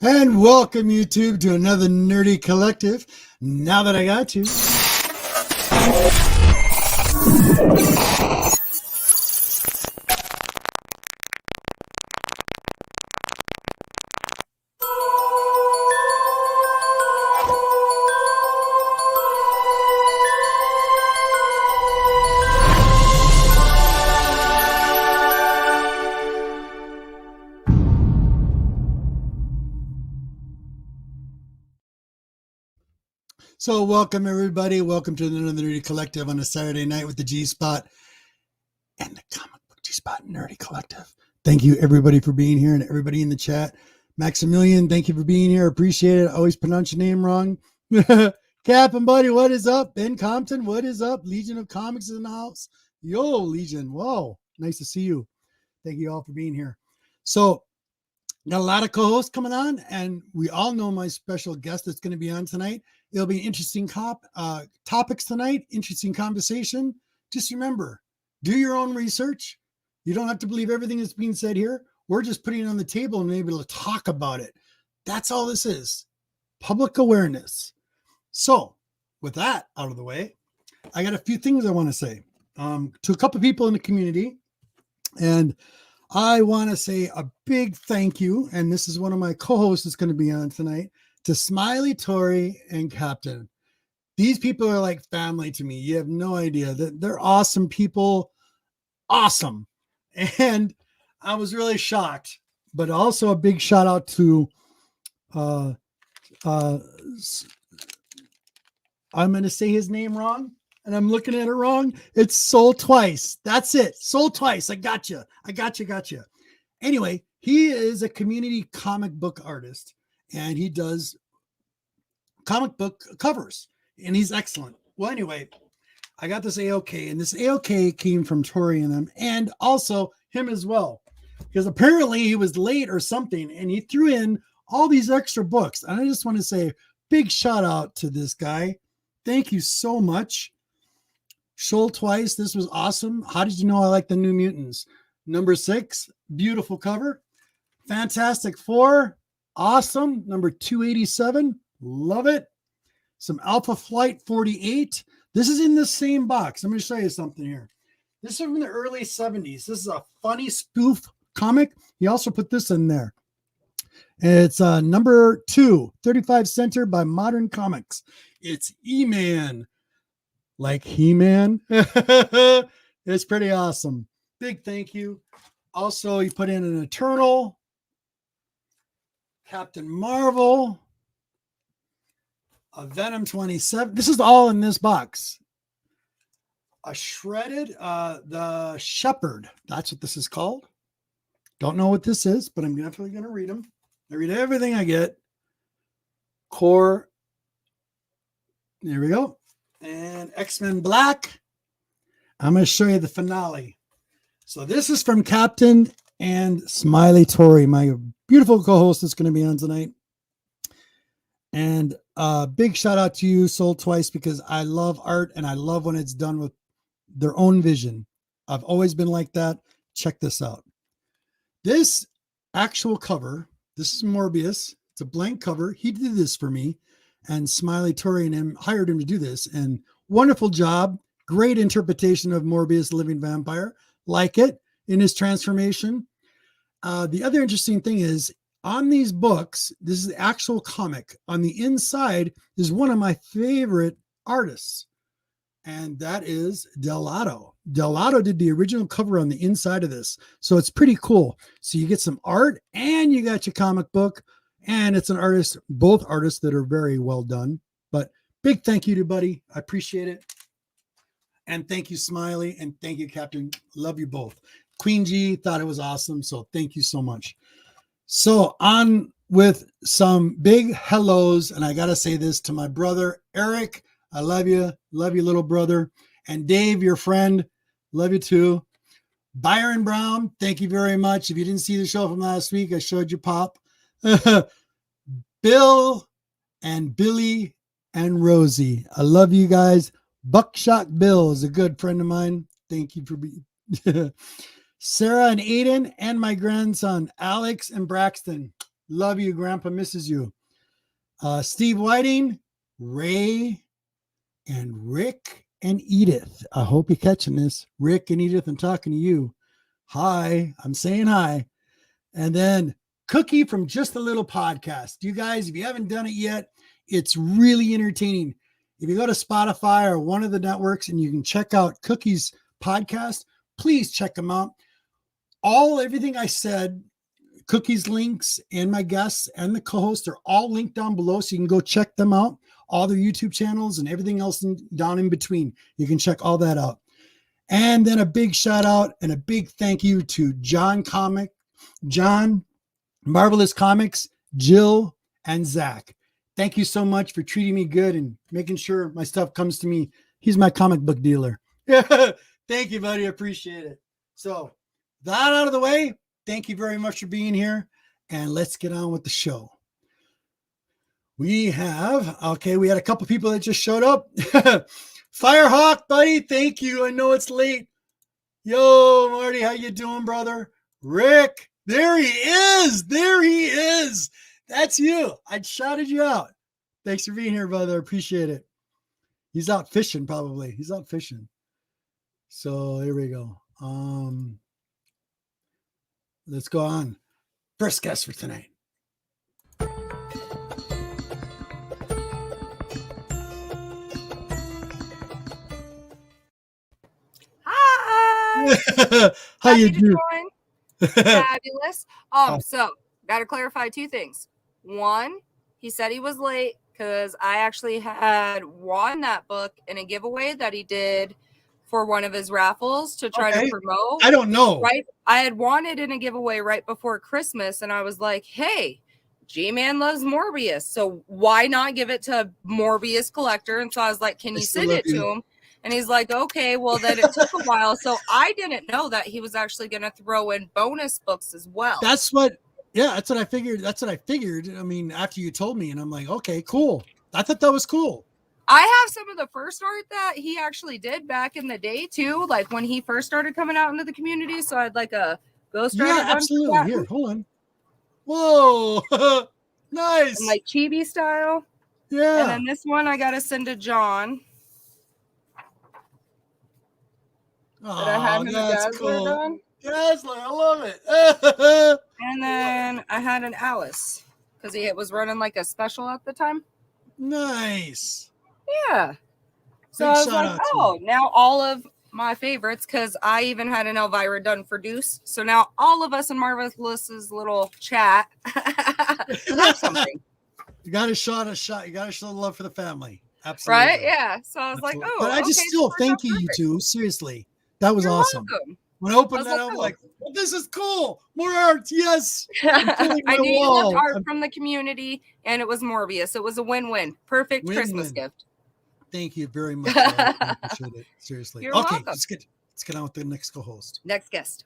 And welcome, YouTube, to another Nerdy Collective. Now that I got you. So welcome, everybody. Welcome to another Nerdy Collective on a Saturday night with the G-Spot and the Comic Book G-Spot Nerdy Collective. Thank you, everybody, for being here and everybody in the chat. Maximilian, thank you for being here. Appreciate it. I always pronounce your name wrong. Cap and Buddy, what is up? Ben Compton, what is up? Legion of Comics is in the house. Yo, Legion. Whoa, nice to see you. Thank you all for being here. So, got a lot of co-hosts coming on, and we all know my special guest that's going to be on tonight. It'll be interesting topics tonight, interesting conversation. Just remember, do your own research. You don't have to believe everything that's being said here. We're just putting it on the table and able to talk about it. That's all this is, public awareness. So with that out of the way, I got a few things I want to say to a couple of people in the community. And I want to say a big thank you, and this is one of my co-hosts that's going to be on tonight, to Smiley, Tori, and Captain. These people are like family to me. You have no idea. They're awesome people. Awesome. And I was really shocked, but also a big shout out to I'm going to say his name wrong, and I'm looking at it wrong. It's Soul Twice. That's it. Soul Twice. I got you. Anyway, he is a community comic book artist, and he does comic book covers, and he's excellent. Well, anyway, I got this AOK, and this AOK came from Tori and them, and also him as well, because apparently he was late or something, and he threw in all these extra books. And I just want to say big shout out to this guy. Thank you so much. Soul Twice, this was awesome. How did you know I like the New Mutants? Number 6, beautiful cover. Fantastic Four, awesome. Number 287, love it. Some Alpha Flight 48. This is in the same box. I'm going to show you something here. This is from the early 70s. This is a funny spoof comic. He also put this in there. It's number 2, 35 center by Modern Comics. It's E-Man. Like He-Man. It's pretty awesome. Big thank you. Also, he put in an Eternal, Captain Marvel, a Venom 27. This is all in this box. A Shredded, the Shepherd. That's what this is called. Don't know what this is, but I'm definitely going to read them. I read everything I get. Core. There we go. And X-Men Black. I'm going to show you the finale. So this is from Captain and Smiley Tori, my beautiful co-host that's going to be on tonight. And big shout out to you, Soul Twice, because I love art and I love when it's done with their own vision. I've always been like that. Check this out. This actual cover, this is Morbius. It's a blank cover. He did this for me. And Smiley Tori and him hired him to do this. And wonderful job. Great interpretation of Morbius, living vampire. Like it in his transformation. The other interesting thing is on these books, this is the actual comic. On the inside is one of my favorite artists. And that is Delato. Delato did the original cover on the inside of this. So it's pretty cool. So you get some art and you got your comic book. And it's an artist, both artists that are very well done. But big thank you to Buddy. I appreciate it. And thank you, Smiley. And thank you, Captain. Love you both. Queen G thought it was awesome. So thank you so much. So on with some big hellos. And I got to say this to my brother, Eric. I love you. Love you, little brother. And Dave, your friend. Love you too. Byron Brown, thank you very much. If you didn't see the show from last week, I showed you Pop. Bill and Billy and Rosie. I love you guys. Buckshot Bill is a good friend of mine. Thank you for being Sarah and Aiden and my grandson, Alex and Braxton. Love you. Grandpa misses you. Steve Whiting, Ray, and Rick and Edith. I hope you're catching this. Rick and Edith, I'm talking to you. Hi. I'm saying hi. And then Cookie from Just a Little Podcast. You guys, if you haven't done it yet, it's really entertaining. If you go to Spotify or one of the networks and you can check out Cookie's podcast, please check them out. Everything I said, Cookie's links and my guests and the co-hosts are all linked down below, so you can go check them out. All their YouTube channels and everything else down in between. You can check all that out. And then a big shout out and a big thank you to John, Marvelous Comics, Jill, and Zach. Thank you so much for treating me good and making sure my stuff comes to me. He's my comic book dealer. Thank you, buddy. I appreciate it. So that out of the way, thank you very much for being here. And let's get on with the show. We had a couple people that just showed up. Firehawk, buddy, thank you. I know it's late. Yo, Marty, how you doing, brother? Rick, there he is. There he is. That's you. I shouted you out. Thanks for being here, brother. Appreciate it. He's out fishing, probably. He's out fishing. So here we go. Let's go on. First guest for tonight. How you doing? Fabulous. So got to clarify two things. One, he said he was late because I actually had won that book in a giveaway that he did for one of his raffles to try to promote. I don't know. Right? I had won it in a giveaway right before Christmas, and I was like, hey, G-Man loves Morbius, so why not give it to Morbius Collector? And so I was like, can you send it to him? And he's like, okay, well, then it took a while. So I didn't know that he was actually going to throw in bonus books as well. That's what I figured. I mean, after you told me, and I'm like, okay, cool. I thought that was cool. I have some of the first art that he actually did back in the day, too, like when he first started coming out into the community. So I'd like a ghost art. Yeah, absolutely. Here, hold on. Whoa. Nice. And like chibi style. Yeah. And then this one I got to send to John. Oh, that's cool. Yes, I love it. And then I had an Alice because he was running like a special at the time. Nice. Yeah. So I was like, now all of my favorites, because I even had an Elvira done for Deuce. So now all of us in Marvelous's little chat have something. You got to show the love for the family. Absolutely. Right? Yeah. So I was like, but I just still thank you two. Seriously. That was awesome. Welcome. When I opened that, I'm like, well, this is cool. More art. Yes. I knew you loved art from the community, and it was Morbius. It was a win-win. Perfect Christmas gift. Thank you very much. I appreciate it. Seriously. You're welcome. Let's get on with the next co-host. Next guest.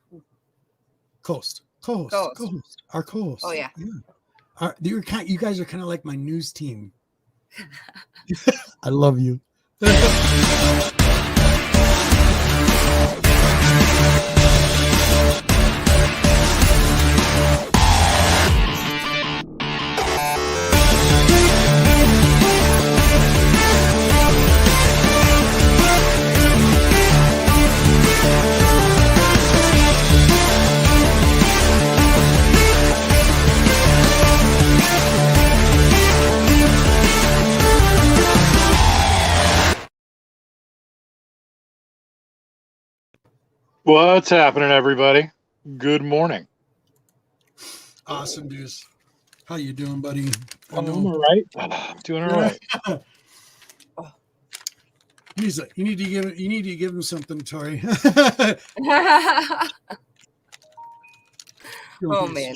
Co-host. Our co-host. Oh, yeah. You guys are kind of like my news team. I love you. What's happening, everybody? Good morning. Awesome, dudes. How you doing, buddy? I'm all right. Doing all right. You need to give him something, Tori. Oh man.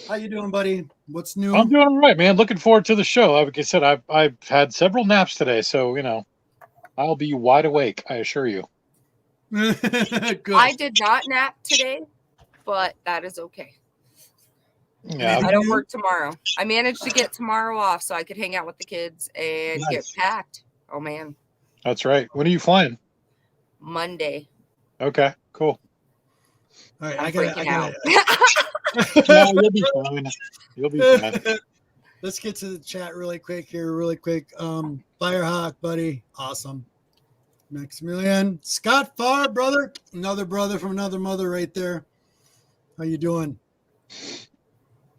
How you doing, buddy? What's new? I'm doing all right, man. Looking forward to the show. Like I said, I've had several naps today, so I'll be wide awake, I assure you. Good. I did not nap today, but that is okay. Yeah, I don't work tomorrow. I managed to get tomorrow off so I could hang out with the kids and get packed. Oh man. That's right. When are you flying? Monday. Okay, cool. All right, I'm freaking out. No, you'll be fine. You'll be fine. Let's get to the chat really quick here, really quick. Firehawk, buddy. Awesome. Maximilian. Scott Farr, brother. Another brother from another mother right there. How you doing?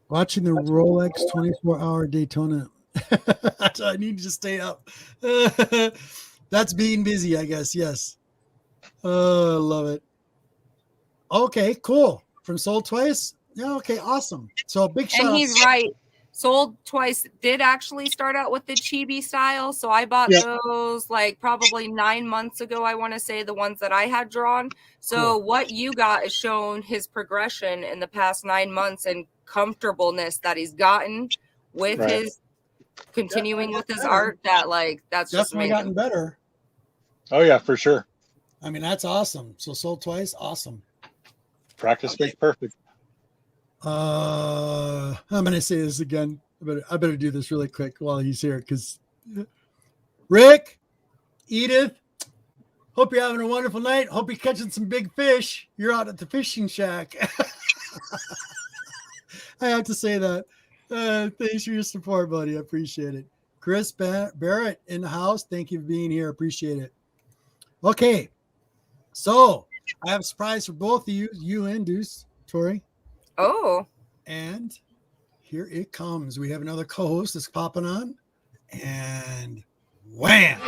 Watching the Rolex 24-hour Daytona. I need to stay up. That's being busy, I guess. Yes. Oh, I love it. Okay, cool. From Sold Twice? Yeah, okay, awesome. So big shout And out. he's right. Sold Twice did actually start out with the chibi style. So I bought those like probably 9 months ago, I want to say, the ones that I had drawn. So what you got is shown his progression in the past 9 months and comfortableness that he's gotten with his continuing with his art. That's just definitely gotten better. Oh yeah, for sure. I mean, that's awesome. So Sold Twice, awesome. Practice makes perfect. I'm gonna say this again. I better do this really quick while he's here, because Rick, Edith, hope you're having a wonderful night. Hope you're catching some big fish. You're out at the fishing shack. I have to say that. Thanks for your support, buddy. I appreciate it. Chris Barrett in the house. Thank you for being here. Appreciate it. Okay, so I have a surprise for both of you and Deuce, Tori. Oh. And here it comes. We have another co-host that's popping on. And wham! So,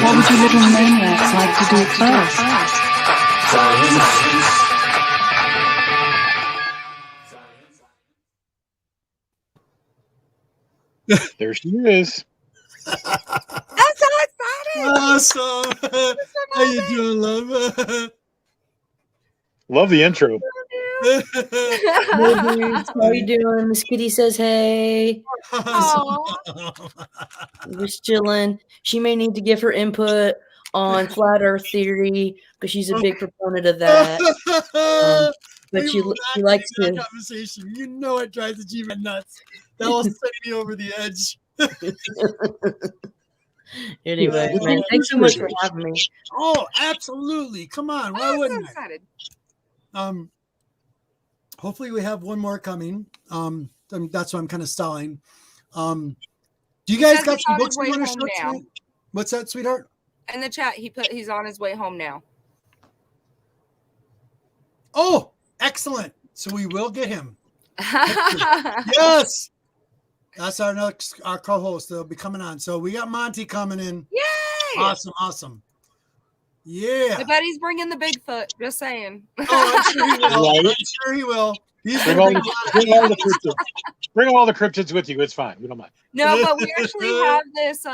what would you little maniacs like to do first? There she is. That's so exciting. Awesome. How you doing, love? Love the intro. Hey, dudes, how are you doing? Miss Kitty says hey. We're chilling. She may need to give her input on flat Earth theory because she's a big proponent of that. But she likes to. Conversation. You know it drives the G-Man nuts. That will send me over the edge. Anyway, man, thanks so much for having me. Oh, absolutely. Come on. Why wouldn't so excited. I? Hopefully we have one more coming. That's why I'm kind of stalling. Do you guys got some books you want to show tonight? What's that, sweetheart? In the chat, he's on his way home now. Oh, excellent. So we will get him. Yes. That's our co-host. They'll be coming on. So we got Monty coming in. Yay! Awesome. Yeah. I bet he's bringing the Bigfoot. Just saying. Oh, I'm sure he will. I'm sure he will. Bring all the cryptids with you. It's fine. We don't mind. No, but we actually have this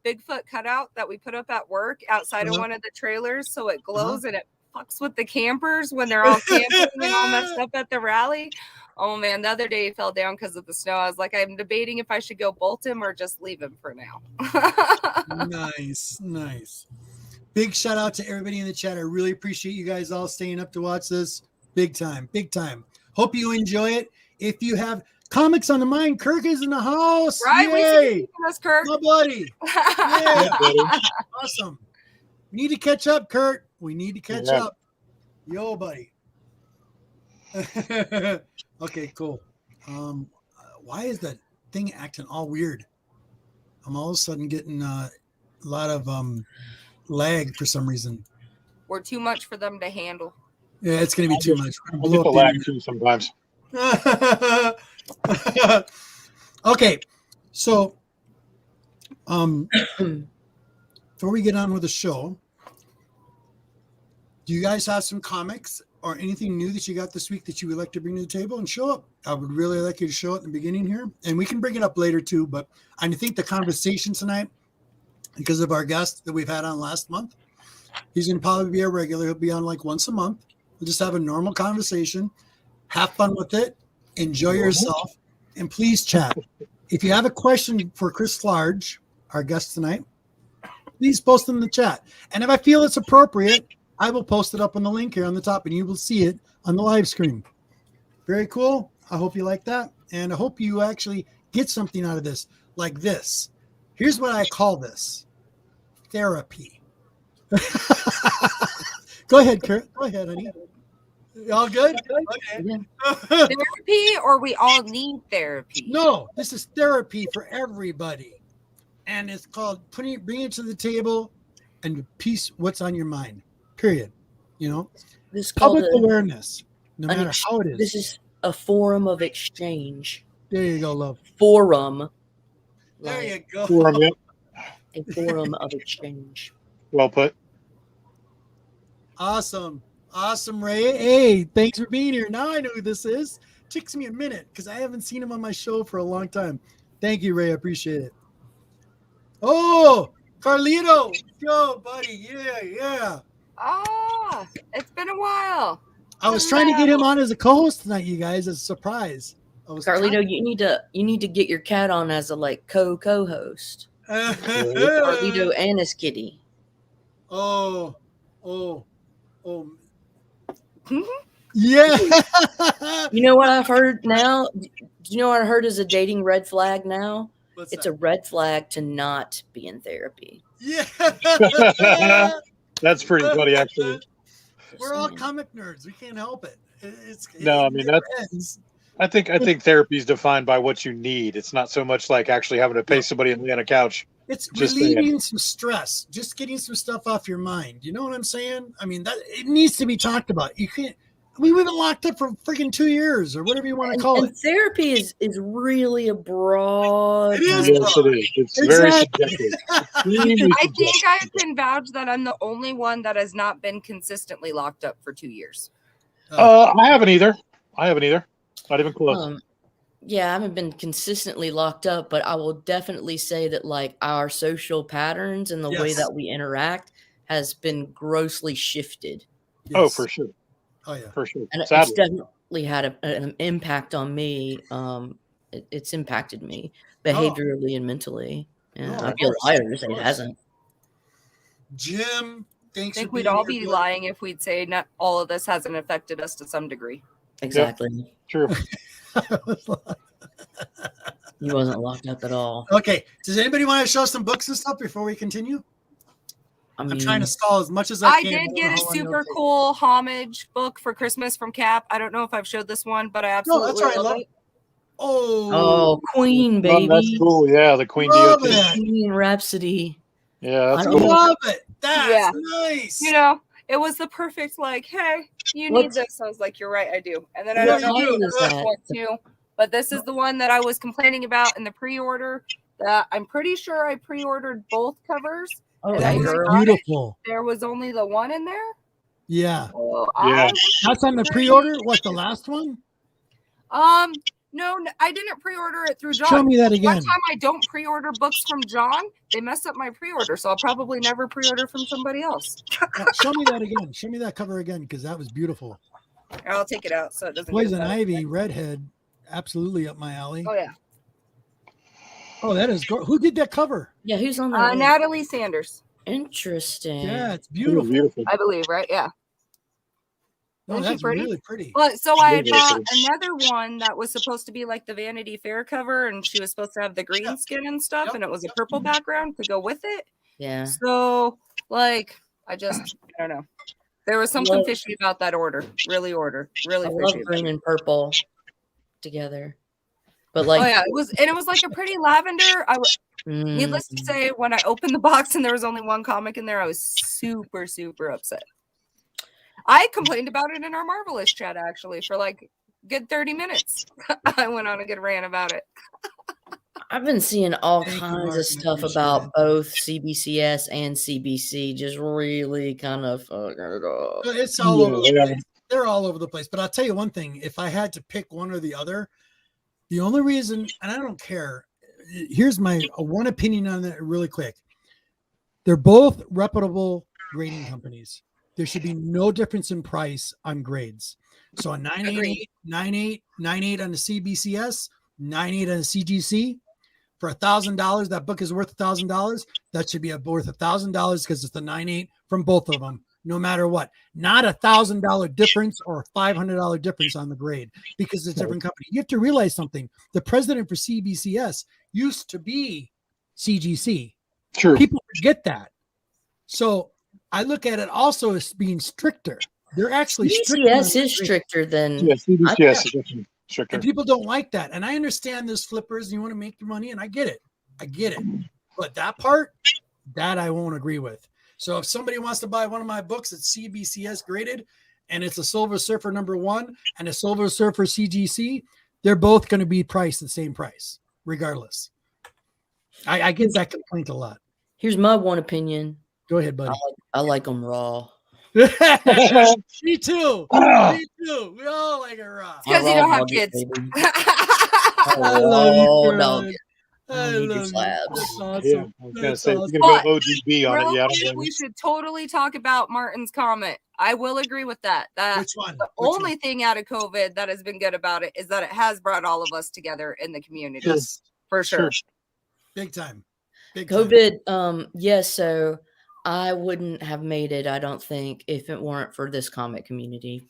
Bigfoot cutout that we put up at work outside of one of the trailers, so it glows and it fucks with the campers when they're all camping and all messed up at the rally. Oh man, the other day he fell down because of the snow. I was like, I'm debating if I should go bolt him or just leave him for now. Nice. Big shout out to everybody in the chat. I really appreciate you guys all staying up to watch this. Big time. Hope you enjoy it. If you have comics on the mind, Kirk is in the house. Right? Yay! Us, Kirk. My buddy. Yeah, buddy. Awesome. We need to catch up, Kurt. We need to catch up. Yo, buddy. Okay, cool. Why is that thing acting all weird? I'm all of a sudden getting a lot of lag for some reason. We're too much for them to handle. Yeah, it's going to be too much. I'll get the lag too sometimes. Okay, so before we get on with the show, do you guys have some comics or anything new that you got this week that you would like to bring to the table and show up? I would really like you to show it in the beginning here, and we can bring it up later too. But I think the conversation tonight, because of our guest that we've had on last month, he's going to probably be a regular. He'll be on like once a month. We'll just have a normal conversation, have fun with it, enjoy yourself, and please chat. If you have a question for Chris Large, our guest tonight, please post it in the chat. And if I feel it's appropriate, I will post it up on the link here on the top, and you will see it on the live screen. Very cool. I hope you like that, and I hope you actually get something out of this, like this. Here's what I call this: therapy. Go ahead, Kurt. Go ahead, honey. All good? Okay. Yeah. Therapy, or we all need therapy? No, this is therapy for everybody. And it's called bring it to the table and piece what's on your mind. Period. You know, This is called public awareness, no matter how it is. This is a forum of exchange. There you go, love. Forum. There Like, you go. Forum, yeah. a forum of exchange. Well put. Awesome. Awesome, Ray. Hey, thanks for being here. Now I know who this is. Takes me a minute because I haven't seen him on my show for a long time. Thank you, Ray. I appreciate it. Oh, Carlito. Yo, buddy. Yeah. Ah, it's been a while. I was trying to get him on as a co-host tonight, you guys, as a surprise. Carlito, you need to get your cat on as a like co-host. Carlito and his kitty. Oh. Yeah. You know what I've heard now? Do you know what I heard is a dating red flag now? It's a red flag to not be in therapy. Yeah. That's pretty funny, actually. We're all comic nerds. We can't help it. I think therapy is defined by what you need. It's not so much like actually having to pay somebody and lay on a couch. It's Just relieving some stress, just getting some stuff off your mind. You know what I'm saying? I mean, that it needs to be talked about. You can't. We've been locked up for freaking 2 years or whatever you want to call it. Therapy is really a broad. It is. Yes, it is. It's very subjective. I think I can vouch that I'm the only one that has not been consistently locked up for 2 years. I haven't either. Not even close. Yeah, I haven't been consistently locked up, but I will definitely say that like our social patterns and the way that we interact has been grossly shifted. Yes. Oh, for sure. Oh, yeah. For sure. And it's Sadly. definitely had an impact on me. It's impacted me behaviorally and mentally. Yeah, Oh, I of feel course, liar to of say it course. hasn't. Jim, I thanks. think for we'd being all here, be buddy. lying if we'd say not all of this hasn't affected us to some degree. Exactly. True. He wasn't locked up at all. Okay. Does anybody want to show some books and stuff before we continue? I mean, I'm trying to stall as much as I I can. did I don't get know a how long it'll super take. cool homage book for Christmas from Cap. I don't know if I've showed this one, but I absolutely that's all right, love love. it. oh, Queen, baby. That's cool. Yeah, the Queen Love DOT. it. Queen Rhapsody. Yeah, that's I I don't cool. know. love it. That's Yeah. nice. You know, it was the perfect like, hey, you need What's- this. I was like, you're right, I do. And then I Yeah, don't know you if do. this that? one too, but this is the one that I was complaining about in the pre-order. That I'm pretty sure I pre-ordered both covers. Oh, That That was is girl. beautiful. There was only the one in there. Yeah. So Yeah. That's on the pre-order. What, the last one? No, I didn't pre-order it through John. Show me that One again. time I don't pre-order books from John, they mess up my pre-order, so I'll probably never pre-order from somebody else. Show me that again. Show me that cover again because that was beautiful. I'll take it out so it doesn't. Poison get Ivy, Redhead, absolutely up my alley. Oh yeah, Oh, that is who did that cover? Yeah, who's on that? Natalie Sanders, Interesting. Yeah, it's Beautiful. beautiful. I believe, right? Yeah. No, Isn't she that's pretty? really pretty. Well, so I had Very bought pretty. another one that was supposed to be like the Vanity Fair cover, and she was supposed to have the green skin and stuff, Yep. and it was a purple background to go with it. Yeah. So, like, I don't know. There was something Love- fishy about that order. Really I love fishy. green and purple together. But like, Oh yeah, it was like a pretty lavender. Needless to say, when I opened the box and there was only one comic in there, I was super, super upset. I complained about it in our Marvelous chat actually for like good 30 minutes. I went on a good rant about it. I've been seeing all Thank you, kinds Mark. of I stuff appreciate about it. both CBCS and CBC just really kind of fucking it up. It's all over the Yeah. place. They're all over the place. But I'll tell you one thing: if I had to pick one or the other, the only reason, and I don't care. Here's my one opinion on that, really quick. They're both reputable grading companies. There should be no difference in price on grades. So a 988, 98 on the CBCS, 98 on the CGC. For $1,000, that book is worth $1,000. That should be worth $1,000 because it's the 98 from both of them, no matter what. Not $1,000 difference or $500 difference on the grade because it's a different company. You have to realize something. The president for CBCS used to be CGC. True. People forget that. So I look at it also as being stricter. They're actually stricter. CBCS is stricter than Yeah, CBCS is definitely stricter. And people don't like that. And I understand there's flippers and you want to make your money, and I get it. But that part, that I won't agree with. So if somebody wants to buy one of my books that's CBCS graded, and it's a Silver Surfer #1 and a Silver Surfer CGC, they're both going to be priced the same price, regardless. I get that complaint a lot. Here's my one opinion. Go ahead, buddy. I like them raw. Me too. Me too. We all like it raw. Because you don't have kids. I love you, dog. Fred. I I need your love you. slabs. That's awesome. Yeah, I was gonna That's say awesome. you're gonna But go ODB on it. Yeah, I don't blame we you. should totally talk about Martin's comment. I will agree with that. Which one? The only thing out of COVID that has been good about it is that it has brought all of us together in the community. Yes, For sure. big time. Big time. COVID, yes, so I wouldn't have made it, I don't think, if it weren't for this comic community.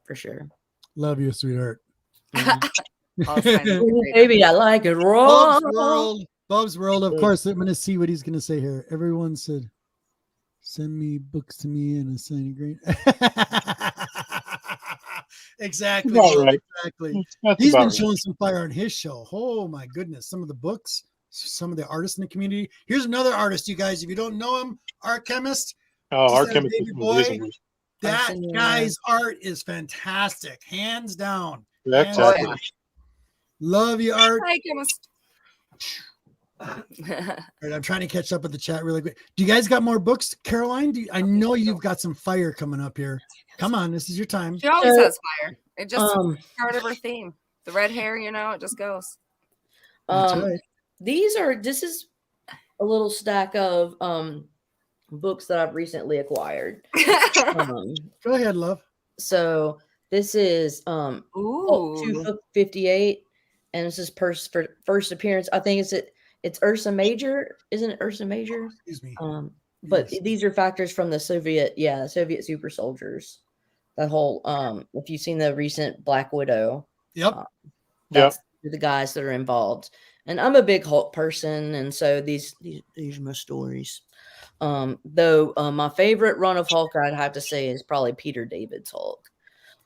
For sure. Love you, sweetheart. Baby, I like it raw. Bob's World. Of course, I'm going to see what he's going to say here. Everyone said, send me books to me and a signing grade. Exactly. About right. Exactly. That's He's about been right. showing some fire on his show. Oh my goodness. Some of the books, some of the artists in the community. Here's another artist, you guys. If you don't know him, Art Chemist. Oh, Just our had a chemist baby is boy. amazing. That guy's art is fantastic. Hands down. Yeah, Hands exactly. down. Love you, Art. Hi, chemist. All right, I'm trying to catch up with the chat really quick. Do you guys got more books, Caroline? I know you've got some fire coming up here. Come on, this is your time. She always has fire. It just part of her theme. The red hair, it just goes. That's right. This is a little stack of books that I've recently acquired. Go ahead, love. So this is Hulk Ooh. 258, and this is first appearance. I think it's Ursa Major, isn't it? Ursa Major. Excuse me. But Yes. these are factors from the Soviet super soldiers. That whole if you've seen the recent Black Widow, Yep. that's the guys that are involved. And I'm a big Hulk person, and so these are my stories. Though my favorite run of Hulk, I'd have to say, is probably Peter David's Hulk.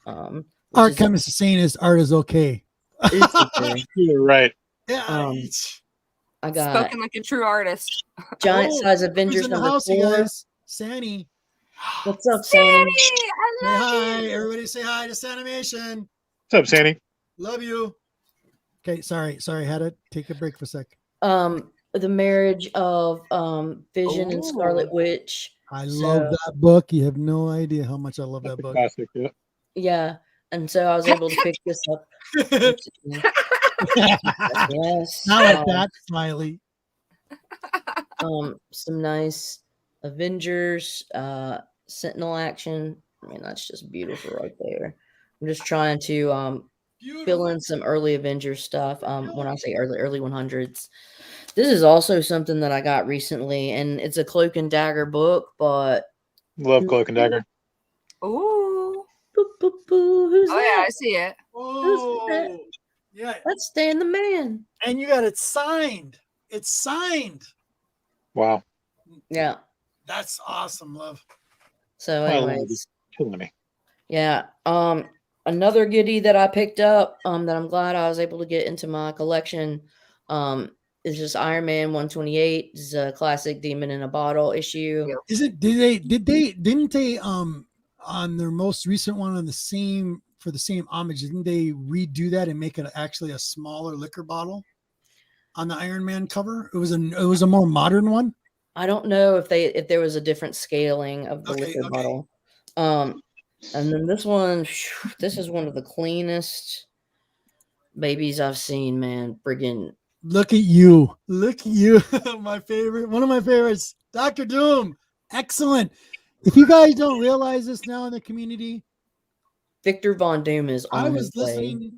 Art Chemist is saying his art is okay. You're right. Yeah. I got Spoken like a true artist. giant size Who's Avengers in the number house, you 4. guys? Sandy. What's up, Sam? I Say love hi. you. Everybody say hi to Sanimation. What's up, Sandy? Love you. Okay, sorry. Had to take a break for a sec. The marriage of Vision and Scarlet Ooh. Witch. I love that book. You have no idea how much I love that book. Classic, yeah. Yeah. And so I was able to pick this up. Yes. Not like that, Smiley. Some nice Avengers Sentinel action. I mean, that's just beautiful right there. I'm just trying to fill in some early Avengers stuff. When I say early 100s. This is also something that I got recently, and it's a Cloak and Dagger book, but Love Cloak and Dagger. Ooh. who's Oh, that? yeah, I see it. Oh, yeah. That's Stan the Man. And you got it signed. It's signed. Wow. Yeah. That's awesome, love. So, I love anyways, it. Killing me. yeah. Another goodie that I picked up, that I'm glad I was able to get into my collection, is just Iron Man 128. This is a classic Demon in a Bottle issue. Didn't they on their most recent one on the same homage, didn't they redo that and make it actually a smaller liquor bottle on the Iron Man cover? It was a more modern one. I don't know if there was a different scaling of the liquor bottle. And then this one, this is one of the cleanest babies I've seen, man. Friggin' Look at you. My favorite, one of my favorites, Dr. Doom. Excellent. If you guys don't realize this now in the community, Victor Von Doom is on I his was way.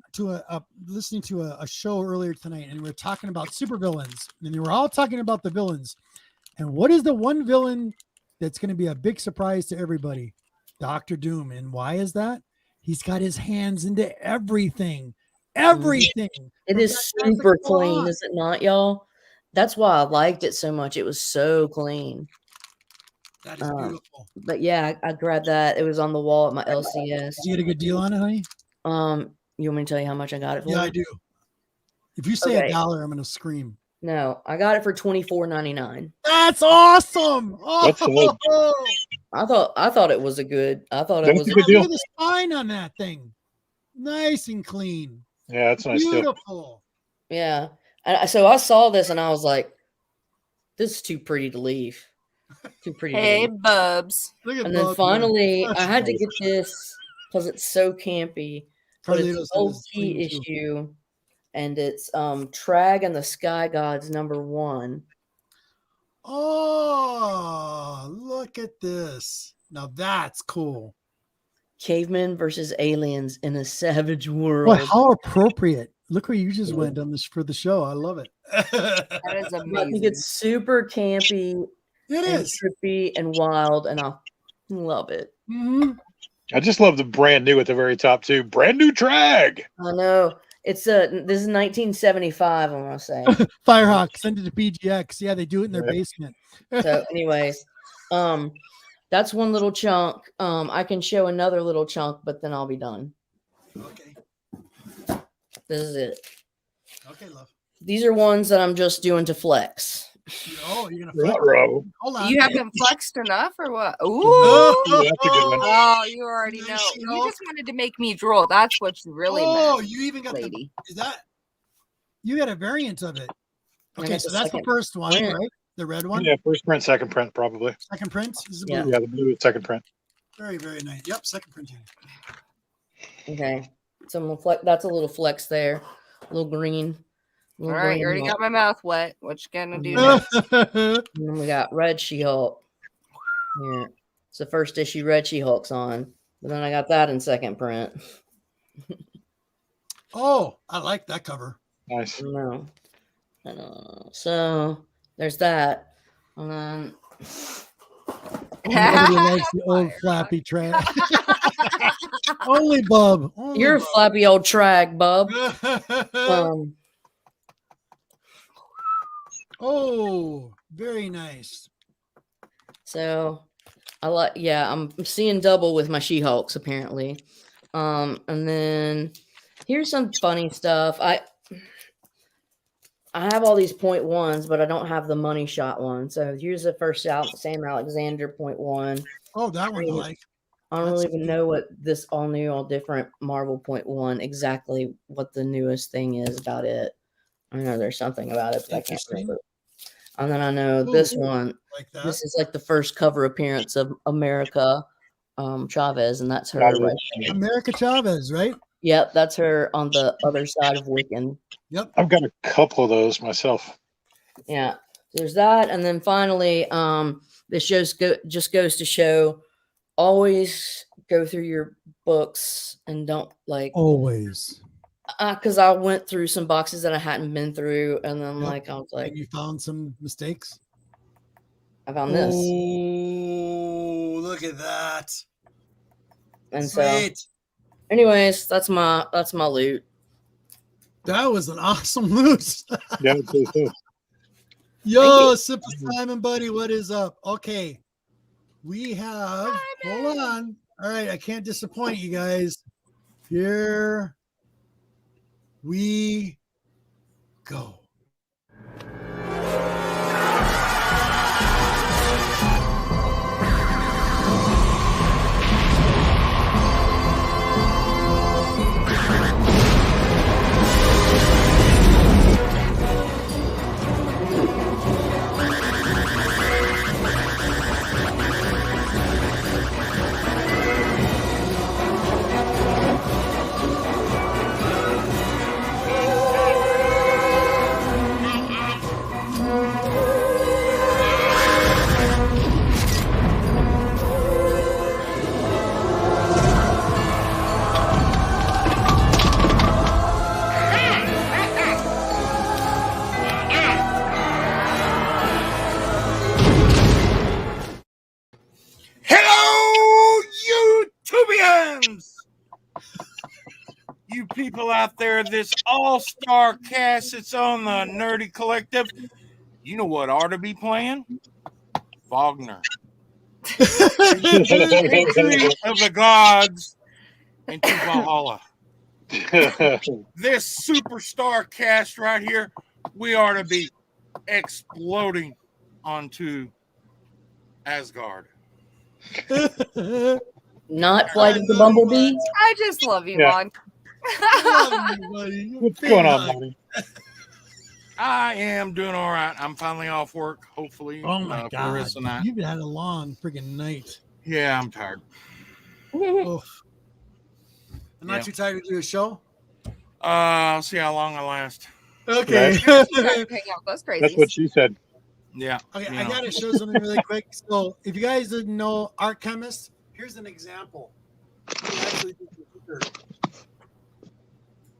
listening to a show earlier tonight, and we were talking about supervillains, and they were all talking about the villains. And what is the one villain that's going to be a big surprise to everybody? Dr. Doom. And why is that? He's got his hands into everything. Everything. It is super clean, is it not, y'all? That's why I liked it so much. It was so clean. That is beautiful. But yeah, I grabbed that. It was on the wall at my LCS. Did you get a good deal on it, honey? You want me to tell you how much I got it for? Yeah, I do. If you say Okay. $1, I'm gonna scream. No, I got it for $24.99. That's awesome. That's good. I thought it was a good. I thought it That's was a Look good deal. at the spine on that thing. Nice and clean. Yeah, that's a nice deal. Beautiful. Yeah. So I saw this and I was like, this is too pretty to leave. Too pretty to Hey, leave. Bubs. Look at And then Bob finally, there. I had to get this because it's so campy. But it's Carlito's an had old his key thing, too. issue. And it's Trag and the Sky Gods #1. Oh, look at this. Now that's cool. Cavemen versus aliens in a savage world. Boy, how appropriate. Look where you just went on this for the show. I love it. That is I think amazing. it's super campy It and is. trippy and wild, and I love it. Mm-hmm. I just love the brand new at the very top too. Brand new drag. I know. It's this is 1975, I want to say. Firehawk, send it to PGX. Yeah, they do it in their Right. basement. So, anyways, that's one little chunk. I can show another little chunk, but then I'll be done. Okay. This is it. Okay, love. These are ones that I'm just doing to flex. Oh, you're gonna flex. Ruh-roh. Hold on. You haven't flexed enough or what? Ooh. Ooh, that's a good one. Oh, you already know. Nice, You just wanted to make me drool. That's what you really Oh, meant, you even got lady. the. Is that? You got a variant of it. I Okay, got so the that's the second first one, print. right? The red one. Yeah, first print, second print, probably. Second print is the Yeah. blue. Yeah, the blue is second print. Very, very nice. Yep, second printing. Okay. So I'm gonna flex. That's a little flex there. A little green. All right, you already got my mouth wet. What you gonna do Yeah. next? And then we got Red She-Hulk. Here. It's the first issue Red She-Hulk's on. But then I got that in second print. Oh, I like that cover. Nice. No. So there's that. And then Nobody likes the old flappy track. Only Bub. Only you're a flappy old trag, bub. Bub. Oh, very nice. So I'm seeing double with my She-Hulks apparently. And then here's some funny stuff. I have all these .1s, but I don't have the money shot one. So here's the first Sam Alexander .1. Oh, that one I like. I don't That's really even know what this all new, all different Marvel .1 exactly what the newest thing is about it. I know there's something about it, but I can't Interesting. remember. And then I know this Ooh, one. Like that. This is like the first cover appearance of America Chavez, and that's her. Chavez. Right there. America Chavez, right? Yep, that's her on the other side of Wiccan. Yep. I've got a couple of those myself. Yeah, there's that, and then finally, this just goes to show, always go through your books and don't like Always. because I went through some boxes that I hadn't been through, and then Yep. I was like, And you found some mistakes. I found this, Oh, look at that. and so, Sweet. anyways, that's my loot. That was an awesome loot. Yeah, it's too. Yo, Simple Simon, buddy, what is up? Okay. We have, hold on. All right, I can't disappoint you guys. Here we go. Hello, YouTubians! You people out there, this all-star cast that's on the Nerdy Collective, you know what ought to be playing? Wagner. Retreat of the gods into Valhalla. This superstar cast right here, we are to be exploding onto Asgard. Not Flight of the Bumblebee. I just love you, Yeah. Mon. What's going on, Monty? I am doing all right. I'm finally off work, hopefully. Oh my for the god, rest of the night. you've had a long freaking night. Yeah, I'm tired. Oof. I'm not Yeah. too tired to do a show. I'll see how long I last. Okay. Trying to hang out with those That's crazies. what she said. Yeah. Okay, you I know. gotta show something really quick. So, if you guys didn't know Art Chemist, here's an example. He actually did the sticker.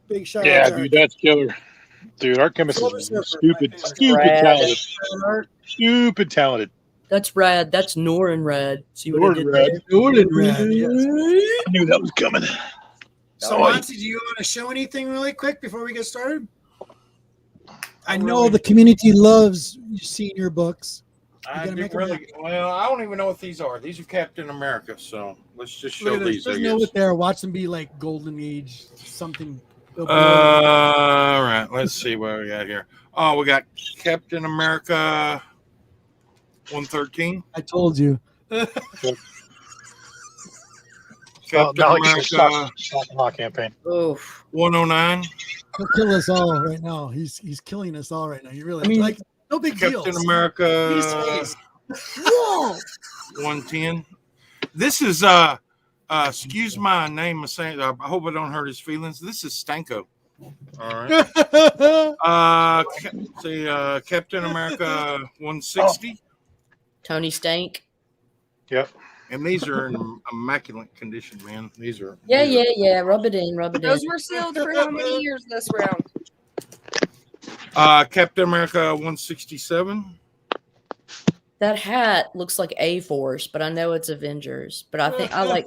Big shout out Yeah, to Art. dude, that's killer. Dude, Art Chemist Silver is Surfer, stupid, my favorite. stupid Rad. talented. Art. Stupid talented. That's rad. That's Norin rad. See what I Lord did Red. there? Golden Red, yes. I knew that was coming. So, Oh, Monty, do you want to show anything really quick before we get started? I Not know really. the community loves seeing your books. I gotta didn't make 'em really. happy. Well, I don't even know what these are. These are Captain America. So let's just Look show at this. these. I Just know guess. what they're. Watch them be like golden age something. All right. Let's see what we got here. Oh, we got Captain America 113. I told you. Well, Captain now I get the America shock and awe campaign. Oof. 109. He'll kill us all right now. He's killing us all right now. You really I mean, like no big deal. Captain His America face. Whoa. 110. This is excuse my name of saying, I hope I don't hurt his feelings. This is Stanko. All right. Captain America 160. Tony Stank. Yep. And these are in immaculate condition, man. These are Yeah. Rub it in. Rub it in. Those were sealed for how many years this round? Captain America 167. That hat looks like A-Force, but I know it's Avengers. But I think I like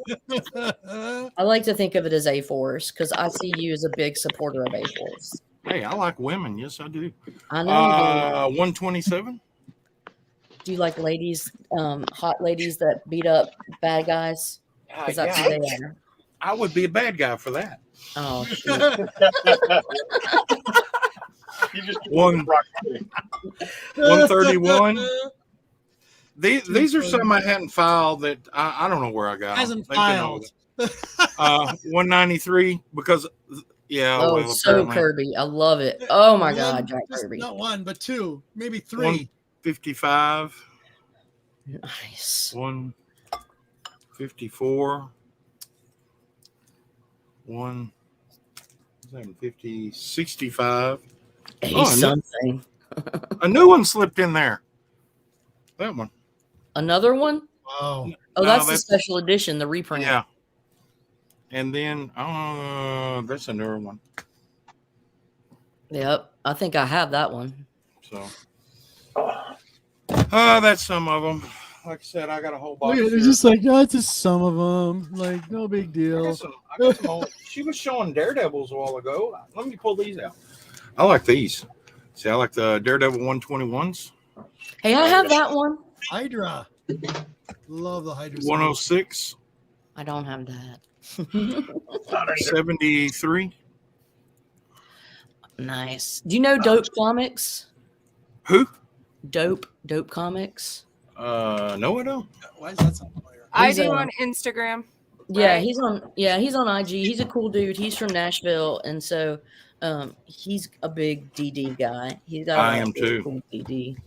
to think of it as A-Force because I see you as a big supporter of A-Force. Hey, I like women. Yes, I do. I know you 127. do. Do you like ladies, hot ladies that beat up bad guys? Because that's who they are. I would be a bad guy for that. Oh, shoot. You just One- 131. These are some I hadn't filed that I don't know where I got. 'em. Hasn't They've been over filed. there. 193 because Oh, well, so apparently Kirby. I love it. Oh my God, One, Jack just Kirby. not one, but two, maybe three. 155, Nice. 154, 150, 65. Hey, Oh, something. A new one slipped in there. That one. Another one? Wow. Oh, No, that's the that's- special edition, the reprint. Yeah. And then that's a newer one. Yep. I think I have that one. So that's some of them. Like I said, I got a whole box. Look at it, it's here. just like, oh, it's just some of them. Like, no big I deal. got some old- she was showing Daredevils a while ago. Let me pull these out. I like these. See, I like the Daredevil 121s. Hey, I have that one. Hydra. Love the Hydra. 106, I don't have that. 73. Nice. Do you know Dope Comics? Who? Dope Comics. No, I don't. Why is that so familiar? I He's, do uh, on Instagram. Yeah, Right. he's on IG. He's a cool dude. He's from Nashville, and so he's a big DD guy. He's got a I lot am of really too. cool DD.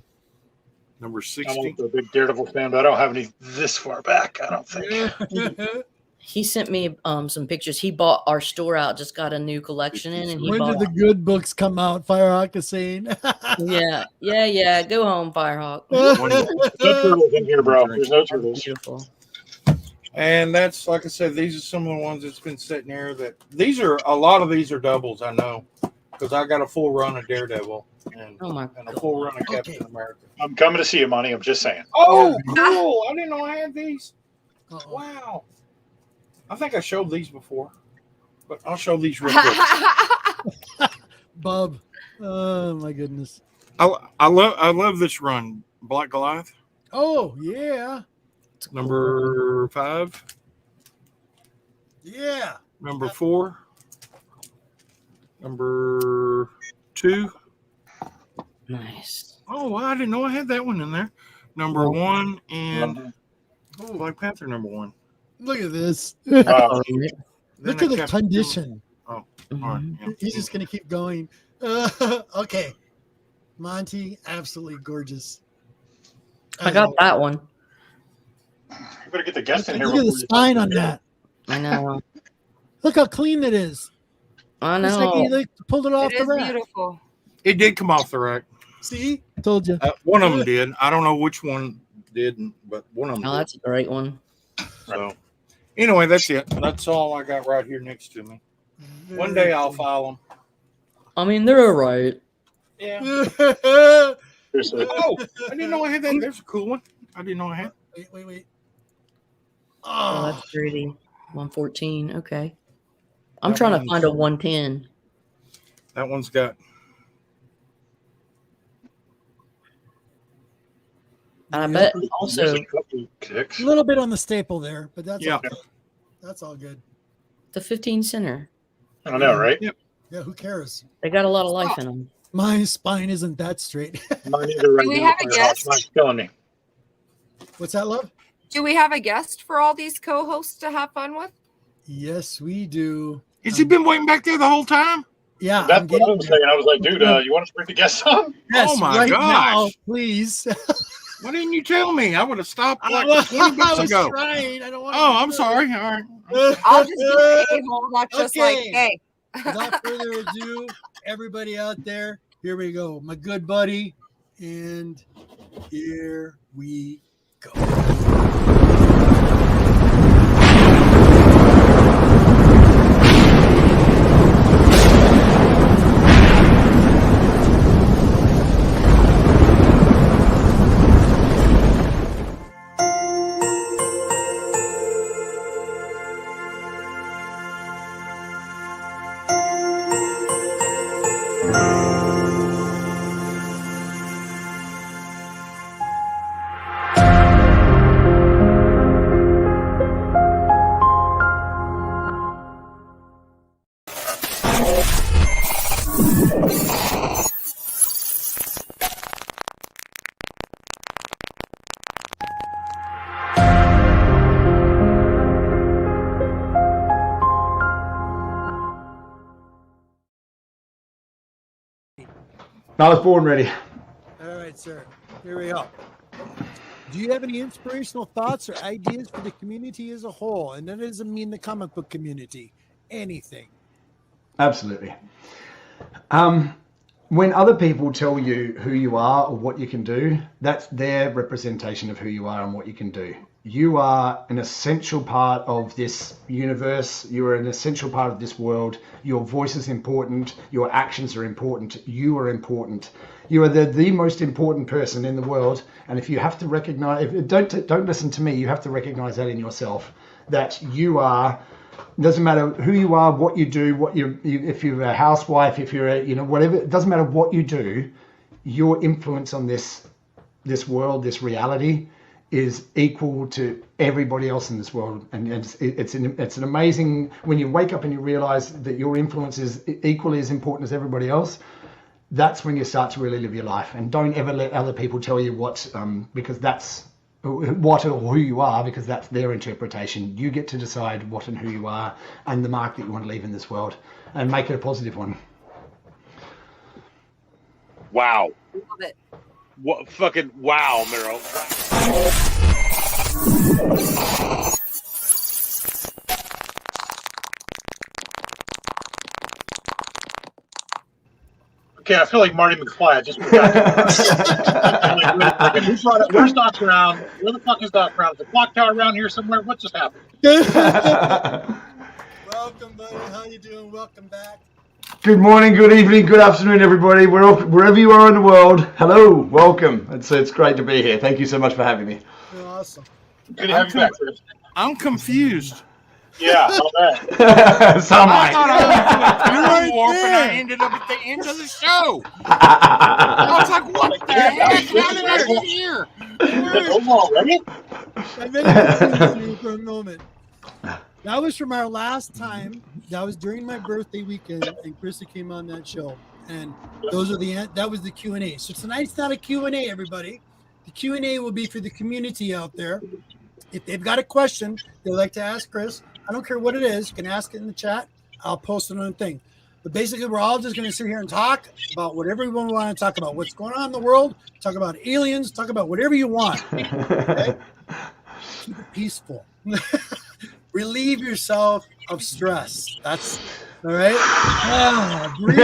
Number I'm 60. also a big Daredevil fan, but I don't have any this far back, I don't think. He sent me some pictures. He bought our store out, just got a new collection in, and he When bought. did the good books come out? Firehawk is saying. Yeah. Go home, Firehawk. No turtles in here, bro. There's no turtles. Beautiful. And that's, like I said, these are some of the ones that's been sitting here. That a lot of these are doubles, I know, because I got a full run of Daredevil and, Oh my and a God. full run of Captain America. I'm coming to see you, Monty. I'm just saying. Oh, cool! I didn't know I had these. Uh-oh. Wow. I think I showed these before, but I'll show these real quick. Bub. Oh my goodness. I love this run, Black Goliath. Oh yeah. Number 5. Yeah. Number 4. Number 2. Nice. Oh, I didn't know I had that one in there. Number 1 and Black Panther number 1. Look at this. Wow. Then Look I at the kept condition. All right, yeah. He's just gonna keep going. Okay, Monty, absolutely gorgeous. I got that one. You better get the guest in here. Look at the before you spine talk on to me. that. I know. Look how clean it is. I It's like know. he like, pulled it off It the is rack. beautiful. It did come off the rack. See, told you. One of them did. I don't know which one didn't, but one of them Oh, did. that's a great one. So, anyway, that's it. That's all I got right here next to me. One day I'll file them. I mean, they're all right. Yeah. Seriously. Oh, I didn't know I had that. There's a cool one. I didn't know I had. Wait. Oh, Oh, that's pretty. 114. Okay. I'm That trying to one's- find a 110. That one's got. And I bet There's also a couple kicks. a little bit on the staple there, but that's Yeah. okay. That's all good. the 15 center. I know, right? Yeah, who cares? They got a lot of life in them. My spine isn't that straight. Mine either right Do we now. have a guest? Mine's killing me. What's that, love? Do we have a guest for all these co-hosts to have fun with? Yes, we do. Has he been waiting back there the whole time? Yeah, I'm That's what I getting was there. saying. I was like, dude, you want us to bring the guests on? Yes, Oh my right now, gosh. please. Why didn't you tell me? I would have stopped like I 20 minutes was ago. trying. I don't want. Oh, I'm sorry. All right. I'll just be the a-hole that's just like, Okay. hey. Without further ado, everybody out there, here we go. My good buddy, and here we go. I was born ready. All right, sir. Here we go. Do you have any inspirational thoughts or ideas for the community as a whole? And that doesn't mean the comic book community. Anything. Absolutely. When other people tell you who you are or what you can do, that's their representation of who you are and what you can do. You are an essential part of this universe. You are an essential part of this world. Your voice is important. Your actions are important. You are important. You are the most important person in the world. And if you have to recognize, don't listen to me. You have to recognize that in yourself, that you are. It doesn't matter who you are, what you do, if you're a housewife, if you're whatever. It doesn't matter what you do. Your influence on this world, this reality, is equal to everybody else in this world, and it's an amazing when you wake up and you realize that your influence is equally as important as everybody else. That's when you start to really live your life, and don't ever let other people tell you what because that's what or who you are, because that's their interpretation. You get to decide what and who you are and the mark that you want to leave in this world, and make it a positive one. Wow. Love it. What fucking wow, Miro. Okay, I feel like Marty McFly. I just where's Doc Brown? Where the fuck is Doc Brown? Is the clock tower around here somewhere? What just happened? Welcome, buddy. How you doing? Welcome back. Good morning, good evening, good afternoon, everybody. Wherever you are in the world, hello, welcome. It's great to be here. Thank you so much for having me. You're awesome. Good to have you back, Chris. I'm confused. Yeah, I'll bet. Some I thought I was doing Right a warp and there. I ended up at the end of the show. I was like, what the heck? How did I get here? Is it over already? I bet it confused me for a moment. That was from our last time. That was during my birthday weekend, and Krista came on that show. And that was the Q&A. So tonight's not a Q&A, everybody. The Q&A will be for the community out there. If they've got a question they'd like to ask Chris, I don't care what it is. You can ask it in the chat. I'll post it on the thing. But basically, we're all just going to sit here and talk about whatever we want to talk about. What's going on in the world. Talk about aliens. Talk about whatever you want. Okay? Keep it peaceful. Relieve yourself of stress. That's all right. Breathe.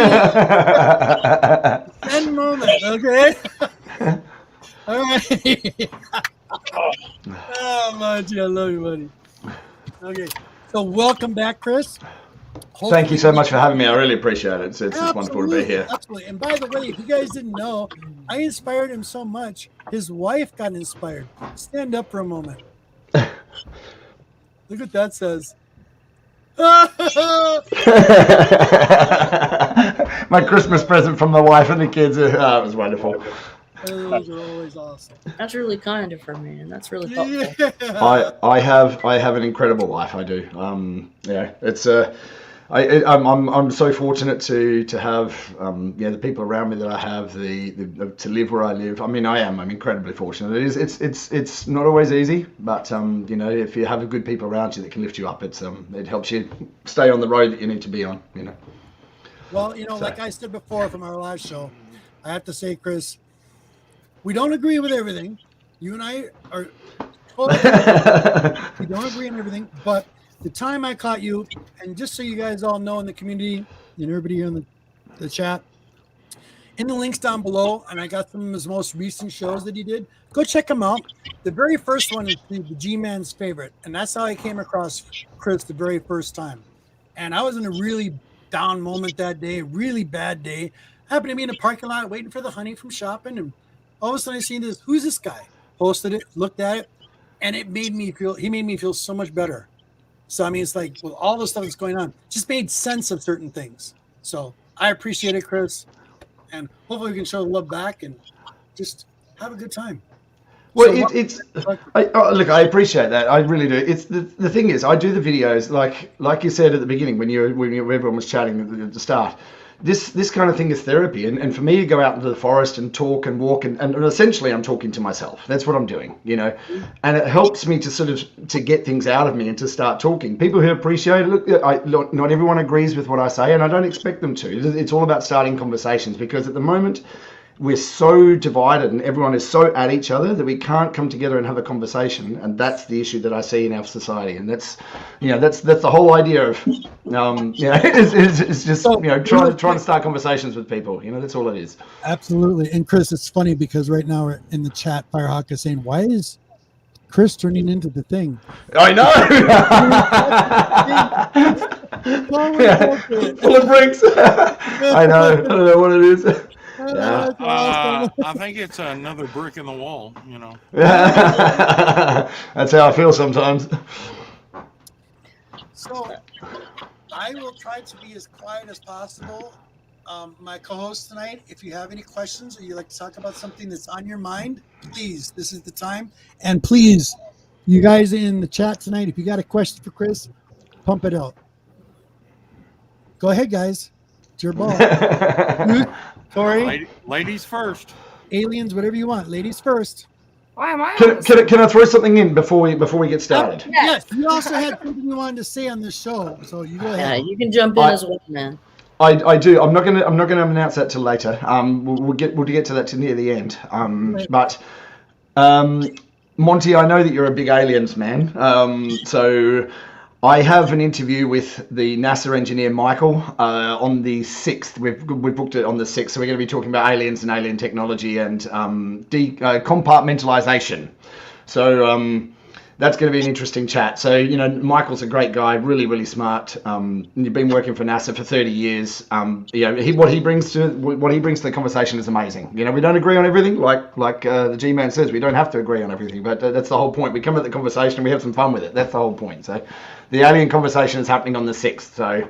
10 moments, okay? All right. Oh, Monty, I love you, buddy. Okay, so welcome back, Chris. Thank you so much for having me. I really appreciate it. It's wonderful to be here. Absolutely. And by the way, if you guys didn't know, I inspired him so much. His wife got inspired. Stand up for a moment. Look what that says. My Christmas present from my wife and the kids. It was wonderful. Those are always awesome. That's really kind of her, man. That's really thoughtful. Yeah. I have an incredible life. I do. Yeah, it's I'm so fortunate to have the people around me that I have, to live where I live. I mean, I'm incredibly fortunate. It's not always easy, but if you have good people around you that can lift you up, it helps you stay on the road that you need to be on. Well, like I said before from our last show, I have to say, Chris, we don't agree with everything. You and I are totally we don't agree on everything, but the time I caught you, and just so you guys all know in the community and everybody in the chat, in the links down below, and I got some of his most recent shows that he did. Go check them out. The very first one is the G-Man's favorite, and that's how I came across Chris the very first time. And I was in a really down moment that day, really bad day. I happened to be in a parking lot waiting for the honey from shopping, and all of a sudden I seen this, who's this guy? Posted it, looked at it, and he made me feel so much better. So, I mean, it's like, with all the stuff that's going on, just made sense of certain things. So I appreciate it, Chris. And hopefully we can show the love back and just have a good time. Well, look, I appreciate that. I really do. It's the thing is, I do the videos like you said at the beginning when everyone was chatting at the start. This kind of thing is therapy, and for me to go out into the forest and talk and walk and essentially I'm talking to myself. That's what I'm doing, and it helps me to get things out of me and to start talking. People who appreciate it, look, not everyone agrees with what I say, and I don't expect them to. It's all about starting conversations, because at the moment we're so divided and everyone is so at each other that we can't come together and have a conversation, and that's the issue that I see in our society. And that's the whole idea of it's just trying to start conversations with people. That's all it is. Absolutely. And Chris, it's funny because right now we're in the chat, Firehawk is saying, why is Chris turning into the thing? I know. Full of bricks. I know. I don't know what it is. Yeah. I think it's another brick in the wall, That's how I feel sometimes. So I will try to be as quiet as possible. My co-host tonight, if you have any questions or you'd like to talk about something that's on your mind, please, this is the time. And please, you guys in the chat tonight, if you got a question for Chris, pump it out. Go ahead, guys. It's your ball. Corey? Ladies first. Aliens, whatever you want. Ladies first. Why am I? Can I throw something in before we get started? Yes. You also had something you wanted to say on this show, so you go ahead. Yeah, you can jump in as well, man. I do. I'm not gonna announce that till later. We'll get to that to near the end. But Monty, I know that you're a big aliens man. So I have an interview with the NASA engineer Michael on the 6th. We've booked it on the 6th, so we're going to be talking about aliens and alien technology and compartmentalization. So that's going to be an interesting chat. So Michael's a great guy, really, really smart. You've been working for NASA for 30 years. What he brings to the conversation is amazing. We don't agree on everything, like the G-Man says. We don't have to agree on everything, but that's the whole point. We come at the conversation and we have some fun with it. That's the whole point. So the alien conversation is happening on the 6th. So you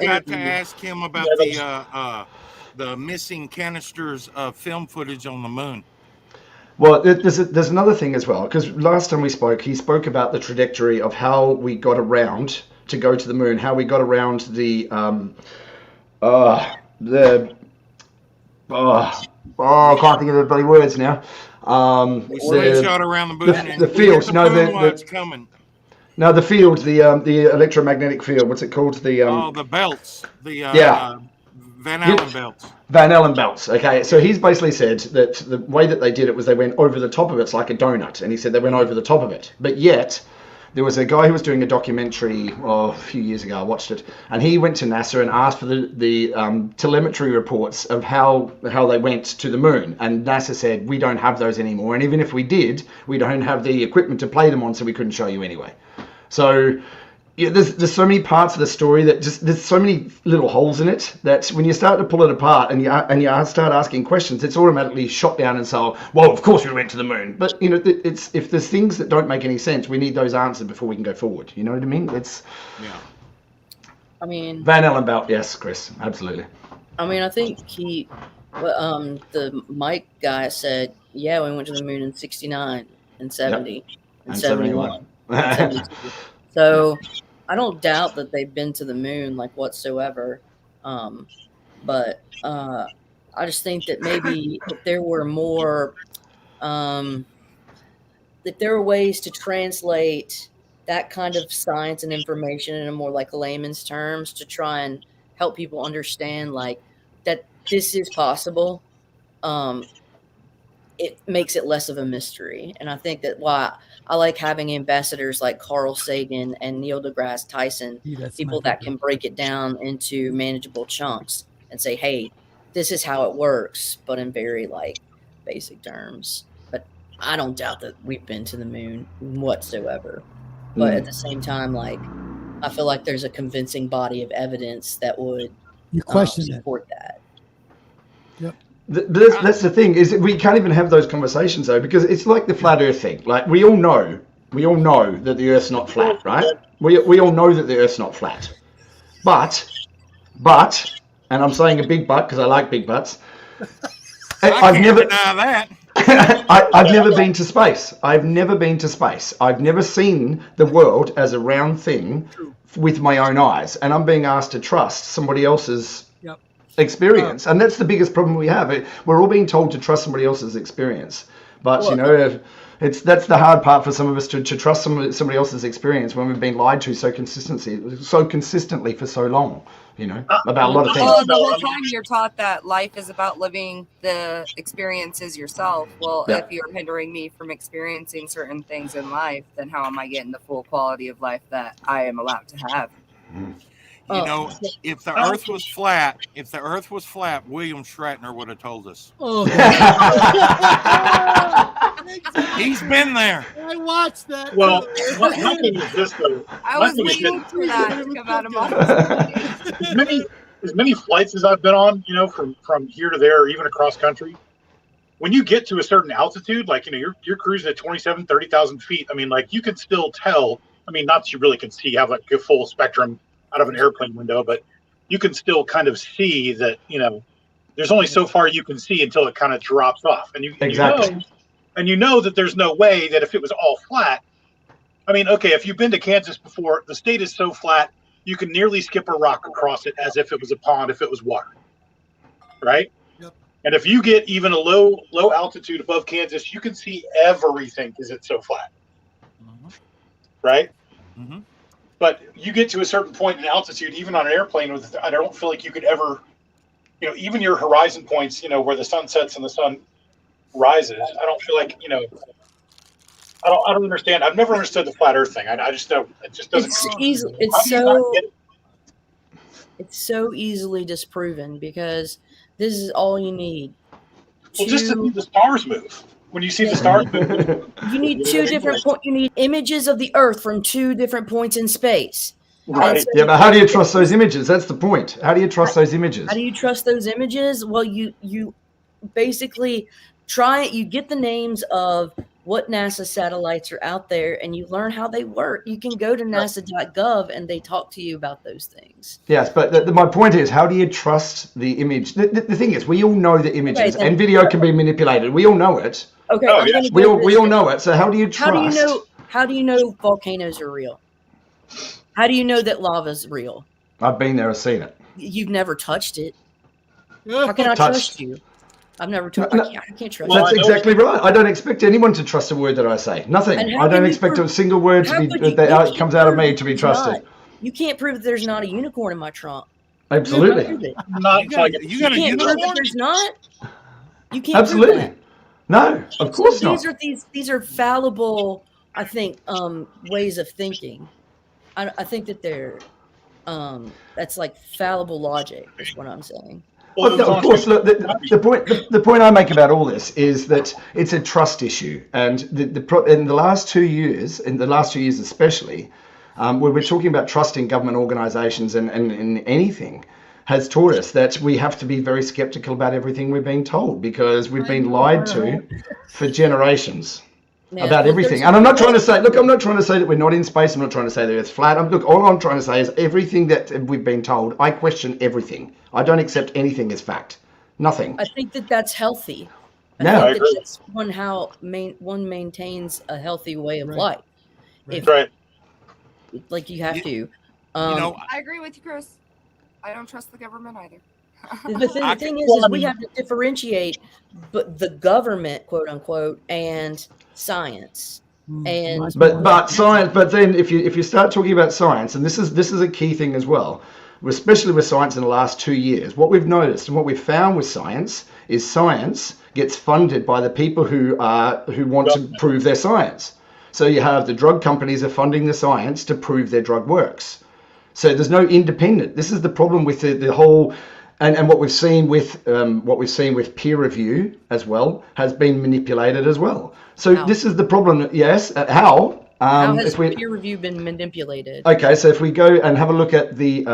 got to ask him about the missing canisters of film footage on the moon. Well, there's another thing as well, because last time we spoke, he spoke about the trajectory of how we got around to go to the moon, how we got around I can't think of the bloody words now. We slingshot around the moon and the fields. hit the moon while it's coming. No, the field, the electromagnetic field. What's it called? The belts. Van Allen belts. Van Allen belts. Okay, so he's basically said that the way that they did it was they went over the top of it. It's like a donut, and he said they went over the top of it. But yet, there was a guy who was doing a documentary a few years ago. I watched it, and he went to NASA and asked for the telemetry reports of how they went to the moon. And NASA said, we don't have those anymore, and even if we did, we don't have the equipment to play them on, so we couldn't show you anyway. So yeah, there's so many parts of the story that there's so many little holes in it that when you start to pull it apart and you start asking questions, it's automatically shot down and so, well, of course we went to the moon. But it's if there's things that don't make any sense, we need those answered before we can go forward. You know what I mean? I mean, Van Allen belt, yes, Chris, absolutely. I mean, I think the Mike guy said, yeah, we went to the moon in 69 and 70 and 71. And 72. So I don't doubt that they've been to the moon like whatsoever. But I just think that maybe if there were more, if there were ways to translate that kind of science and information in a more like layman's terms to try and help people understand like that this is possible, it makes it less of a mystery. And I think that why I like having ambassadors like Carl Sagan and Neil deGrasse Tyson, people that can break it down into manageable chunks and say, hey, this is how it works, but in very like basic terms. But I don't doubt that we've been to the moon whatsoever. But at the same time, like, I feel like there's a convincing body of evidence that would support that. Yep. That's the thing, is that we can't even have those conversations though, because it's like the flat earth thing. Like we all know that the earth's not flat, right? We all know that the earth's not flat. But, and I'm saying a big but because I like big buts. I've never deny that. I've never been to space. I've never been to space. I've never seen the world as a round thing with my own eyes, and I'm being asked to trust somebody else's experience, and that's the biggest problem we have. We're all being told to trust somebody else's experience, but that's the hard part for some of us to trust somebody else's experience when we've been lied to so consistently for so long. About a lot of things. Well, the whole time you're taught that life is about living the experiences yourself. Well, if you're hindering me from experiencing certain things in life, then how am I getting the full quality of life that I am allowed to have? If the Earth was flat, William Shatner would have told us. Oh, he's been there. I watched that. Well, my thing is this though. I was waiting for that to come out of my as many flights as I've been on, from here to there, or even across country. When you get to a certain altitude, like you're cruising at 30,000 feet. I mean, like you can still tell. I mean, not that you really can see have like a full spectrum out of an airplane window, but you can still kind of see that, there's only so far you can see until it kind of drops off. And you know that there's no way that if it was all flat, I mean, okay, if you've been to Kansas before, the state is so flat, you can nearly skip a rock across it as if it was a pond, if it was water, right? Yep. And if you get even a low altitude above Kansas, you can see everything because it's so flat, right? Mm-hmm. But you get to a certain point in altitude, even on an airplane, I don't feel like you could ever, even your horizon points, where the sun sets and the sun rises. I don't feel like, I don't understand. I've never understood the flat Earth thing. I just don't. It just doesn't. It's so easily disproven because this is all you need. Well, just to see the stars move. When you see the stars move, you need two different points. You need images of the Earth from two different points in space. Right. Yeah, but how do you trust those images? That's the point. How do you trust those images? How do you trust those images? Well, you basically try it. You get the names of what NASA satellites are out there, and you learn how they work. You can go to nasa.gov and they talk to you about those things. Yes, but my point is, how do you trust the image? The thing is, we all know that images Okay, and video can be manipulated. We all know it. Okay, Oh, I'm yeah. gonna We go all this we all way. know it. So how do you trust? How do you know volcanoes are real? How do you know that lava's real? I've been there, I've seen it. You've never touched it. How can I Touched. trust you? I've never No, touched. no. I can't trust Well, you. That's I know- exactly right. I don't expect anyone to trust a word that I say. Nothing. And how I don't can you expect prove- a single word to How be could you- that you out, can't comes out of prove me that to be there's trusted. not- You can't prove that there's not a unicorn in my trunk. Absolutely. Prove it. Not until I get You got a You can't prove that unicorn? there's not. You can't prove Absolutely. that. No, of course So not. these are fallible, I think, ways of thinking. I think that they're that's like fallible logic is what I'm saying. Well, No, of course. Look, the point I make about all this is that it's a trust issue, and in the last 2 years, especially, where we're talking about trusting government organisations and anything, has taught us that we have to be very sceptical about everything we're being told because we've been lied to for generations. Yeah, About well, everything. there's- And I'm not trying to say, look, I'm not trying to say that we're not in space. I'm not trying to say that it's flat. Look, all I'm trying to say is everything that we've been told, I question everything. I don't accept anything as fact. Nothing. I think that that's healthy. I Yeah. think I that agree. that's one maintains a healthy way of Right. life. Right. If Right. like you have to. You know, I agree with you, Chris. I don't trust the government either. The thing is we have to differentiate but the government, quote unquote, and science. And But science. But then if you start talking about science, and this is a key thing as well, especially with science in the last 2 years, what we've noticed and what we've found with science is science gets funded by the people who want to prove their science. So you have the drug companies are funding the science to prove their drug works. So there's no independent. This is the problem with the whole, and what we've seen with peer review as well has been manipulated as well. So How? this is the problem. Yes, how? how has If we, peer review been manipulated? okay, so if we go and have a look at the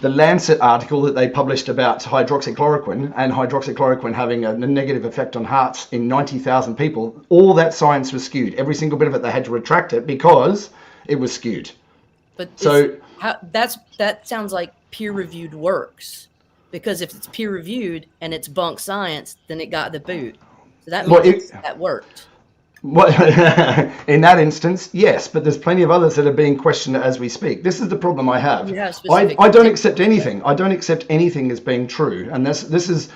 Lancet article that they published about hydroxychloroquine and hydroxychloroquine having a negative effect on hearts in 90,000 people, all that science was skewed. Every single bit of it, they had to retract it because it was skewed. But So that sounds like peer reviewed works, because if it's peer reviewed and it's bunk science, then it got the boot. So that Well, means that worked. what, in that instance, yes, but there's plenty of others that are being questioned as we speak. This is the problem I have. You have I specific don't accept anything. I don't accept anything as being true, and this is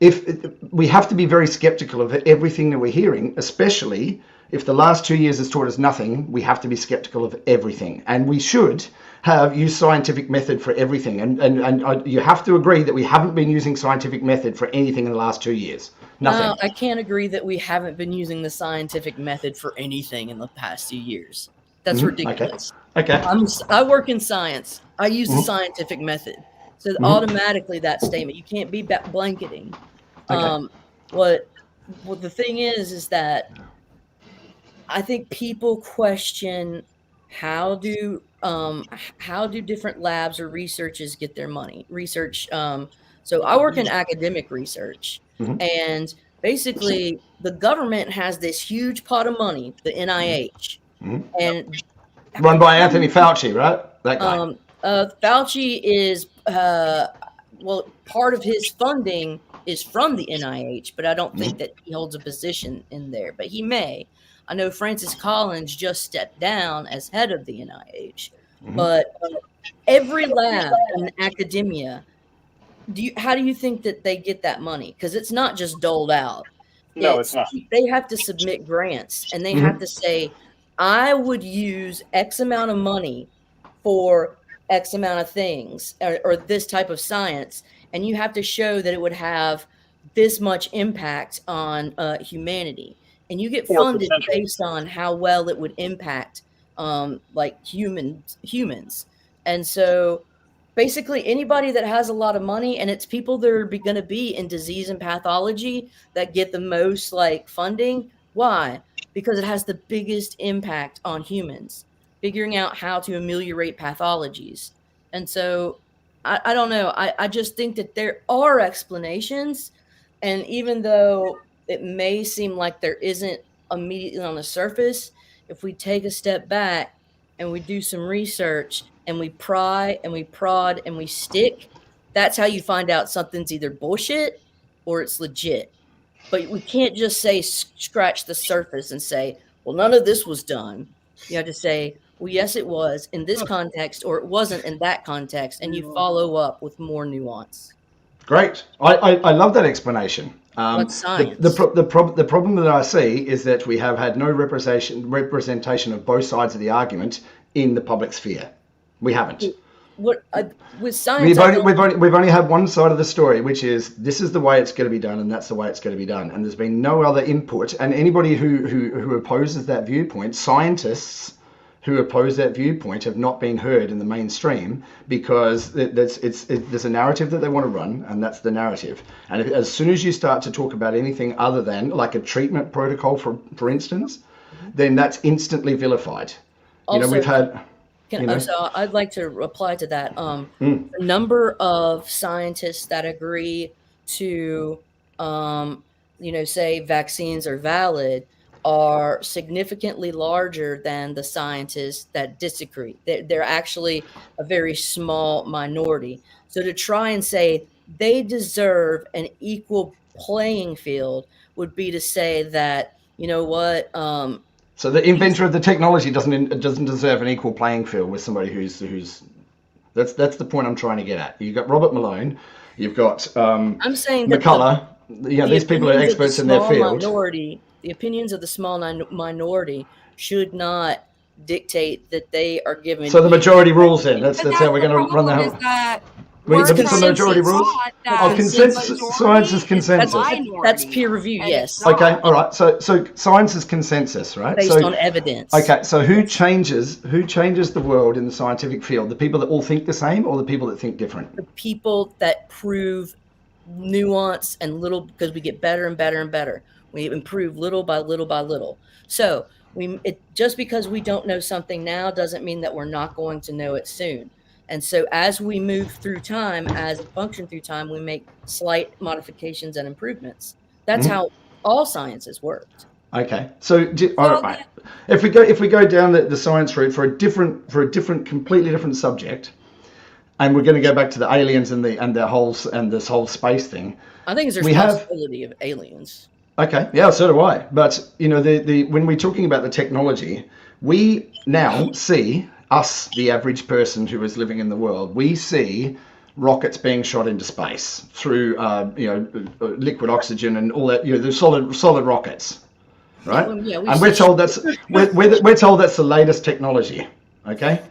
if we have to be very skeptical of everything that we're hearing, especially if the last 2 years has taught us nothing. We have to be skeptical of everything, and we should use scientific method for everything. And you have to agree that we haven't been using scientific method for anything in the last 2 years. Nothing. No, I can't agree that we haven't been using the scientific method for anything in the past 2 years. That's ridiculous. Okay. I work in science. I use the scientific method. So automatically that statement, you can't be blanketing. Okay. What the thing is that I think people question how do different labs or researchers get their money? Research. So I work in academic research, and basically the government has this huge pot of money, the NIH, and Run by Anthony Fauci, right? That guy. Fauci is part of his funding is from the NIH, but I don't think that he holds a position in there, but he may. I know Francis Collins just stepped down as head of the NIH, but every lab in academia, how do you think that they get that money? Because it's not just doled out. No, it's not. They have to submit grants, and they have to say, I would use X amount of money for X amount of things or this type of science, and you have to show that it would have this much impact on humanity. And you get funded based on how well it would impact like humans. And so basically anybody that has a lot of money, and it's people that are going to be in disease and pathology that get the most like funding. Why? Because it has the biggest impact on humans, figuring out how to ameliorate pathologies. And so I don't know. I just think that there are explanations. And even though it may seem like there isn't immediately on the surface. If we take a step back and we do some research and we pry and we prod and we stick, that's how you find out something's either bullshit or it's legit. But we can't just say scratch the surface and say, well, none of this was done. You have to say, well, yes, it was in this context, or it wasn't in that context, and you follow up with more nuance. Great. I love that explanation. What's science? The problem that I see is that we have had no representation of both sides of the argument in the public sphere. We haven't. What with science? We've only had one side of the story, which is this is the way it's going to be done, and that's the way it's going to be done. And there's been no other input. And anybody who opposes that viewpoint, scientists who oppose that viewpoint, have not been heard in the mainstream because there's a narrative that they want to run, and that's the narrative. And as soon as you start to talk about anything other than like a treatment protocol, for instance, then that's instantly vilified. Also, we've had. So I'd like to reply to that. The number of scientists that agree to, say vaccines are valid are significantly larger than the scientists that disagree. They're actually a very small minority. So to try and say they deserve an equal playing field would be to say that, you know what, so the inventor of the technology doesn't deserve an equal playing field with somebody who's that's the point I'm trying to get at. You've got Robert Malone, you've got I'm saying McCullough. These people are experts in their field. The opinions of the small minority should not dictate that they are given. So the majority rules then. That's how we're going to run the whole. The majority rules. Consensus. Science is consensus. That's peer review. Yes. Okay. All right. So science is consensus, right? Based on evidence. Okay. So who changes the world in the scientific field? The people that all think the same, or the people that think different? The people that prove nuance and little, because we get better and better and better. We improve little by little by little. So just because we don't know something now doesn't mean that we're not going to know it soon. And so as we move through time, as we function through time, we make slight modifications and improvements. That's how all sciences worked. Okay. So all right. If we go down the science route for a completely different subject, and we're going to go back to the aliens and this whole space thing. I think there's a possibility of aliens. Okay, yeah, so do I. But when we're talking about the technology, we now see us, the average person who is living in the world. We see rockets being shot into space through liquid oxygen and all that. The solid rockets, right? And we're told that's the latest technology. Okay,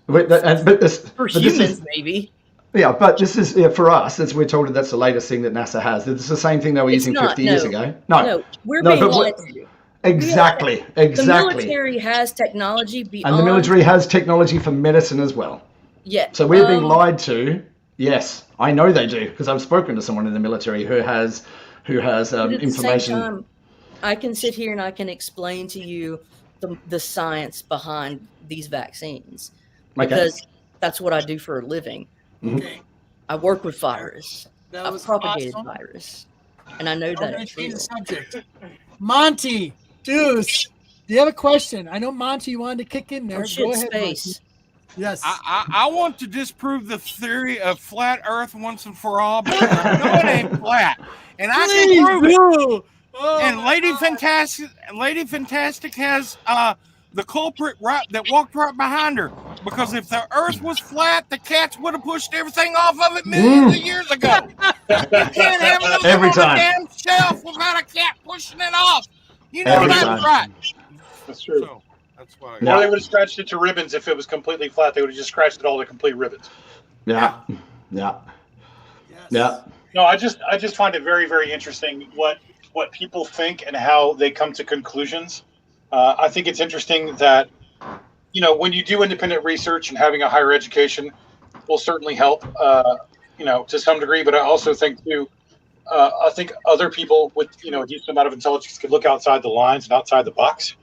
for humans, maybe. Yeah, but this is for us. We're told that's the latest thing that NASA has. It's the same thing they were using 50 years ago. No, we're being lied to. Exactly. The military has technology beyond. And the military has technology for medicine as well. Yeah. So we're being lied to. Yes, I know they do because I've spoken to someone in the military who has information. Same time, I can sit here and I can explain to you the science behind these vaccines because that's what I do for a living. Okay. I work with virus. I've propagated awesome. virus, and I know that it's real. Subject. Monty, Deuce, do you have a question? I know Monty, you wanted to kick in there. Go ahead, space. Monty. Yes. I want to disprove the theory of flat Earth once and for all, but I know it ain't flat, and I can prove it. Oh, and Lady Fantastic has the culprit that walked right behind her. Because if the Earth was flat, the cats would have pushed everything off of it millions of years ago. You can't have it on a damn shelf without a cat pushing it off. You know that's right. That's true. So, that's why. Or they would have scratched it to ribbons if it was completely flat. They would have just scratched it all to complete ribbons. Yeah. No, I just find it very, very interesting what people think and how they come to conclusions. I think it's interesting that, when you do independent research and having a higher education will certainly help, to some degree. But I also think too, I think other people with, a decent amount of intelligence could look outside the lines and outside the box.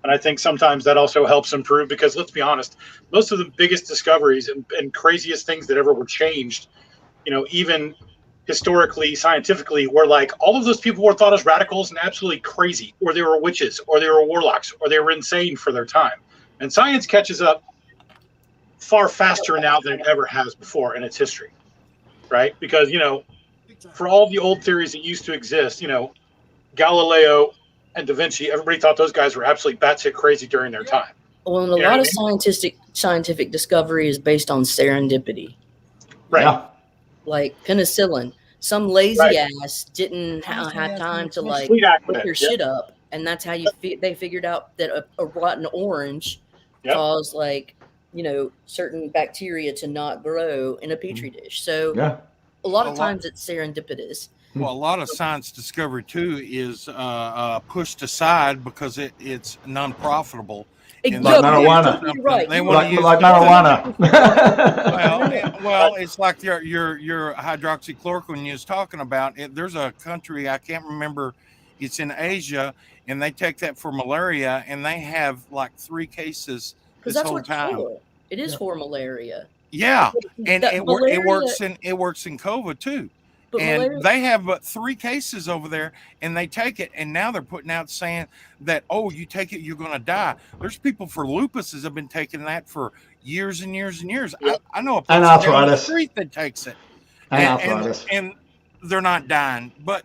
And I think sometimes that also helps improve because let's be honest, most of the biggest discoveries and craziest things that ever were changed, even historically, scientifically, where like all of those people were thought as radicals and absolutely crazy, or they were witches, or they were warlocks, or they were insane for their time. And science catches up far faster now than it ever has before in its history, right? Because, for all the old theories that used to exist, Galileo and Da Vinci, everybody thought those guys were absolutely batshit crazy during their time. Well, and a lot of scientific discovery is based on serendipity. Right. Yeah. Like penicillin. Some lazy ass didn't have time to like put their shit up, and that's how they figured out that a rotten orange caused like certain bacteria to not grow in a petri dish. So a lot of times it's serendipitous. Well, a lot of science discovery too is pushed aside because it's non-profitable. Like marijuana. Right. They want to use like marijuana. well, it's like your hydroxychloroquine you was talking about. There's a country I can't remember. It's in Asia, and they take that for malaria, and they have like 3 cases this that's whole what time. For. It is for malaria. Yeah, and it malaria, works in COVID too. And malaria, they have 3 cases over there, and they take it, and now they're putting out saying that, oh, you take it, you're going to die. There's people for lupus that have been taking that for years and years and years. I know a person down the street that takes it, and they're not dying. But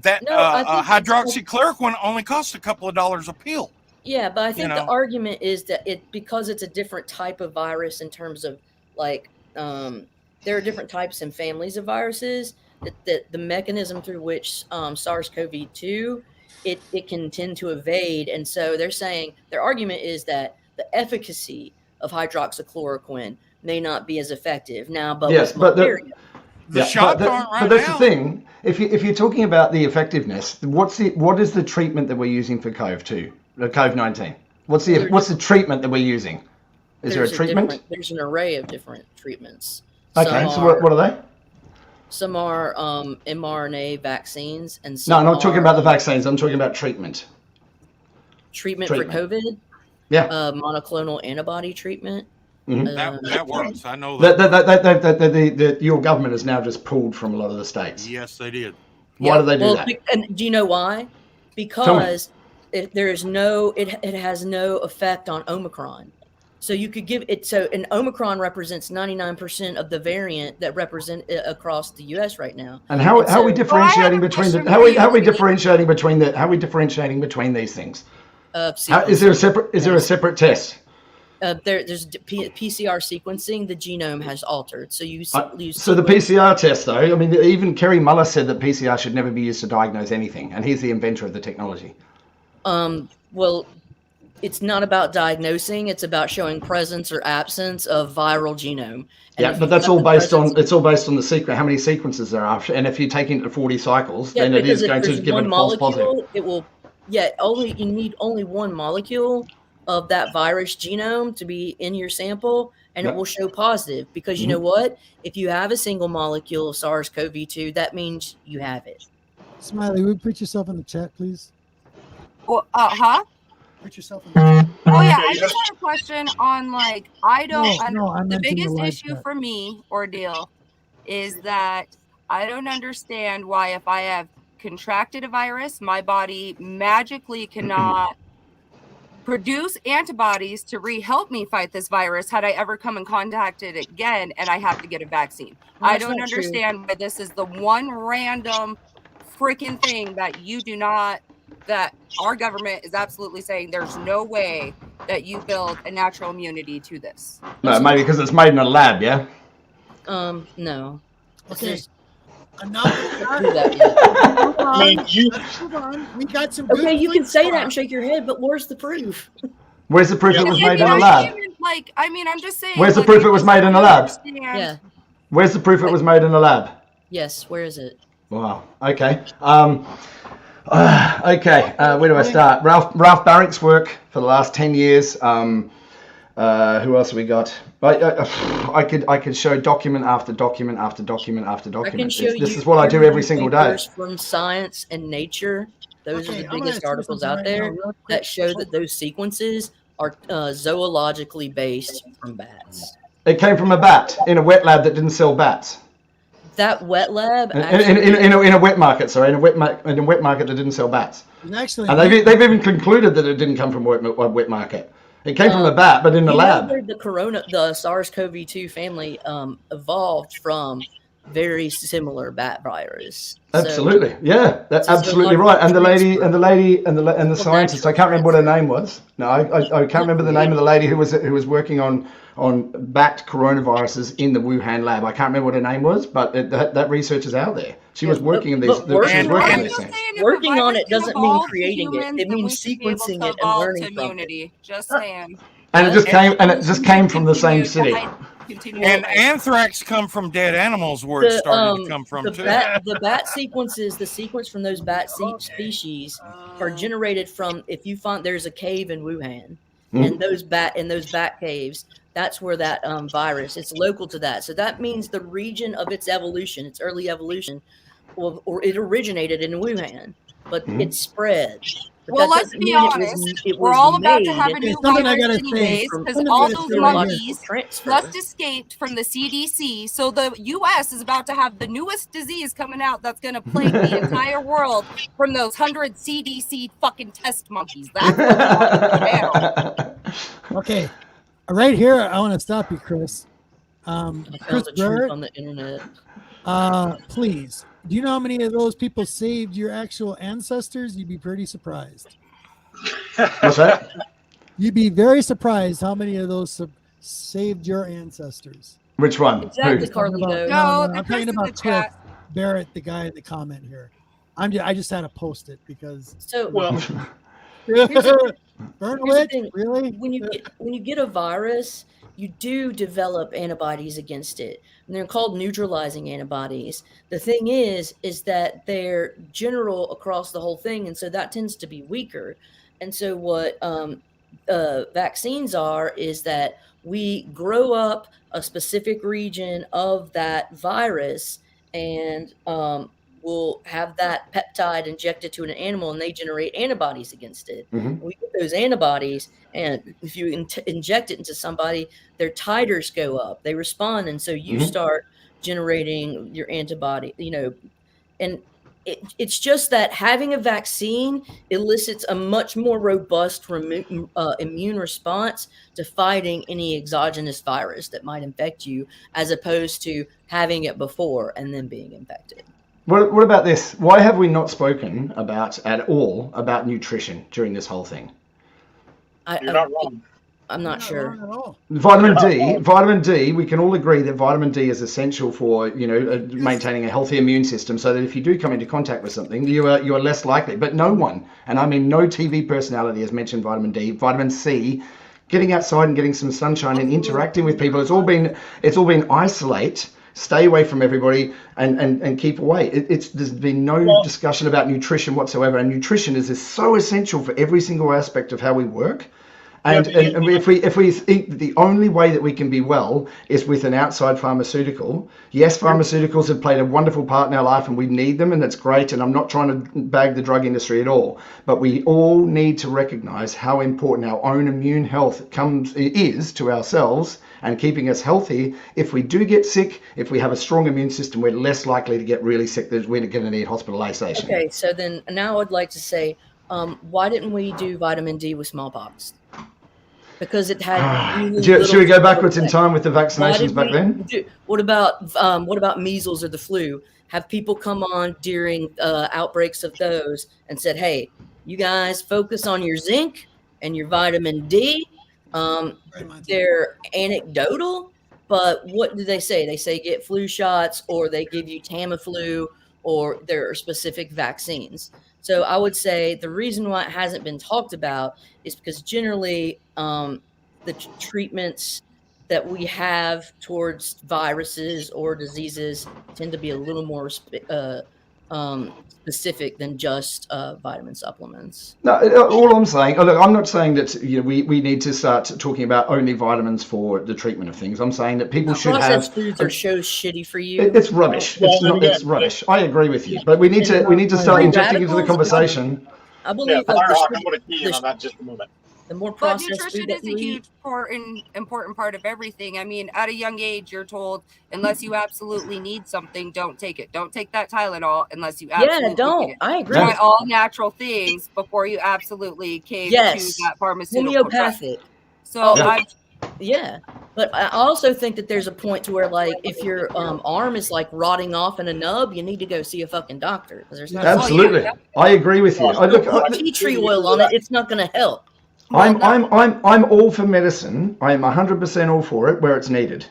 that hydroxychloroquine only costs a couple of dollars a pill. Yeah, but I think the argument is that because it's a different type of virus in terms of like. There are different types and families of viruses that the mechanism through which SARS-CoV-2 it can tend to evade. And so they're saying their argument is that the efficacy of hydroxychloroquine may not be as effective now. But yes, but the shots aren't right now. But that's the thing. If you're talking about the effectiveness, what is the treatment that we're using for COVID-19? What's the treatment that we're using? Is there a treatment? There's an array of different treatments. Okay, so what are they? Some are mRNA vaccines, and no, I'm not talking about the vaccines. I'm talking about treatment. Treatment for COVID? Yeah. Monoclonal antibody treatment. Mm-hmm. That works. I know that. That your government has now just pulled from a lot of the states. Yes, they did. Why do they do that? And do you know why? Because it has no effect on Omicron. So you could give it. So an Omicron represents 99% of the variant that represent across the U.S. right now. And how are we differentiating between how are we differentiating between these things? Is there a separate test? There's PCR sequencing. The genome has altered. So so the PCR test, though. I mean, even Kerry Mullis said that PCR should never be used to diagnose anything, and he's the inventor of the technology. Well. It's not about diagnosing; it's about showing presence or absence of viral genome. And but that's all based on the secret, how many sequences there are, and if you take into 40 cycles, then it is going to give a false positive. It will, you need only one molecule of that virus genome to be in your sample, and it will show positive. Because you know what? If you have a single molecule of SARS-CoV-2, that means you have it. Smiley, would you put yourself in the chat, please? Well, Put yourself in the chat. Oh yeah, I just had a question on like the biggest issue for me ordeal is that I don't understand why if I have contracted a virus, my body magically cannot produce antibodies to help me fight this virus had I ever come in contact with it again and I have to get a vaccine. I don't understand why this is the one random freaking thing that our government is absolutely saying there's no way that you build a natural immunity to this. No, maybe because it's made in a lab, yeah? No. Okay. Hold on. We got some. Okay, you can say that and shake your head, but where's the proof? Where's the proof it was made in a lab? I'm just saying. Where's the proof it was made in a lab? Yeah. Where's the proof it was made in a lab? Yes, where is it? Wow. Okay. Where do I start? Ralph Barrick's work for the last 10 years. Who else have we got? I could show document after document after document after document. This is what I do every single day. From Science and Nature, those are the biggest articles out there that show that those sequences are zoologically based from bats. It came from a bat in a wet lab that didn't sell bats. that wet lab in a wet market. Sorry, in a wet market that didn't sell bats. Actually, And they've even concluded that it didn't come from a wet market. It came from a bat, but in the lab. Where the SARS-CoV-2 family evolved from very similar bat virus. Absolutely, so, yeah, that's absolutely right. And the scientist, I can't remember what her name was. No, I can't remember the name of the lady who was working on bat coronaviruses in the Wuhan lab. I can't remember what her name was, but that research is out there. She was working in these. Working on it doesn't mean creating it. It means sequencing it and learning from it. Just saying. And it just came from the same city. And anthrax come from dead animals, where it started to come from too. The bat sequences, the sequence from those bat species are generated from, if you find there's a cave in Wuhan, and those bat caves, that's where that virus, it's local to that. So that means the region of its evolution, its early evolution, or it originated in Wuhan, but it spread. But well, let's be honest. We're all about to have a new virus anyways, because all those monkeys just escaped from the CDC. So the U.S. is about to have the newest disease coming out that's going to plague the entire world from those 100 CDC fucking test monkeys. That's what's going down. Okay, right here, I want to stop you, Chris. Chris Barrett, on the internet. Please. Do you know how many of those people saved your actual ancestors? You'd be pretty surprised. What's that? You'd be very surprised how many of those saved your ancestors. Which one? Exactly, Carlito. No, I'm talking about Chris Barrett, the guy in the comment here. I just had to post it because. So really? When you get a virus, you do develop antibodies against it. And they're called neutralizing antibodies. The thing is that they're general across the whole thing, and so that tends to be weaker. And so what vaccines are is that we grow up a specific region of that virus, and we'll have that peptide injected to an animal, and they generate antibodies against it. We get those antibodies, and if you inject it into somebody, their titers go up, they respond, and so you start generating your antibody, and it's just that having a vaccine elicits a much more robust immune response to fighting any exogenous virus that might infect you, as opposed to having it before and then being infected. What about this? Why have we not spoken at all about nutrition during this whole thing? You're not wrong. I'm not sure. Vitamin D, we can all agree that vitamin D is essential for, maintaining a healthy immune system, so that if you do come into contact with something, you are less likely. But no one, and I mean no TV personality, has mentioned vitamin D. Vitamin C, getting outside and getting some sunshine and interacting with people, it's all been isolate. Stay away from everybody and keep away. There's been no discussion about nutrition whatsoever, and nutrition is so essential for every single aspect of how we work. And if we think that the only way that we can be well is with an outside pharmaceutical, yes, pharmaceuticals have played a wonderful part in our life, and we need them, and that's great. And I'm not trying to bag the drug industry at all, but we all need to recognize how important our own immune health is to ourselves and keeping us healthy. If we do get sick, if we have a strong immune system, we're less likely to get really sick. That we're going to need hospitalization. Okay, so then now I'd like to say, why didn't we do vitamin D with smallpox? Because it had. Should we go backwards in time with the vaccinations back then? What about measles or the flu? Have people come on during outbreaks of those and said, "Hey, you guys focus on your zinc and your vitamin D." They're anecdotal, but what do they say? They say get flu shots, or they give you Tamiflu, or there are specific vaccines. So I would say the reason why it hasn't been talked about is because generally the treatments that we have towards viruses or diseases tend to be a little more specific than just vitamin supplements. No, all I'm saying, look, I'm not saying that we need to start talking about only vitamins for the treatment of things. I'm saying that people should have. Processed foods are so shitty for you. It's rubbish. It's rubbish. I agree with you, but we need to start injecting into the conversation. I believe I'm going to key in on that just a moment. the more But processed nutrition food that is a you huge eat. important part of everything. I mean, at a young age, you're told unless you absolutely need something, don't take it. Don't take that Tylenol unless you absolutely need don't. it. I agree. Try with all natural things before you absolutely cave to Yes. that pharmaceutical drug. Homeopathic. So Yeah. Yeah. But I also think that there's a point to where, like, if your arm is like rotting off in a nub, you need to go see a fucking doctor because there's not Absolutely. I agree with you. put tea tree oil on it. It's not going to help. I'm all for medicine. I'm 100% all for it where it's needed.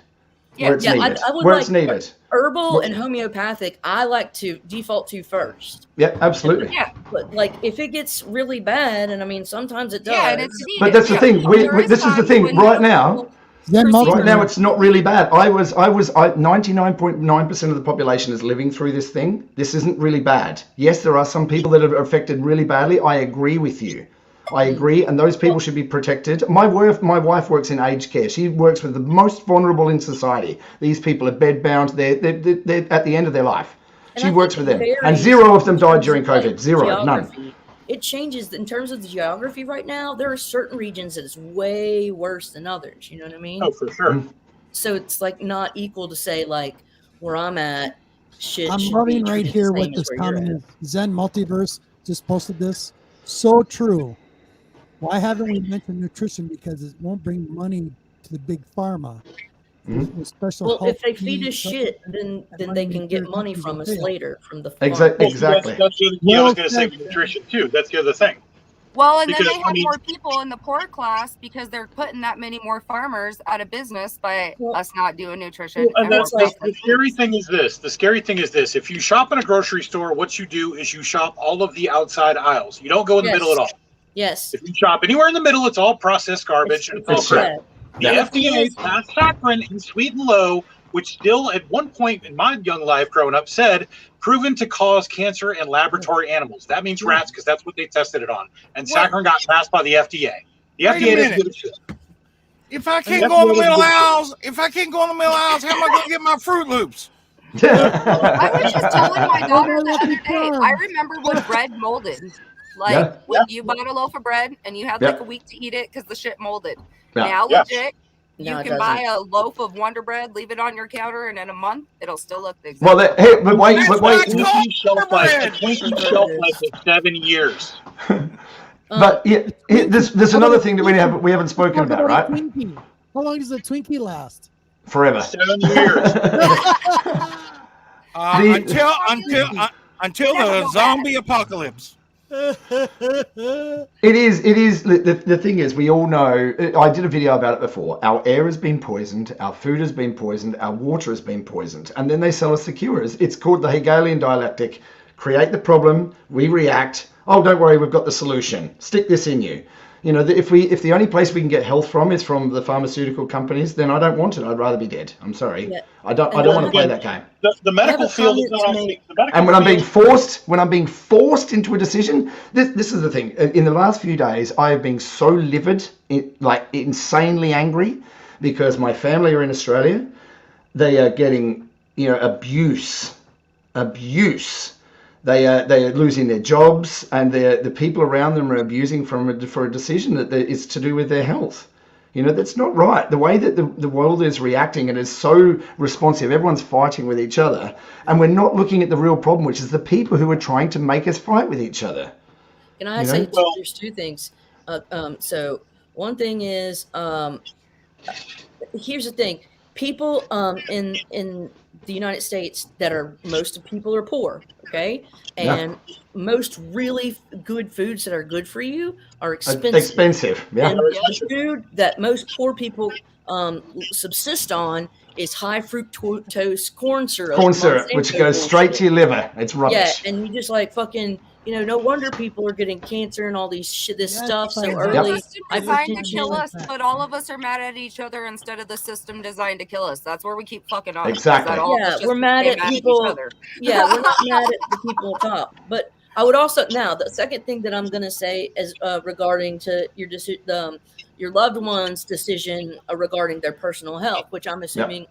Where it's needed. I would where like it's needed. Herbal and homeopathic, I like to default to first. Yeah, absolutely. Yeah. But like if it gets really bad, and I mean sometimes it does. Yeah, and it's needed. But that's the thing. This is the thing. Right now, it's not really bad. 99.9% of the population is living through this thing. This isn't really bad. Yes, there are some people that are affected really badly. I agree with you. I agree, and those people should be protected. My wife works in aged care. She works with the most vulnerable in society. These people are bedbound. They're at the end of their life. She works with them, and 0 of them died during COVID. 0, none. It changes in terms of the geography right now. There are certain regions that is way worse than others. You know what I mean? Oh, for sure. So it's like not equal to say like where I'm at. I'm loving right here what this comment is. Zen Multiverse just posted this. So true. Why haven't we mentioned nutrition? Because it won't bring money to the big pharma. Well, if they feed us shit, then they can get money from us later from the farm. Exactly. That's the other, I was going to say nutrition too. That's the other thing. Well, and then they have more people in the poor class because they're putting that many more farmers out of business by us not doing nutrition. And that's the scary thing is this. The scary thing is this. If you shop in a grocery store, what you do is you shop all of the outside aisles. You don't go in the middle at all. Yes. If you shop anywhere in the middle, it's all processed garbage. It's all crap. The FDA passed saccharin in sweet and low, which still at one point in my young life growing up said proven to cause cancer in laboratory animals. That means rats because that's what they tested it on. And saccharin got passed by the FDA. The FDA doesn't give a shit. If I can't go in the middle aisles, how am I going to get my Fruit Loops? I was just telling my daughter the other day. I remember when bread molded. Like when you bought a loaf of bread and you had like a week to eat it because the shit molded. Now legit, you can buy a loaf of Wonder Bread, leave it on your counter, and in a month it'll still look the exact. Well, but wait. Twinkie shelf life is 7 years. But there's another thing that we haven't spoken about, right? How long does a Twinkie last? Forever. 7 years. Until the zombie apocalypse. It is the thing is, we all know, I did a video about it before, our air has been poisoned, our food has been poisoned, our water has been poisoned, and then they sell us the cures. It's called the Hegelian dialectic. Create the problem, we react, oh don't worry, we've got the solution, stick this in you. You know, if the only place we can get health from is from the pharmaceutical companies, then I don't want it. I'd rather be dead. I'm sorry. Yeah. I don't want to play that game. The medical field is not only and when I'm being forced into a decision, this is the thing. In the last few days, I have been so livid, like insanely angry, because my family are in Australia. They are getting, abuse. They are losing their jobs, and the people around them are abusing for a decision that is to do with their health. That's not right. The way that the world is reacting, it is so responsive. Everyone's fighting with each other, and we're not looking at the real problem, which is the people who are trying to make us fight with each other. Can I say there's two things? So one thing is, here's the thing: people in the United States most of people are poor, okay? And most really good foods that are good for you are expensive. Yeah. And the food that most poor people subsist on is high fructose corn syrup. Which goes straight to your liver. It's rubbish. Yeah, and you just like fucking, no wonder people are getting cancer and all this stuff so early. The system designed to kill us, but all of us are mad at each other instead of the system designed to kill us. That's where we keep fucking up. Exactly. Yeah, we're mad at people. Yeah, we're not mad at the people on top. But I would also now the second thing that I'm going to say is regarding to your loved one's decision regarding their personal health, which I'm assuming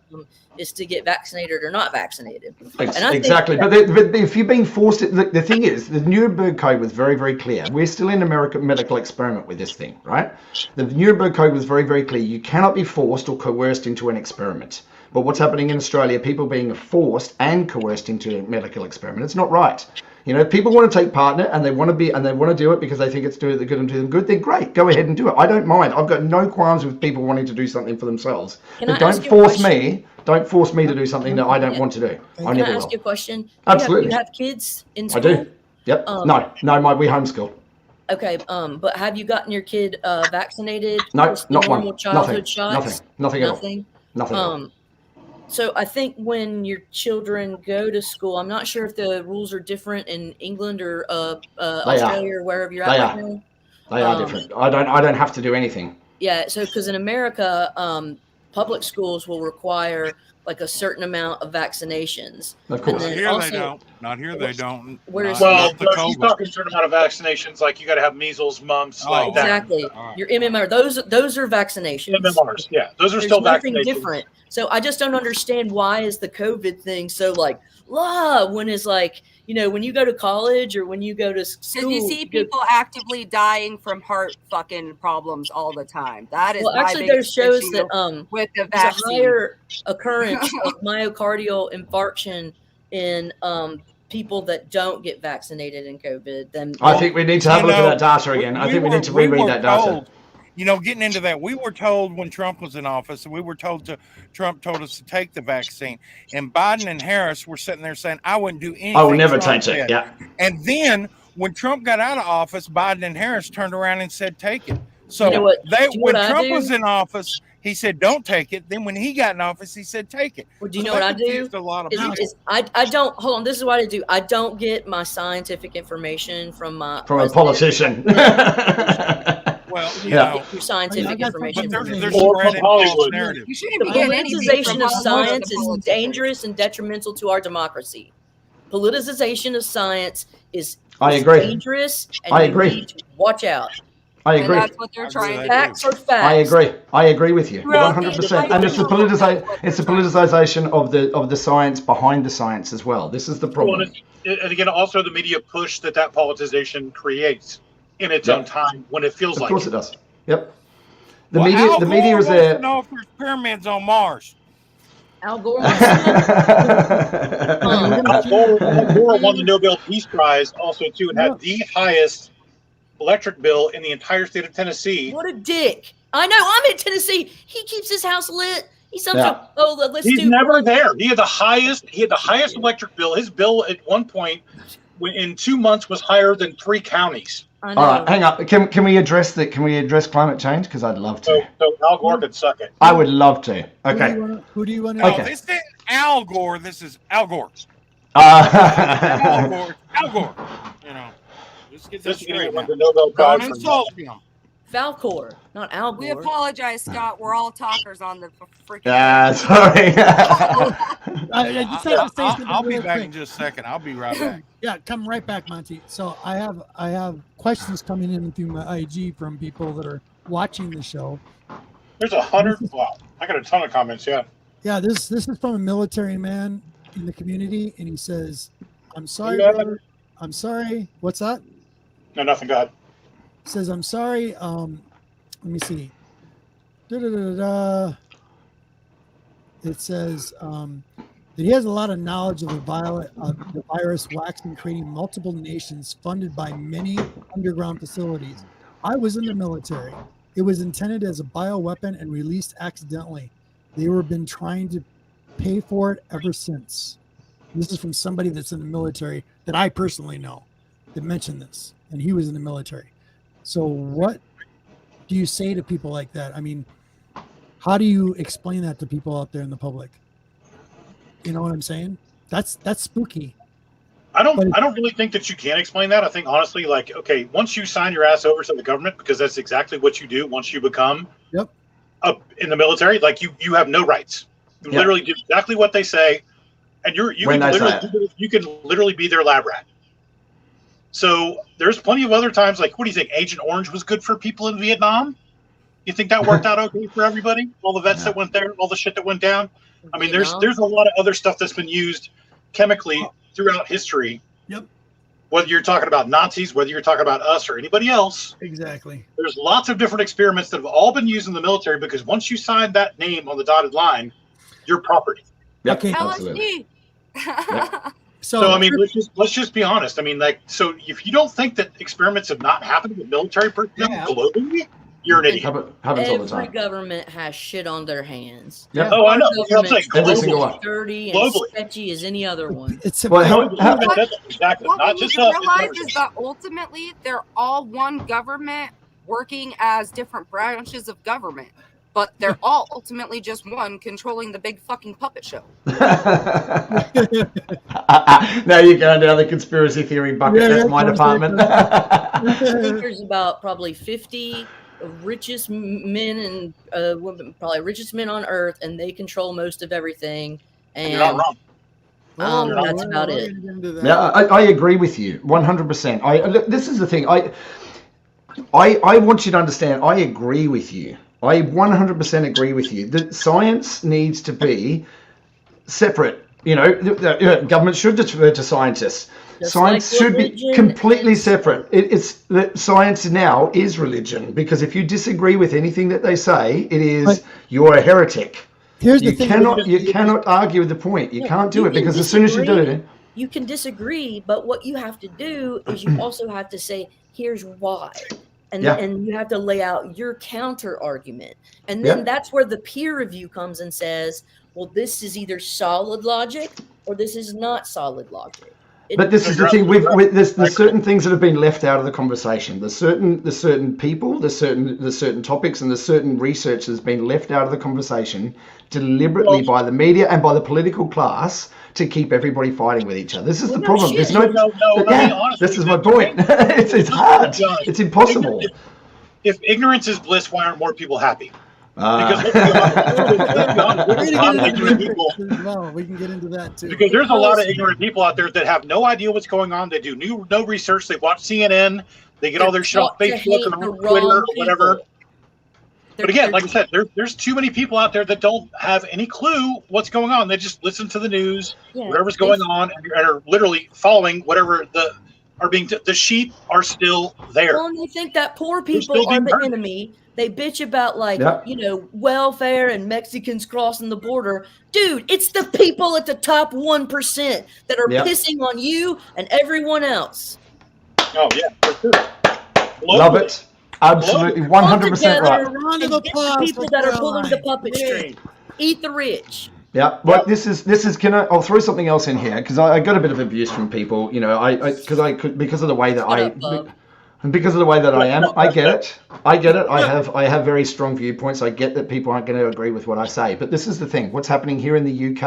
is to get vaccinated or not vaccinated. Exactly. But if you're being forced, the thing is, the Nuremberg Code was very, very clear. We're still in American medical experiment with this thing, right? The Nuremberg Code was very, very clear. You cannot be forced or coerced into an experiment. But what's happening in Australia, people being forced and coerced into a medical experiment, it's not right. You know, if people want to take part in it and they want to do it because they think it's doing the good and do them good, then great, go ahead and do it. I don't mind. I've got no qualms with people wanting to do something for themselves. But don't force me to do something that I don't want to do. I never will. Can I ask you a question? Absolutely. You have kids in school? I do. Yep. We homeschool. Okay. But have you gotten your kid vaccinated? No, not normal one. Childhood shots? Nothing at all. Nothing at all. So I think when your children go to school, I'm not sure if the rules are different in England or Australia or wherever you're at right now. They are different. I don't have to do anything. Yeah. So because in America, public schools will require like a certain amount of vaccinations. Of course. Not here they don't. Not here they don't. Whereas well, he's talking a certain amount of vaccinations, like you got to have measles, mumps, like that. Exactly. Your MMR, those are vaccinations. MMRs, yeah, those are There's still nothing vaccinations. different. So I just don't understand why is the COVID thing so like when it's like, you know, when you go to college or when you go to school. Because you see people actively dying from heart fucking problems all the time. That is actually there's shows that with the there's vaccine. a higher occurrence of myocardial infarction in people that don't get vaccinated in COVID than I think we need to have a look at that data again. I think we need to reread that data. You know, getting into that, we were told when Trump was in office, Trump told us to take the vaccine. And Biden and Harris were sitting there saying, I wouldn't do anything. I will never take it. Yeah. And then when Trump got out of office, Biden and Harris turned around and said, take it. So when Trump was in office, he said, don't take it. Then when he got in office, he said, take it. Well, do you know what I do? A lot of people. I don't, hold on, this is what I do. I don't get my scientific information from a politician. Well, you know, your scientific information. But there's spreading false narrative. You shouldn't be The getting anything politicization from of all science the is politicians. dangerous and detrimental to our democracy. Politicization of science is dangerous, and I you agree. need to watch out. I agree. And that's what they're trying to do. Facts are facts. I agree with you 100%. And it's the politicization of the science behind the science as well. This is the problem. Well, and again, also the media push that politicization creates in its own time when it feels like. Of course it does. Yep. The Al media Gore is there. wants to know if there's pyramids on Mars. Al Gore. Al Gore won the Nobel Peace Prize also too, and had the highest electric bill in the entire state of Tennessee. What a dick! I know. I'm in Tennessee. He keeps his house lit. He's He's never there. He had the highest electric bill. His bill at one point, in 2 months, was higher than 3 counties. I know. All right, hang up. Can we address climate change? Because I'd love to. So Al Gore could suck it. I would love to. Okay. Who do you want to? No, this isn't Al Gore. This is Al Gore. Al Gore. Al Gore. You know. Let's get this straight. The Nobel Prize. Don't insult him. Falcor, not Al Gore. We apologize, Scott. We're all talkers on the freaking. Sorry. I'll be back in just a second. I'll be right back. Yeah, come right back, Monty. So I have questions coming in through my IG from people that are watching the show. There's 100. Wow, I got a ton of comments. Yeah. Yeah, this is from a military man in the community, and he says, "I'm sorry, Yeah. brother. I'm sorry. What's that?" No, nothing. Go ahead. Says, "I'm sorry. Let me see. It says that he has a lot of knowledge of the virus waxing, creating multiple nations funded by many underground facilities. I was in the military. It was intended as a bioweapon and released accidentally. They were been trying to pay for it ever since." This is from somebody that's in the military that I personally know that mentioned this, and he was in the military. So what do you say to people like that? I mean, how do you explain that to people out there in the public? You know what I'm saying? That's spooky. I don't really think that you can explain that. I think honestly, like, okay, once you sign your ass over to the government, because that's exactly what you do once you become up in the military, like you have no rights. You literally do exactly what they say, and you can literally be their lab rat. So there's plenty of other times, like, what do you think? Agent Orange was good for people in Vietnam? You think that worked out okay for everybody? All the vets that went there, all the shit that went down? I mean, there's a lot of other stuff that's been used chemically throughout history. Yep. Whether you're talking about Nazis, whether you're talking about us or anybody else. Exactly. There's lots of different experiments that have all been used in the military because once you sign that name on the dotted line, you're property. Yep, Okay. absolutely. LSD. So I mean, let's just be honest. I mean, like, so if you don't think that experiments have not happened with military personnel globally, you're an idiot. Happens all the Every time. government has shit on their hands. Yeah. Oh, I know. Every single one. Dirty and sketchy as any other one. It's exactly. What Not we just need to us. realize is that ultimately they're all one government working as different branches of government, but they're all ultimately just one controlling the big fucking puppet show. Now you're going down the conspiracy theory bucket. That's my department. I think there's about probably 50 richest men and women, probably richest men on earth, and they control most of everything. And you're not wrong. That's about it. Yeah, I agree with you 100%. Look, this is the thing. I want you to understand. I agree with you. I 100% agree with you that science needs to be separate. You know, government should defer to scientists. Just Science like should be religion completely separate. It's that science now is religion, because if you disagree with anything that they say, it is you're a heretic. Here's the You thing. cannot argue with the point. You can't do it, because as soon as you do it, you can disagree, but what you have to do is you also have to say, here's why. And you have to lay out your counter argument. And then that's where the peer review comes and says, well, this is either solid logic or this is not solid logic. But this is the thing. There's certain things that have been left out of the conversation. There's certain people, there's certain topics, and there's certain research that's been left out of the conversation deliberately by the media and by the political class to keep everybody fighting with each other. This is the problem. There's this is my point. It's hard. It's impossible. If ignorance is bliss, why aren't more people happy? We can get into that too. Because there's a lot of ignorant people out there that have no idea what's going on. They do no research. They watch CNN. They get all their shit off Facebook or Twitter or whatever. But again, like I said, there's too many people out there that don't have any clue what's going on. They just listen to the news, whatever's going on, and are literally following whatever the sheep are still there. Well, and they think that poor people are the enemy. They bitch about welfare and Mexicans crossing the border. Dude, it's the people at the top 1% that are pissing on you and everyone else. Oh yeah, for sure. Love it. Absolutely, 100% right. The people that are pulling the puppet string. Eat the rich. Yeah, well, this is. I'll throw something else in here because I got a bit of abuse from people. You know, because of the way that I am. I get it. I have very strong viewpoints. I get that people aren't going to agree with what I say, but this is the thing. What's happening here in the UK?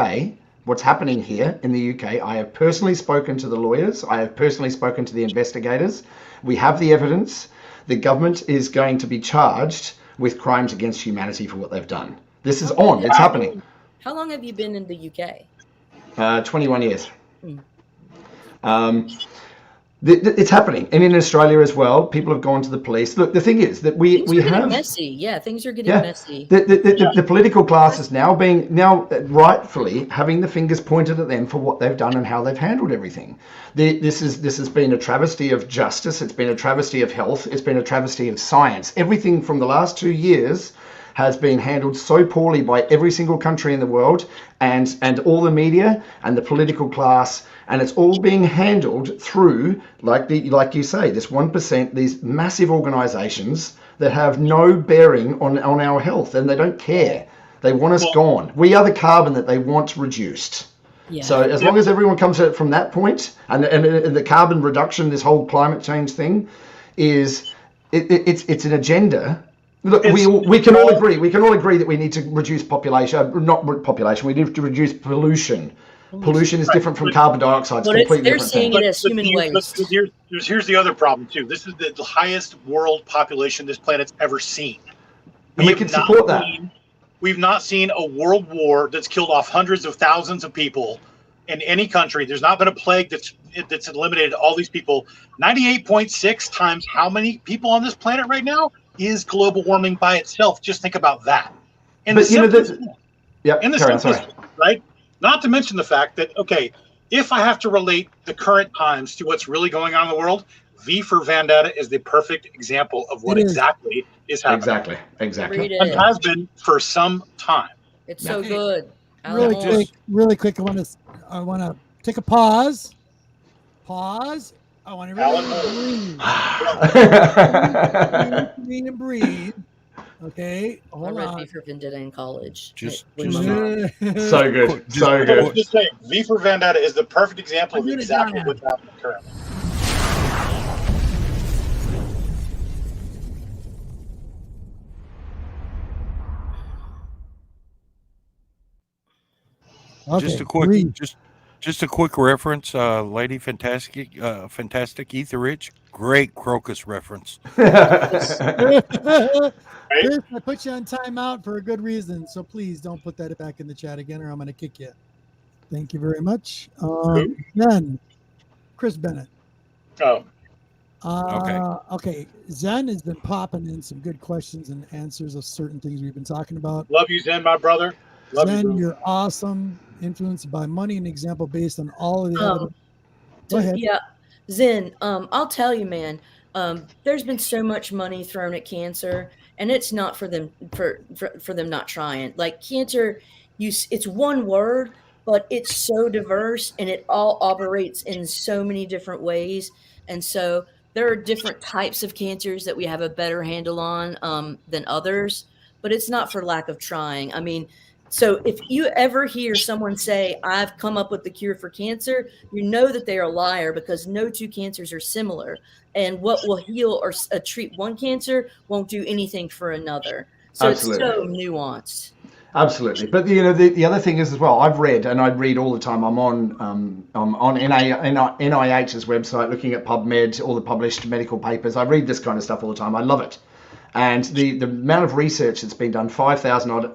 I have personally spoken to the lawyers. I have personally spoken to the investigators. We have the evidence. The government is going to be charged with crimes against humanity for what they've done. This is on. It's happening. How long have you been in the UK? 21 years. It's happening, and in Australia as well. People have gone to the police. Look, the thing is that we have messy. Yeah, things are getting messy. The political class is now rightfully having the fingers pointed at them for what they've done and how they've handled everything. This has been a travesty of justice. It's been a travesty of health. It's been a travesty of science. Everything from the last 2 years has been handled so poorly by every single country in the world, and all the media and the political class. And it's all being handled through, like you say, this 1%, these massive organizations that have no bearing on our health, and they don't care. They want us gone. We are the carbon that they want reduced. Yeah. So as long as everyone comes at it from that point, and the carbon reduction, this whole climate change thing, it's an agenda. Look, we can all agree. We can all agree that we need to reduce population. Not population. We need to reduce pollution. Pollution is different from carbon dioxide. It's completely different. They're seeing it as human waste. Here's the other problem too. This is the highest world population this planet's ever seen. We can support that. We've not seen a world war that's killed off hundreds of thousands of people in any country. There's not been a plague that's that's eliminated all these people. 98.6 times how many people on this planet right now is global warming by itself. Just think about that. And But, the you know, simplest, Karen, sorry. right? Not to mention the fact that, okay, if I have to relate the current times to what's really going on in the world, V for Vendetta is the perfect example of what exactly is happening. Exactly. Read And it. has been for some time. It's so good. Really quick. I want to take a pause. I want to really breathe. Okay, I read V for Vendetta in college. So good. So good. Just saying, V for Vendetta is the perfect example of exactly what's happening currently. Okay, just a quick reference. Lady Fantastic Etheridge, great Crocus reference. Chris, I put you on timeout for a good reason, so please don't put that back in the chat again, or I'm going to kick you. Thank you very much. Then, Chris Bennett. Oh. Okay. Zen has been popping in some good questions and answers of certain things we've been talking about. Love you, Zen, my brother. Love Zen, you, you're awesome. Influenced by money, an example based on all of the evidence. Go ahead. Yeah, Zen, I'll tell you, man, there's been so much money thrown at cancer, and it's not for them for them not trying. Like cancer, it's one word, but it's so diverse and it all operates in so many different ways. And so there are different types of cancers that we have a better handle on than others, but it's not for lack of trying. I mean, so if you ever hear someone say, I've come up with the cure for cancer, you know that they're a liar, because no two cancers are similar. And what will heal or treat one cancer won't do anything for another. So Absolutely. It's so nuanced. Absolutely. But, you know, the other thing is as well, I've read, and I read all the time, I'm on NIH's website looking at PubMed, all the published medical papers. I read this kind of stuff all the time. I love it. And the amount of research that's been done, 5,000 odd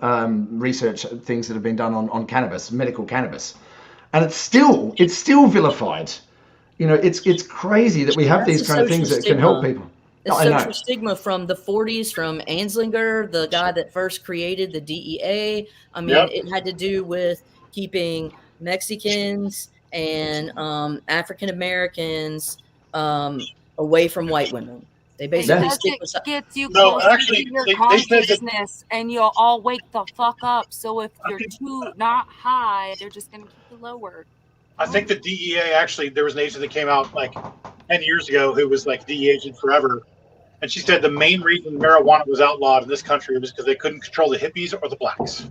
research things that have been done on cannabis, medical cannabis, and it's still vilified. You know, it's crazy that we have these kind of things that can help people. It's social stigma from the 40s, from Anslinger, the guy that first created the DEA. I mean, it had to do with keeping Mexicans and African Americans away from white women. They basically gets you closer to your consciousness, and you'll all wake the fuck up. So if you're too not high, they're just going to keep you lower. I think the DEA actually, there was an agent that came out like 10 years ago who was like DEA agent forever. And she said the main reason marijuana was outlawed in this country was because they couldn't control the hippies or the blacks.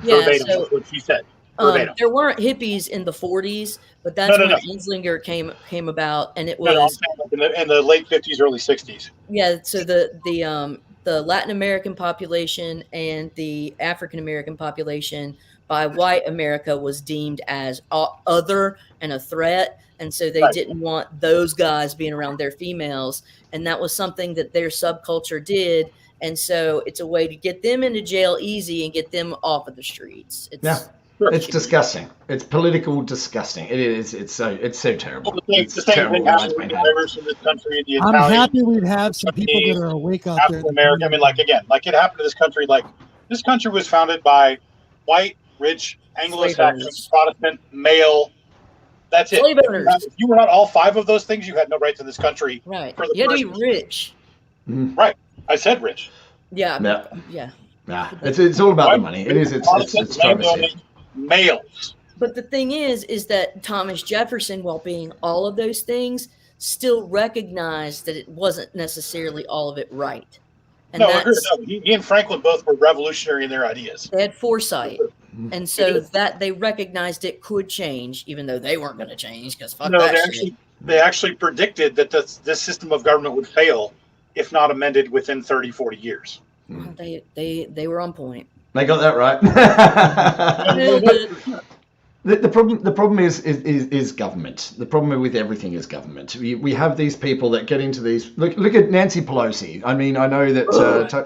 Yeah, verbatim, that's what she said. There weren't hippies in the 40s, but that's when Anslinger came about, and it was in the late 50s, early 60s. Yeah, so the Latin American population and the African American population by white America was deemed as other and a threat, and so they didn't want those guys being around their females, and that was something that their subculture did, and so it's a way to get them into jail easy and get them off of the streets. It's disgusting. It's political disgusting. It is. It's so terrible. Well, it's the same thing happening with the Irish in this country. The I'm Italian, happy we have some people that are awake out there. America. I mean, like again, like it happened to this country. Like this country was founded by white, rich, Anglo-Saxon, Protestant, male. That's it. If you were not all five of those things, you had no right to this country. Right. You had to be rich. Right. I said rich. Yeah. Nah. It's all about the money. It is. It's travesty. Males. But the thing is that Thomas Jefferson, while being all of those things, still recognized that it wasn't necessarily all of it right. And he and Franklin both were revolutionary in their ideas. They had foresight. And so that they recognized it could change, even though they weren't going to change, because they actually predicted that this system of government would fail if not amended within 30, 40 years. They were on point. They got that right. The problem is government. The problem with everything is government. We have these people that get into these. Look at Nancy Pelosi. I mean, I know that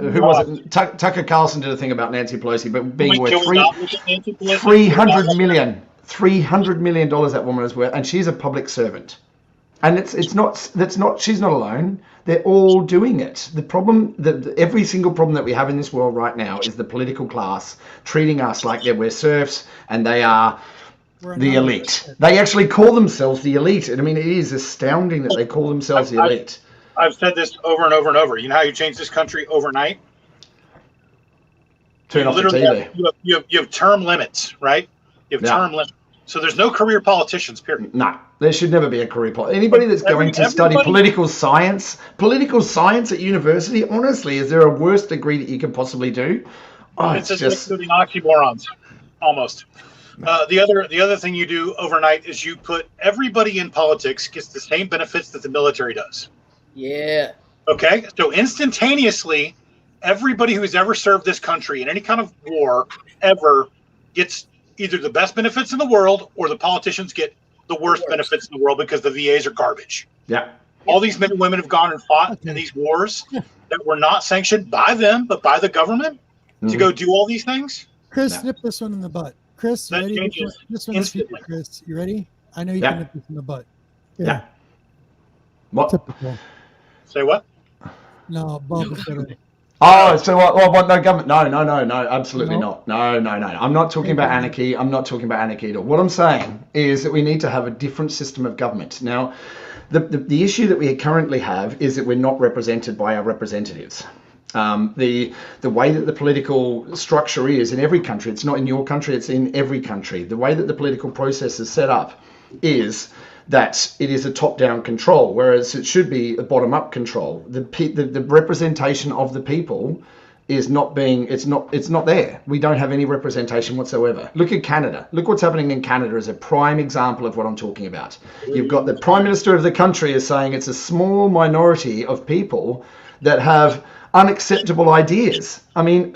who was it? Tucker Carlson did a thing about Nancy Pelosi, but being worth $300 million that woman is worth, and she's a public servant. And it's not, that's not, she's not alone. They're all doing it. The problem, every single problem that we have in this world right now is the political class treating us like we're serfs and they are the elite. They actually call themselves the elite. And I mean, it is astounding that they call themselves the elite. I've said this over and over and over. You know how you change this country overnight? Turn off the TV. You have term limits, right? You have term limits. So there's no career politicians, period. No, there should never be a career politician. Anybody that's going to study political science at university, honestly, is there a worse degree that you could possibly do? Oh, it's just oxymorons, almost. The other thing you do overnight is you put everybody in politics gets the same benefits that the military does. Yeah. Okay, so instantaneously, everybody who's ever served this country in any kind of war ever gets either the best benefits in the world or the politicians get the worst benefits in the world because the VAs are garbage. Yeah. All these men and women have gone and fought in these wars that were not sanctioned by them, but by the government to go do all these things. Chris, nip this one in the butt. Chris, you That ready? changes This one's for you, instantly. Chris. You ready? I know you can nip this in the butt. Yeah. What? Typical. Say what? No, Bob is better. Oh, so what? No government? No, absolutely not. No. I'm not talking about anarchy. I'm not talking about anarchy at all. What I'm saying is that we need to have a different system of government. Now, the issue that we currently have is that we're not represented by our representatives. The way that the political structure is in every country, it's not in your country, it's in every country. The way that the political process is set up is that it is a top-down control, whereas it should be a bottom-up control. The representation of the people is not being, it's not there. We don't have any representation whatsoever. Look at Canada. Look what's happening in Canada as a prime example of what I'm talking about. You've got the Prime Minister of the country is saying it's a small minority of people that have unacceptable ideas. I mean,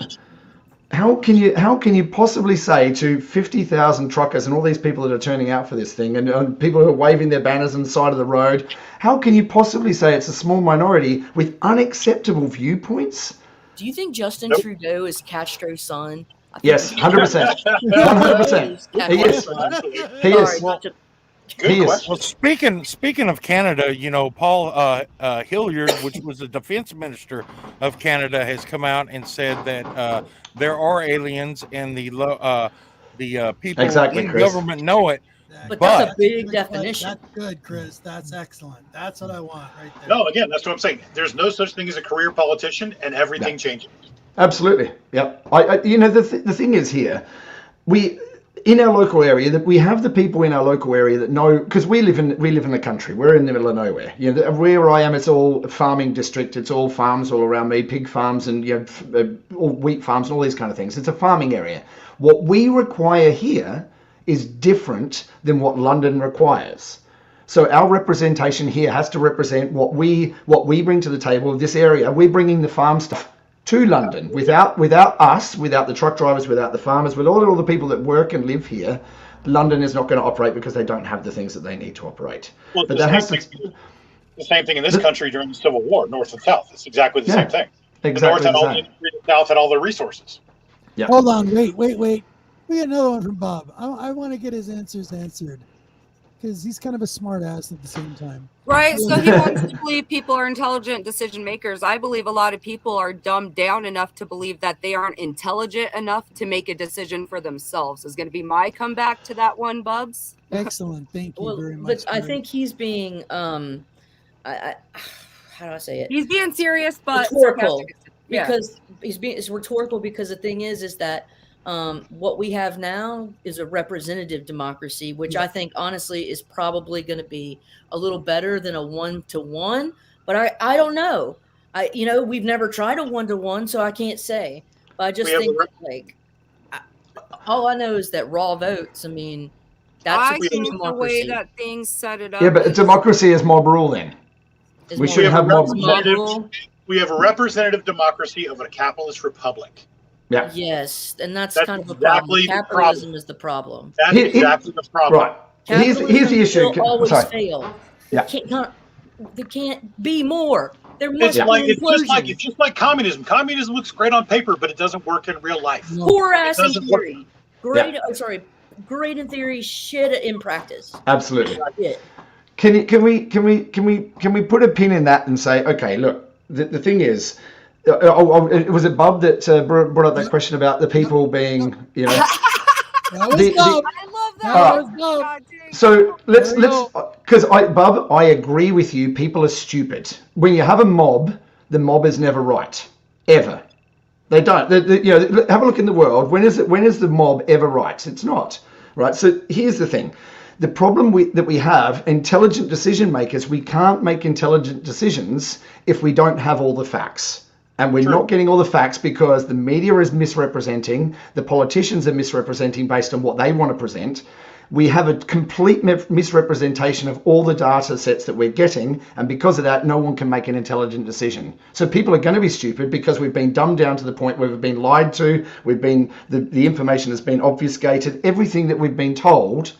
how can you possibly say to 50,000 truckers and all these people that are turning out for this thing and people who are waving their banners on the side of the road, how can you possibly say it's a small minority with unacceptable viewpoints? Do you think Justin Trudeau is Castro's son? Yes, 100%. 100%. He is. He is. Good question. Well, speaking of Canada, you know, Paul Hilliard, which was the defense minister of Canada, has come out and said that there are aliens and the people in government know it. But that's a big definition. That's good, Chris. That's excellent. That's what I want right there. No, again, that's what I'm saying. There's no such thing as a career politician, and everything changes. Absolutely. Yep. You know, the thing is here, in our local area, that we have the people in our local area that know, because we live in the country. We're in the middle of nowhere. You know, where I am, it's all a farming district. It's all farms all around me, pig farms and all wheat farms and all these kind of things. It's a farming area. What we require here is different than what London requires. So our representation here has to represent what we bring to the table of this area. We're bringing the farm stuff to London. Without us, without the truck drivers, without the farmers, with all the people that work and live here, London is not going to operate because they don't have the things that they need to operate. Well, but the same thing in this country during the Civil War, North and South. It's exactly the same thing. Exactly the North had all the industry, the South had all the resources. Yeah. Hold on, wait. We got another one from Bob. I want to get his answers answered because he's kind of a smart ass at the same time. Right. So he wants to believe people are intelligent decision makers. I believe a lot of people are dumbed down enough to believe that they aren't intelligent enough to make a decision for themselves. Is going to be my comeback to that one, Bubs. Excellent. Thank you very much. But I think he's being, how do I say it? He's being serious, but rhetorical. Yeah. Because it's rhetorical because the thing is that what we have now is a representative democracy, which I think honestly is probably going to be a little better than a 1-to-1. But I don't know. We've never tried a 1-to-1, so I can't say. But I just think all I know is that raw votes. I mean, that's the way that things set it up. Yeah, but democracy is mob rule. Then we should have mob rule. We have a representative democracy of a capitalist republic. Yeah. Yes, and that's kind of a problem. Capitalism is the problem. That's exactly the problem. Right. Here's the issue. Always fail. Yeah. There can't be more. There must it's just like communism. Communism looks great on paper, but it doesn't work in real life. Poor ass in theory. Great in theory, shit in practice. Absolutely. Can we put a pin in that and say, okay, look, the thing is, was it Bob that brought up that question about the people being, you know, That was Bob. I love that. That was Bob. God dang. so let's because Bob, I agree with you. People are stupid. When you have a mob, the mob is never right, ever. They don't. You know, have a look in the world. When is the mob ever right? It's not right. So here's the thing. The problem that we have, intelligent decision makers, we can't make intelligent decisions if we don't have all the facts. And we're not getting all the facts because the media is misrepresenting, the politicians are misrepresenting based on what they want to present. We have a complete misrepresentation of all the data sets that we're getting, and because of that, no one can make an intelligent decision. So people are going to be stupid because we've been dumbed down to the point where we've been lied to, the information has been obfuscated, everything that we've been told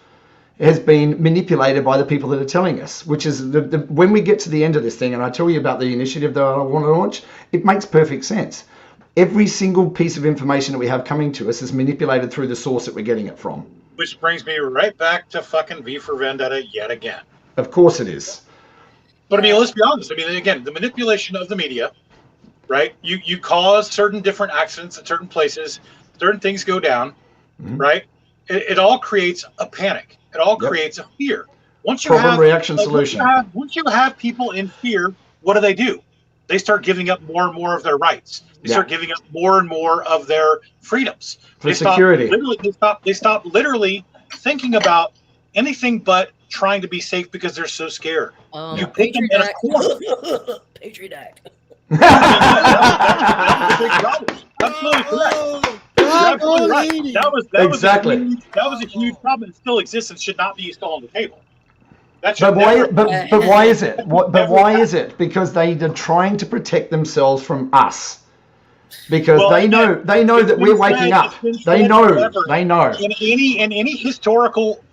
has been manipulated by the people that are telling us, which is when we get to the end of this thing, and I tell you about the initiative that I want to launch, it makes perfect sense. Every single piece of information that we have coming to us is manipulated through the source that we're getting it from. Which brings me right back to fucking V for Vendetta yet again. Of course it is. But I mean, let's be honest. I mean, again, the manipulation of the media, right? You cause certain different accidents at certain places, certain things go down, right? It all creates a panic. It all creates a fear. Once you Problem, have reaction, solution. Once you have people in fear, what do? They start giving up more and more of their rights. They start giving up more and more of their freedoms. For security. They stop literally thinking about anything but trying to be safe because they're so scared. You put them in a corner. Patriot Act. That's a big problem. Absolutely correct. You're absolutely right. That was a huge problem. It still exists and should not be still on the table. But why is it? Why is it? Because they are trying to protect themselves from us. Because they know that we're waking up. They know. In any historical,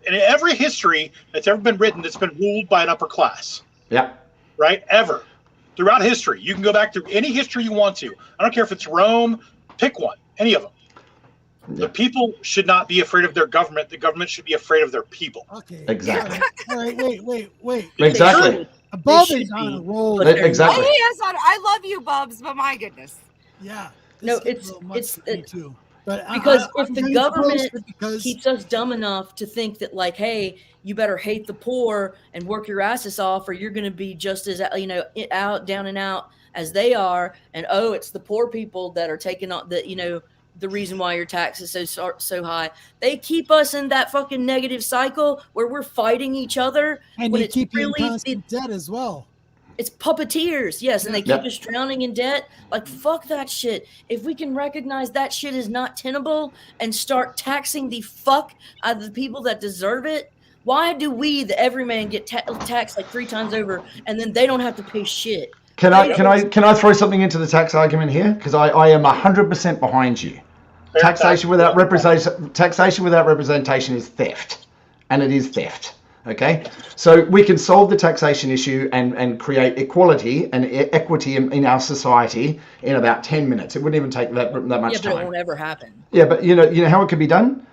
in every history that's ever been written, that's been ruled by an upper class. Yeah. Right. Ever, throughout history, you can go back through any history you want to. I don't care if it's Rome. Pick one. Any of them. The people should not be afraid of their government. The government should be afraid of their people. Okay. Exactly. All right. Wait. Exactly. Bob is on a roll. Exactly. Oh, he is on. I love you, Bubs, but my goodness. Yeah. No, it's me too. But because if the government keeps us dumb enough to think that, like, hey, you better hate the poor and work your asses off, or you're going to be just as out, down and out as they are, and it's the poor people that are taking on the reason why your tax is so high. They keep us in that fucking negative cycle where we're fighting each other, and when they it's keep you really in constant debt as well. It's puppeteers, yes, and they keep us drowning in debt. Like, fuck that shit. If we can recognize that shit is not tenable and start taxing the fuck out of the people that deserve it, why do we, the everyman, get taxed like 3 times over, and then they don't have to pay shit? Can I throw something into the tax argument here? Because I am 100% behind you. Taxation without representation is theft, and it is theft. Okay, so we can solve the taxation issue and create equality and equity in our society in about 10 minutes. It wouldn't even take that much time. Yeah, but it won't ever happen. Yeah, but you know how it could be done?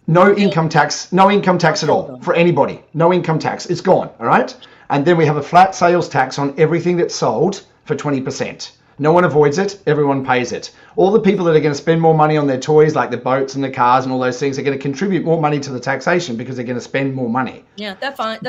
No income tax at all for anybody. No income tax. It's gone. All right, and then we have a flat sales tax on everything that's sold for 20%. No one avoids it. Everyone pays it. All the people that are going to spend more money on their toys, like the boats and the cars and all those things, are going to contribute more money to the taxation because they're going to spend more money. Yeah, that's fine.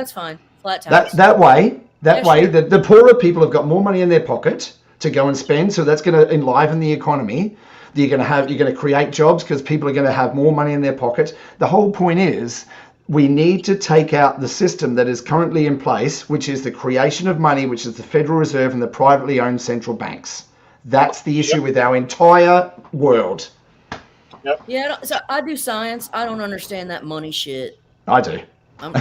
Flat tax. That way, the poorer people have got more money in their pocket to go and spend. So that's going to enliven the economy. You're going to create jobs because people are going to have more money in their pocket. The whole point is, we need to take out the system that is currently in place, which is the creation of money, which is the Federal Reserve and the privately owned central banks. That's the issue with our entire world. Yep. Yeah, so I do science. I don't understand that money shit. I do. Oh,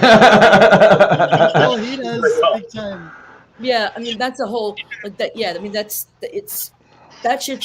he does big time. Yeah, I mean that's a whole like that. Yeah, I mean that shit's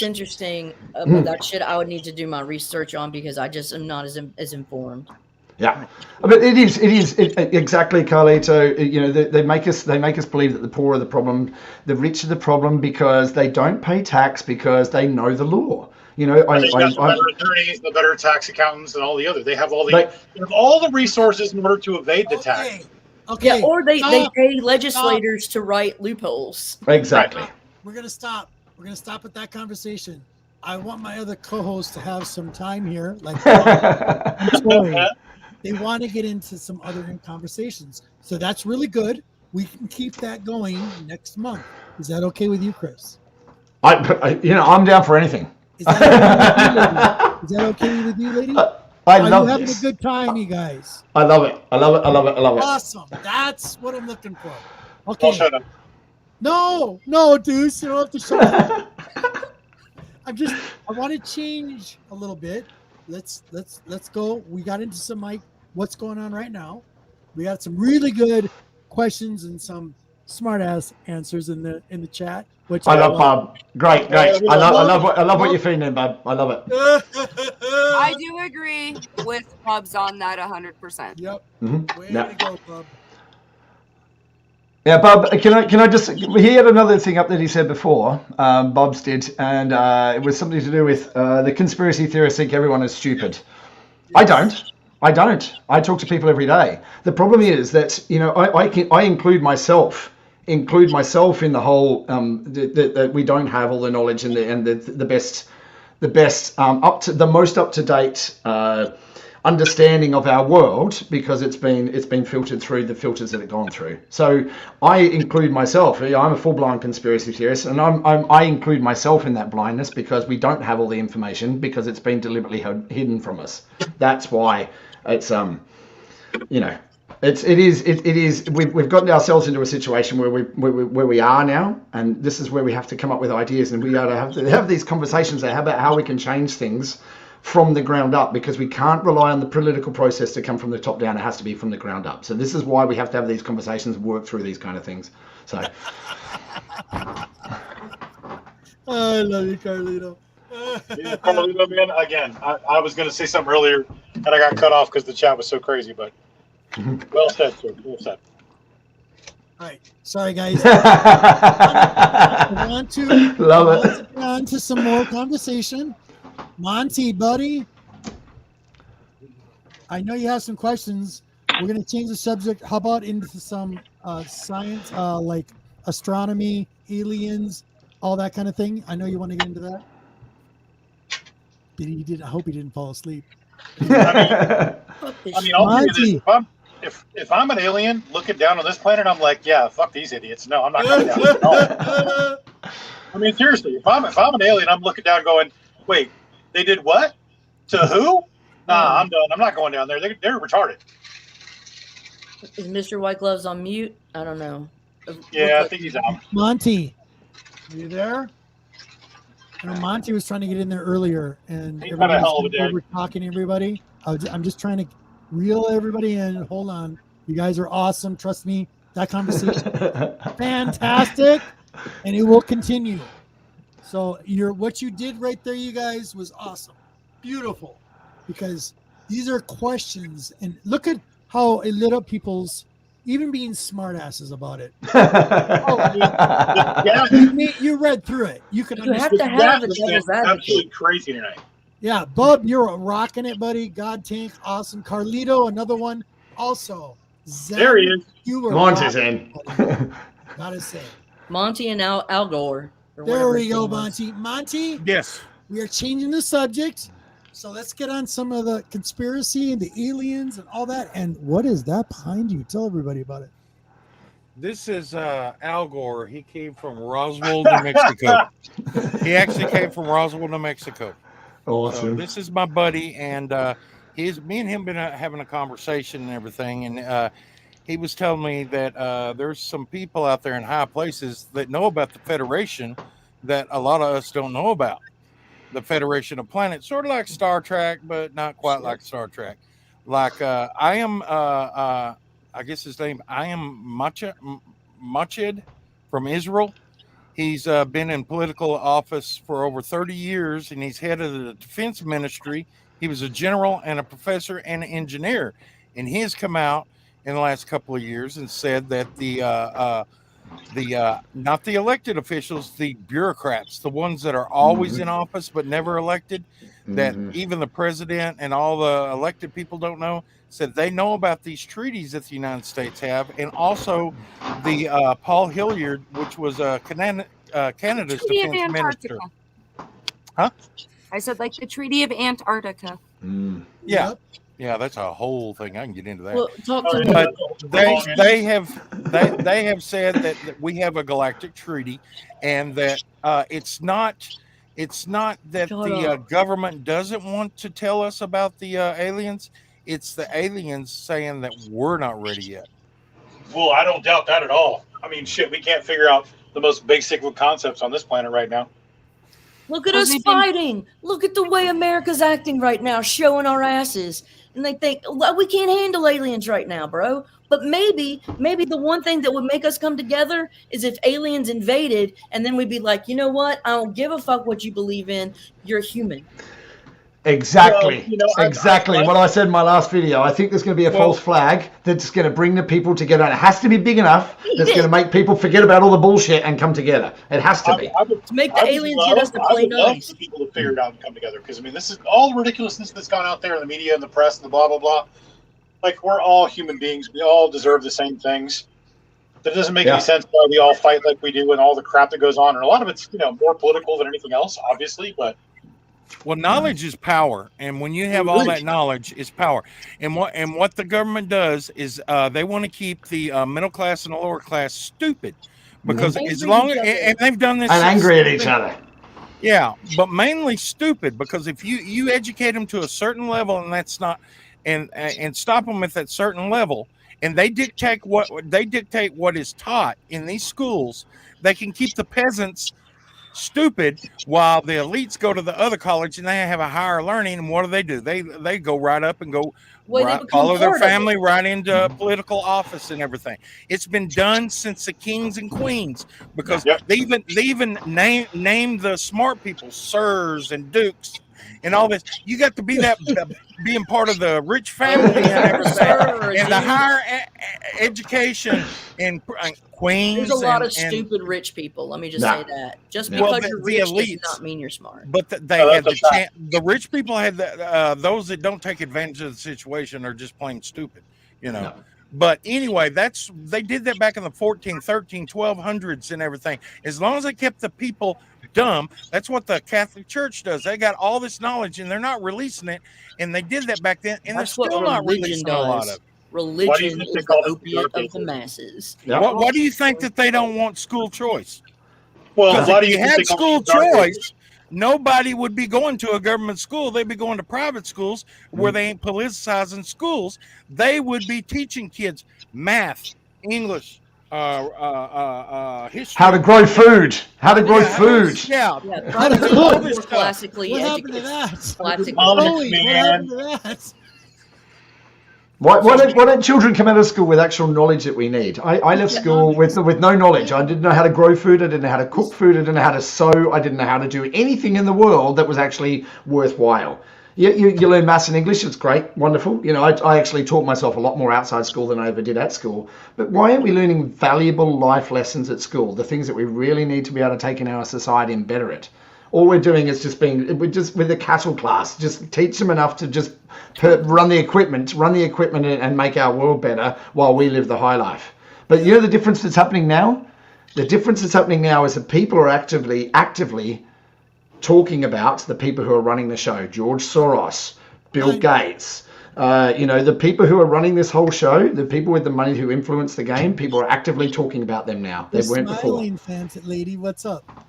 interesting. But that shit I would need to do my research on because I just am not as informed. Yeah, but it is exactly, Carlito. You know, they make us believe that the poor are the problem, the rich are the problem because they don't pay tax because they know the law. You know, the better attorneys, the better tax accountants, and all the other. They have all the resources in order to evade the tax. Okay. Yeah, or they stop. pay legislators to write loopholes. Exactly. We're gonna stop. We're gonna stop with that conversation. I want my other co-hosts to have some time here, like Tori. They want to get into some other conversations, so that's really good. We can keep that going next month. Is that okay with you, Chris? I'm down for anything. Is that okay with you, lady? I Are love you having this. a good time, you guys? I love it. I love it. I love it. I love it. Awesome. That's what I'm looking for. Well, Okay. shut up. No, Deuce, you don't have to shut up. I want to change a little bit. Let's go. We got into some what's going on right now. We got some really good questions and some smart ass answers in the chat. Which I love Bob. Great. I love what you're feeling, Bob. I love it. I do agree with Bubs on that 100%. Yep. Mm-hmm. Way to go, Bub. Yeah, Bob, can I just, he had another thing up that he said before, Bob's did, and it was something to do with the conspiracy theorists think everyone is stupid. Yes. I don't. I talk to people every day. The problem is that, I include myself in the whole, that we don't have all the knowledge and the best the most up-to-date understanding of our world, because it's been filtered through the filters that it's gone through. So I include myself. I'm a full-blown conspiracy theorist, and I include myself in that blindness, because we don't have all the information, because it's been deliberately hidden from us. That's why it's we've gotten ourselves into a situation where we are now, and this is where we have to come up with ideas, and we got to have these conversations about how we can change things from the ground up, because we can't rely on the political process to come from the top down. It has to be from the ground up. So this is why we have to have these conversations and work through these kind of things. So I love you, Carlito. Yeah, Carlito, man, again, I was going to say something earlier, and I got cut off because the chat was so crazy, but well said, sir. Well said. All right. Sorry, guys. I want to get on to some more conversation. Monty, buddy, I know you have some questions. We're going to change the subject. How about into some science, like astronomy, aliens, all that kind of thing? I know you want to get into that. I hope he didn't fall asleep. I mean, I'll tell you this. If I'm an alien looking down on this planet, I'm like, yeah, fuck these idiots. No, I'm not coming down. No. I mean, seriously, if I'm an alien, I'm looking down going, wait, they did what? To who? Nah, I'm done. I'm not going down there. They're retarded. Is Mr. White Gloves on mute? I don't know. Yeah, I think he's out. Monty, are you there? I know Monty was trying to get in there earlier, and we're talking to everybody. I'm just trying to reel everybody in. Hold on. You guys are awesome. Trust me. That conversation fantastic, and it will continue. So what you did right there, you guys, was awesome. Beautiful. Because these are questions, and look at how it lit up people's, even being smartasses about it. You read through it. You can have to have the devil's advocate. Absolutely crazy tonight. Yeah, Bub, you're rocking it, buddy. God Tank, awesome. Carlito, another one. Also, Zen, there he is. You were Monty's in. Gotta say. Monty and Al Gore. There we go, Monty. Monty? Yes. We are changing the subject. So let's get on some of the conspiracy and the aliens and all that. And what is that behind you? Tell everybody about it. This is Al Gore. He came from Roswell, New Mexico. He actually came from Roswell, New Mexico. Awesome. So this is my buddy, and me and him been having a conversation and everything, and he was telling me that there's some people out there in high places that know about the Federation that a lot of us don't know about. The Federation of Planets, sort of like Star Trek, but not quite like Star Trek. Like I guess his name, I am Machid from Israel. He's been in political office for over 30 years, and he's head of the defense ministry. He was a general and a professor and an engineer. And he has come out in the last couple of years and said that the not the elected officials, the bureaucrats, the ones that are always in office but never elected, that even the president and all the elected people don't know. Said they know about these treaties that the United States have, and also the Paul Hilliard, which was Canada's Treaty of defense minister. Antarctica. Huh? I said like the Treaty of Antarctica. Yeah. Yeah, that's a whole thing. I can get into that. Well, talk to But me. they have said that we have a galactic treaty, and that it's not that the government doesn't want to tell us about the aliens. It's the aliens saying that we're not ready yet. Well, I don't doubt that at all. I mean, shit, we can't figure out the most basic of concepts on this planet right now. Look at us fighting. Look at the way America's acting right now, showing our asses. And they think, well, we can't handle aliens right now, bro. But maybe the one thing that would make us come together is if aliens invaded, and then we'd be like, you know what? I don't give a fuck what you believe in. You're human. Exactly. Well, exactly what I said in my last video. I think there's going to be a false flag that's going to bring the people together. And it has to be big enough that's going to make people forget about all the bullshit and come together. It has to be. To make the aliens get us to play nice. For people to figure it out and come together. Because, I mean, this is all the ridiculousness that's gone out there in the media and the press and the blah, blah, blah. Like, we're all human beings. We all deserve the same things. That doesn't make any sense why we all fight like we do and all the crap that goes on. And a lot of it's, more political than anything else, obviously, but... Well, knowledge is power, and when you have all that knowledge, is power. And what the government does is they want to keep the middle class and the lower class stupid, because as long and they've done this and angry at each other. Yeah, but mainly stupid, because if you educate them to a certain level, and that's not, and stop them at that certain level, and they dictate what is taught in these schools, they can keep the peasants stupid while the elites go to the other college and they have a higher learning. And what do? They go right up and go follow their family right into political office and everything. It's been done since the kings and queens, because they even name the smart people sirs and dukes and all this. You got to be that being part of the rich family and everything, and the higher education and queens. There's a lot of stupid rich people. Let me just say that. Just because you're rich does not mean you're smart. But they had the rich people had those that don't take advantage of the situation are just plain stupid, No. But anyway, they did that back in the 14, 13, 1200s and everything. As long as they kept the people dumb, that's what the Catholic Church does. They got all this knowledge and they're not releasing it. And they did that back then, and that's they're still not releasing a lot of it. Religion is the opiate of the masses. Yep. Why do you think that they don't want school choice? Well, if you had school choice, nobody would be going to a government school. They'd be going to private schools where they ain't politicizing schools. They would be teaching kids math, English, history. How to grow food. How to grow food. Classically what happened to that? Why don't children come out of school with actual knowledge that we need? I left school with no knowledge. I didn't know how to grow food. I didn't know how to cook food. I didn't know how to sew. I didn't know how to do anything in the world that was actually worthwhile. You learn maths and English. It's great, wonderful. I actually taught myself a lot more outside school than I ever did at school. But why aren't we learning valuable life lessons at school? The things that we really need to be able to take in our society and better it. All we're doing is with the cattle class, just teach them enough to just run the equipment and make our world better while we live the high life. But the difference that's happening now? The difference that's happening now is that people are actively talking about the people who are running the show. George Soros, Bill Gates, the people who are running this whole show, the people with the money who influence the game, people are actively talking about them now. They weren't before. Smiling fancy lady, what's up?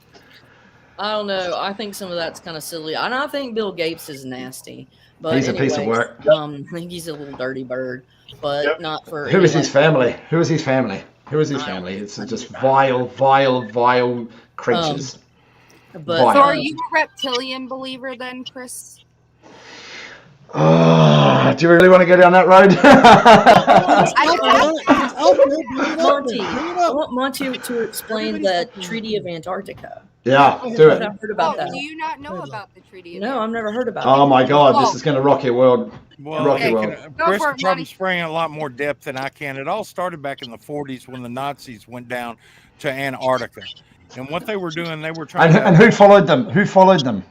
I don't know. I think some of that's kind of silly. And I think Bill Gates is nasty. But he's a piece of work. I think he's a little dirty bird, but not for. Who is his family? Who is his family? It's just vile creatures. So are you a reptilian believer then, Chris? Oh, do you really want to go down that road? Monty, I want Monty to explain the Treaty of Antarctica. Yeah, do it. I've heard about that. Do you not know about the Treaty of Antarctica? No, I've never heard about it. Oh my God, this is going to rock your world. Well, Chris can probably spring a lot more depth than I can. It all started back in the 40s when the Nazis went down to Antarctica. And what they were doing, they were trying and who followed them?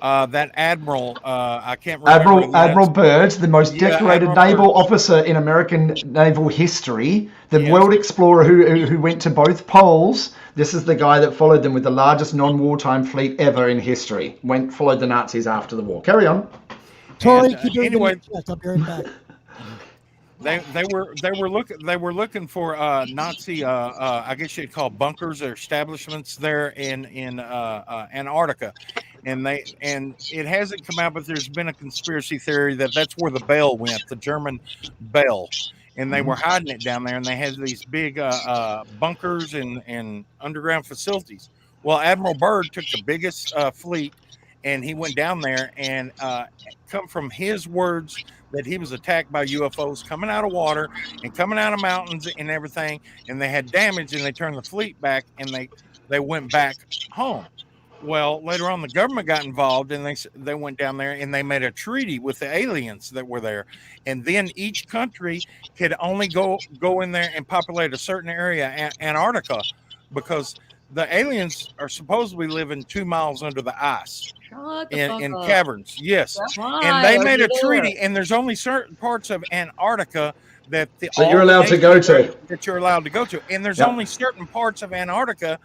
that admiral, I can't remember. Admiral Byrd, the most decorated Admiral naval Byrd. officer in American naval history, the Yes. world explorer who went to both poles. This is the guy that followed them with the largest non-wartime fleet ever in history. Followed the Nazis after the war. Carry on. Tori, And, keep your anyway, check. I'll be right back. They were looking for Nazi I guess you'd call bunkers or establishments there in Antarctica, and it hasn't come out, but there's been a conspiracy theory that that's where the Bell went, the German Bell, and they were hiding it down there, and they had these big bunkers and underground facilities. Well, Admiral Byrd took the biggest fleet, and he went down there and come from his words that he was attacked by UFOs coming out of water and coming out of mountains and everything, and they had damage, and they turned the fleet back, and they went back home. Well, later on, the government got involved, and they went down there and they made a treaty with the aliens that were there, and then each country could only go in there and populate a certain area, Antarctica, because the aliens are supposedly living 2 miles under the ice in caverns. Yes. And they made a treaty, and there's only certain parts of Antarctica that you're allowed to go to. That you're allowed to go to. And there's only certain parts of Antarctica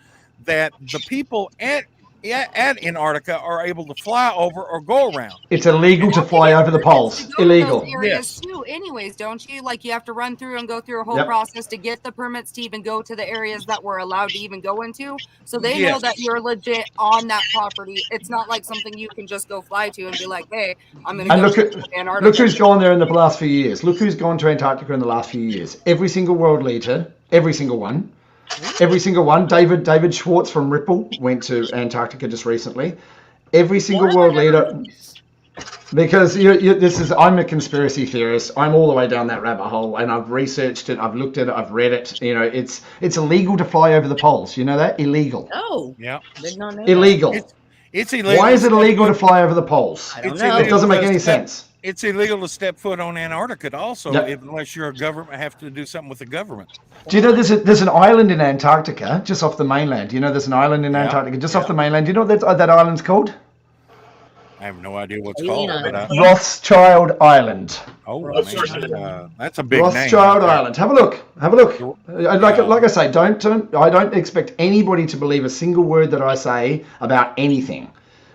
that the people at Antarctica are able to fly over or go around. It's illegal to fly over the poles. Illegal. Those areas too, anyways, don't you? Like you have to run through and go through a whole process to get the permits to even go to the areas that we're allowed to even go into. So they know that you're legit on that property. It's not like something you can just go fly to and be like, hey, I'm going to go to Antarctica. Look who's gone there in the last few years. Look who's gone to Antarctica in the last few years. Every single world leader, every single one. Every single one. David Schwartz from Ripple went to Antarctica just recently. Every single world leader. Because I'm a conspiracy theorist. I'm all the way down that rabbit hole, and I've researched it. I've looked at it. I've read it. You know, it's illegal to fly over the poles. You know that? Illegal. Oh, yeah. Did not know illegal. It's illegal. Why is it illegal to fly over the poles? I don't know. It doesn't make any sense. It's illegal to step foot on Antarctica also, unless you're a government, have to do something with the government. Do you know there's an island in Antarctica just off the mainland? You know there's an island in Antarctica just off the mainland. Do you know what that island's called? I have no idea what's called. But, Rothschild Island. Oh, man, that's a big Rothschild name. Island. Have a look. Like I say, I don't expect anybody to believe a single word that I say about anything.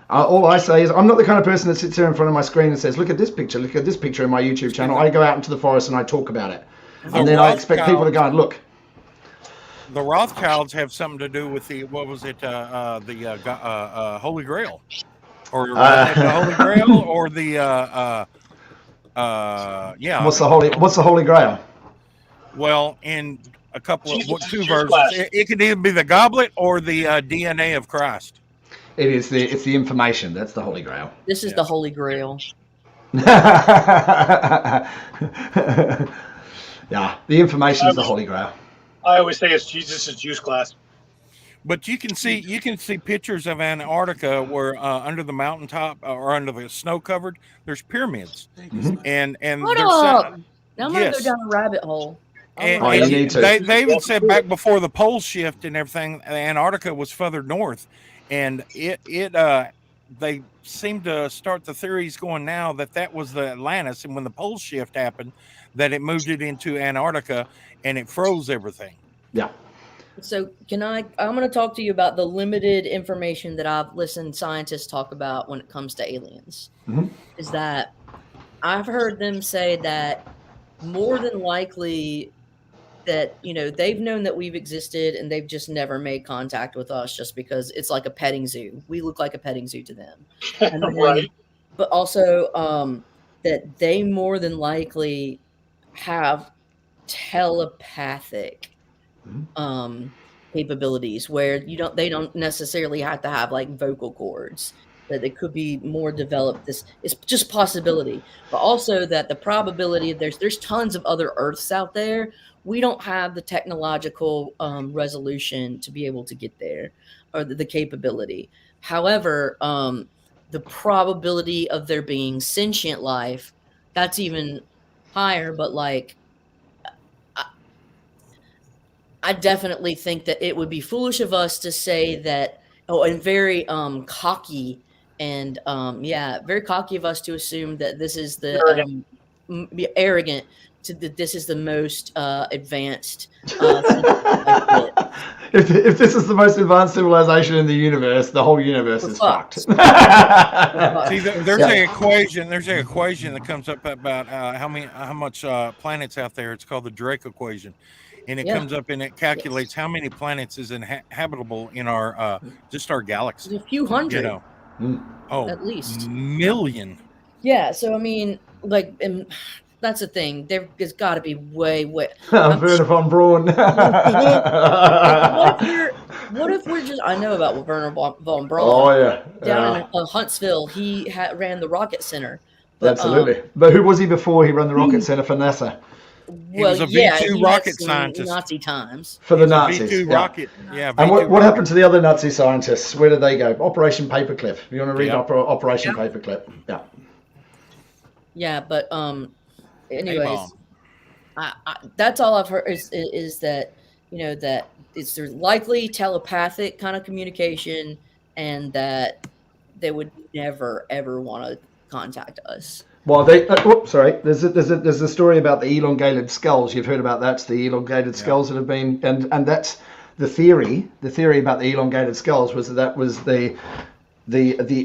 All I say is I'm not the kind of person that sits there in front of my screen and says, look at this picture in my YouTube channel. I go out into the forest and I talk about it. And then I expect people to go and look. The Rothschilds have something to do with the Holy Grail. Or the Holy Grail or the What's the Holy Grail? Well, in a couple of two versions, it could either be the goblet or the DNA of Christ. It's the information. That's the Holy Grail. This is the Holy Grail. Yeah, the information is the Holy Grail. I always say it's Jesus' juice glass. But you can see pictures of Antarctica where under the mountaintop or under the snow covered, there's pyramids. Mm-hmm. And Hold up. Now I'm gonna go down a rabbit hole. And you need to. They even said back before the pole shift and everything, Antarctica was further north, and they seem to start the theories going now that was the Atlantis, and when the pole shift happened, that it moved it into Antarctica and it froze everything. Yeah. So I'm going to talk to you about the limited information that I've listened scientists talk about when it comes to aliens. Mm-hmm. Is that I've heard them say that more than likely that, they've known that we've existed and they've just never made contact with us just because it's like a petting zoo. We look like a petting zoo to them. And then, Right. But also that they more than likely have telepathic capabilities where they don't necessarily have to have like vocal cords, that they could be more developed. This is just possibility, but also that the probability of there's tons of other Earths out there. We don't have the technological resolution to be able to get there, or the capability. However, the probability of there being sentient life, that's even higher, but like I definitely think that it would be foolish of us to say that, and very cocky And yeah, very cocky of us to assume that this is the Arrogant. that this is the most advanced. If this is the most advanced civilization in the universe, the whole universe is fucked. See, there's an equation. There's an equation that comes up about how much planets out there. It's called the Drake equation, and it comes up and it calculates how many planets is habitable in our just our galaxy. There's a few hundred. You know, at least million. Yeah. So I mean, like, and that's the thing. There's got to be way. Werner von Braun. What if we're just? I know about Werner von Braun. Oh yeah. Down in Huntsville, he ran the Rocket Center. But, absolutely. But who was he before he ran the Rocket Center for NASA? He was a V2 rocket scientist. Nazi times. For the Nazis. V2 rocket. Yeah. And what happened to the other Nazi scientists? Where did they go? Operation Paperclip. You want to read Operation Paperclip? Yeah. Yeah, but anyways, that's all I've heard is that, you know, that it's likely telepathic kind of communication, and that they would never ever want to contact us. Well, there's a story about the elongated skulls. You've heard about that. It's the elongated skulls that have been, and that's the theory. The theory about the elongated skulls was that was the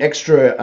extra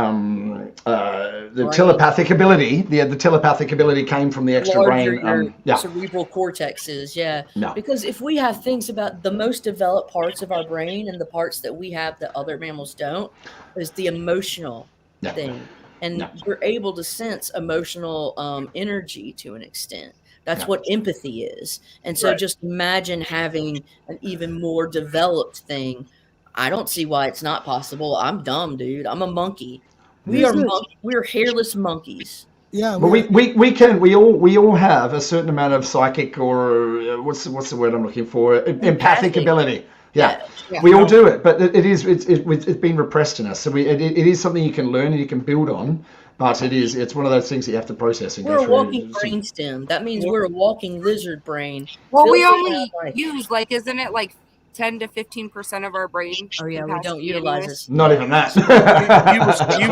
the telepathic ability. The telepathic ability came from the extra brain. Cerebral cortexes. Yeah. No. Because if we have things about the most developed parts of our brain and the parts that we have that other mammals don't, is the emotional thing. And we're able to sense emotional energy to an extent. That's what empathy is. And so just imagine having an even more developed thing. I don't see why it's not possible. I'm dumb, dude. I'm a monkey. We're hairless monkeys. Yeah, but we all have a certain amount of psychic, or what's the word I'm looking for? Empathic ability. Yeah. We all do it, but it's been repressed in us. So it is something you can learn and you can build on, but it's one of those things that you have to process and we're go through. We're a walking brainstem. That means we're a walking lizard brain. Well, we only use isn't it like 10 to 15% of our brain? Oh yeah, we don't utilize this. Not even that. you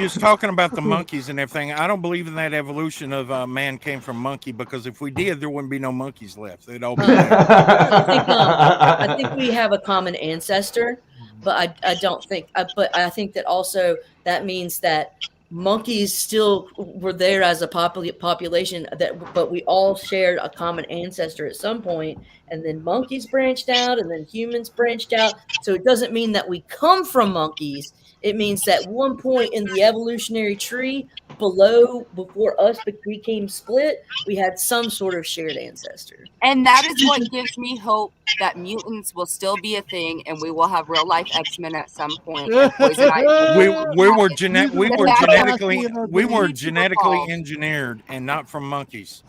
was talking about the monkeys and everything. I don't believe in that evolution of man came from monkey, because if we did, there wouldn't be no monkeys left. They'd all be I think we have a common ancestor, but I don't think. But I think that also that means that monkeys still were there as a population, but we all shared a common ancestor at some point, and then monkeys branched out, and then humans branched out. So it doesn't mean that we come from monkeys. It means that one point in the evolutionary tree before us became split, we had some sort of shared ancestor. And that is what gives me hope that mutants will still be a thing, and we will have real life X-Men at some point. We were genetically engineered, and not from monkeys.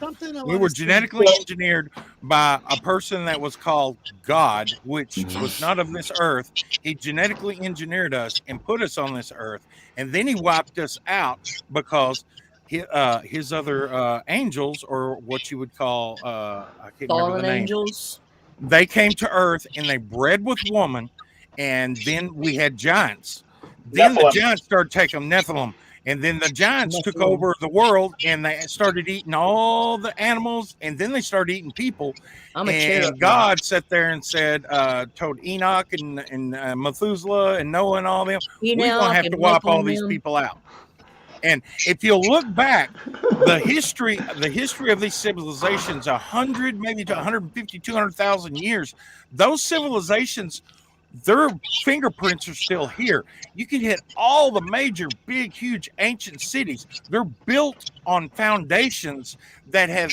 We were genetically engineered by a person that was called God, which was not of this earth. He genetically engineered us and put us on this earth, and then he wiped us out because his other angels, or what you would call I can't remember the name. Angels. They came to earth and they bred with woman, and then we had giants. Then the giants started taking Nephilim, and then the giants took over the world, and they started eating all the animals, and then they started eating people. And God sat there and said, told Enoch and Methuselah and Noah and all them, we're going to have to wipe all these people out. And if you look back, the history of these civilizations, 100, maybe to 150, 200,000 years, those civilizations, their fingerprints are still here. You can hit all the major, big, huge, ancient cities. They're built on foundations that have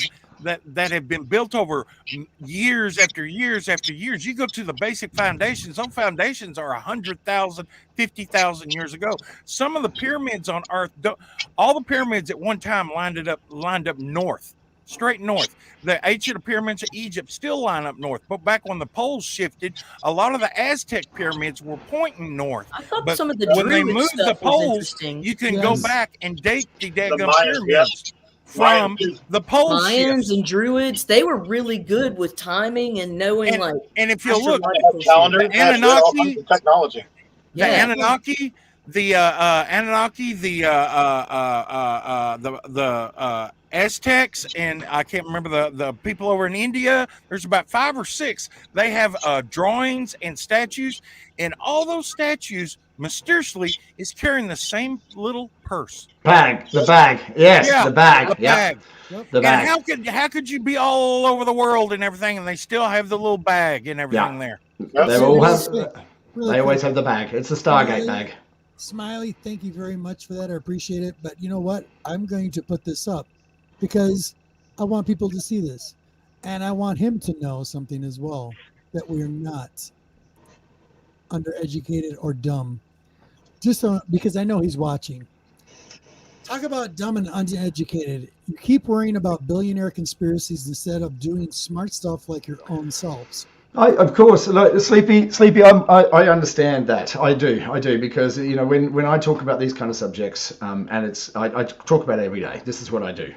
been built over years after years after years. You go to the basic foundations. Those foundations are 100,000, 50,000 years ago. Some of the pyramids on Earth, all the pyramids at one time lined up north, straight north. The ancient pyramids of Egypt still line up north. But back when the poles shifted, a lot of the Aztec pyramids were pointing north. I thought but some of the when they moved the poles, you can go back and date the daggum pyramids. From the pole Mayans shifts. And Druids, they were really good with timing and knowing and if you look, calendar, the Anunnaki, technology. The Anunnaki, the Anunnaki, the Aztecs, and I can't remember the people over in India. There's about 5 or 6. They have drawings and statues, and all those statues mysteriously is carrying the same little purse. The bag. Yes, Yeah, the bag. the Yeah, bag. Yep. the And bag. how could you be all over the world and everything, and they still have the little bag and everything there? They So all real have. quick, real They always quick. have the bag. It's the Stargate Smiley, bag. Smiley, thank you very much for that. I appreciate it. But you know what? I'm going to put this up because I want people to see this. And I want him to know something as well, that we're not undereducated or dumb. Just so, because I know he's watching. Talk about dumb and uneducated. You keep worrying about billionaire conspiracies instead of doing smart stuff like your own selves. Of course, like, Sleepy. I understand that. I do, because when I talk about these kind of subjects, and I talk about it every day. This is what I do.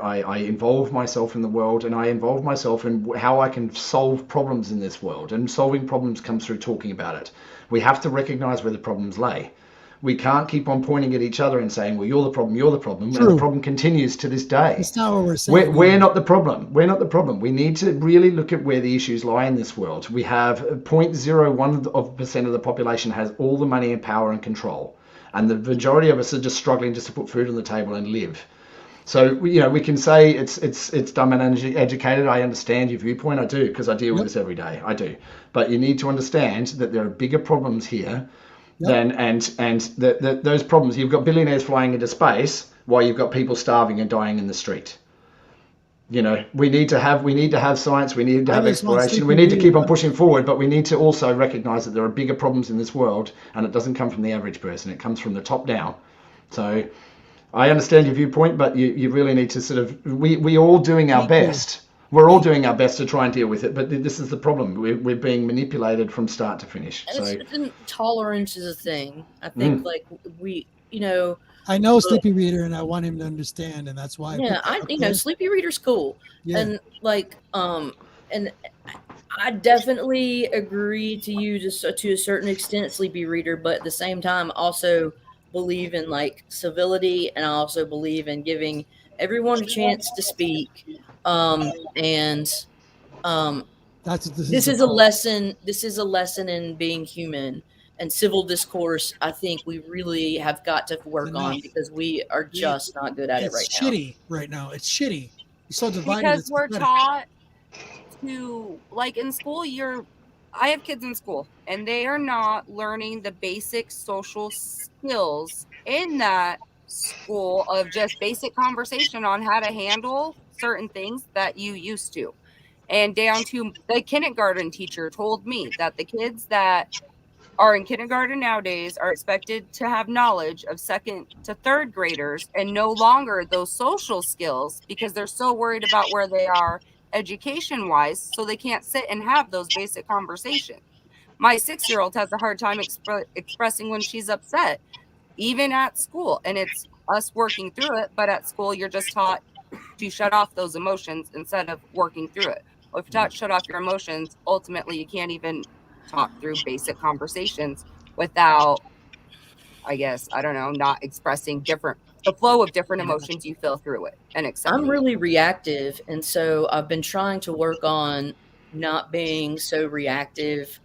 I involve myself in the world, and I involve myself in how I can solve problems in this world. And solving problems comes through talking about it. We have to recognize where the problems lay. We can't keep on pointing at each other and saying, well, you're the problem, True. and the problem continues to this day. That's not what we're saying. We're not the problem. We're not the problem. We need to really look at where the issues lie in this world. We have 0.01% of the population has all the money and power and control. And the majority of us are just struggling just to put food on the table and live. So, we can say it's dumb and uneducated. I understand your viewpoint. I do, because I deal with this every day. I do. But you need to understand that there are bigger problems here. And those problems, you've got billionaires flying into space while you've got people starving and dying in the street. We need to have science, we need to have exploration, we need to keep on pushing forward, but we need to also recognize that there are bigger problems in this world, and it doesn't come from the average person, it comes from the top down. So I understand your viewpoint, but you really need to sort of, we all doing our best. We're all doing our best to try and deal with it, but this is the problem. We're being manipulated from start to finish. And tolerance is a thing. I think, like, I know Sleepy Reader, and I want him to understand, and that's why. Sleepy Reader's cool, and and I definitely agree to you to a certain extent, Sleepy Reader, but at the same time, also believe in like civility, and I also believe in giving everyone a chance to speak. This is a lesson. This is a lesson in being human and civil discourse. I think we really have got to work on, because we are just not good at it right now. It's shitty right now. It's shitty. You're so divided. Because we're taught to, like, in school, I have kids in school, and they are not learning the basic social skills in that school of just basic conversation on how to handle certain things that you used to. And down to the kindergarten teacher told me that the kids that are in kindergarten nowadays are expected to have knowledge of 2nd to 3rd graders and no longer those social skills, because they're so worried about where they are education wise, so they can't sit and have those basic conversations. My 6-year-old has a hard time expressing when she's upset, even at school, and it's us working through it. But at school, you're just taught to shut off those emotions instead of working through it. Well, if you're taught to shut off your emotions, ultimately you can't even talk through basic conversations without, I guess, I don't know, not expressing the flow of different emotions you feel through it and accepting. I'm really reactive, and so I've been trying to work on not being so reactive,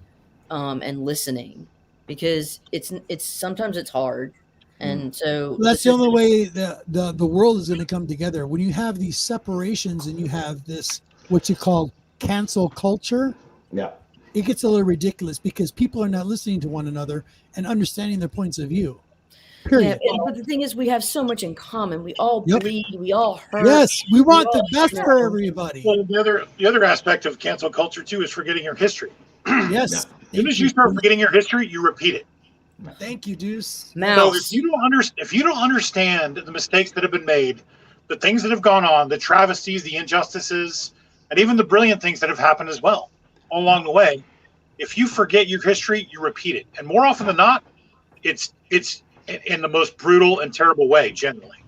and listening, because it's sometimes it's hard. And so that's the only way the world is going to come together. When you have these separations and you have this, what you call cancel culture, it gets a little ridiculous, because people are not listening to one another and understanding their points of view. Period. Yeah, but the thing is, we have so much in common. We all bleed. We all hurt. Yes, we want the best for everybody. Well, the other aspect of cancel culture too is forgetting your history. Yes. As soon as you start forgetting your history, you repeat it. Thank you, Deuce. So if you don't understand the mistakes that have been made, the things that have gone on, the travesties, the injustices, and even the brilliant things that have happened as well all along the way, if you forget your history, you repeat it. And more often than not, it's in the most brutal and terrible way, generally.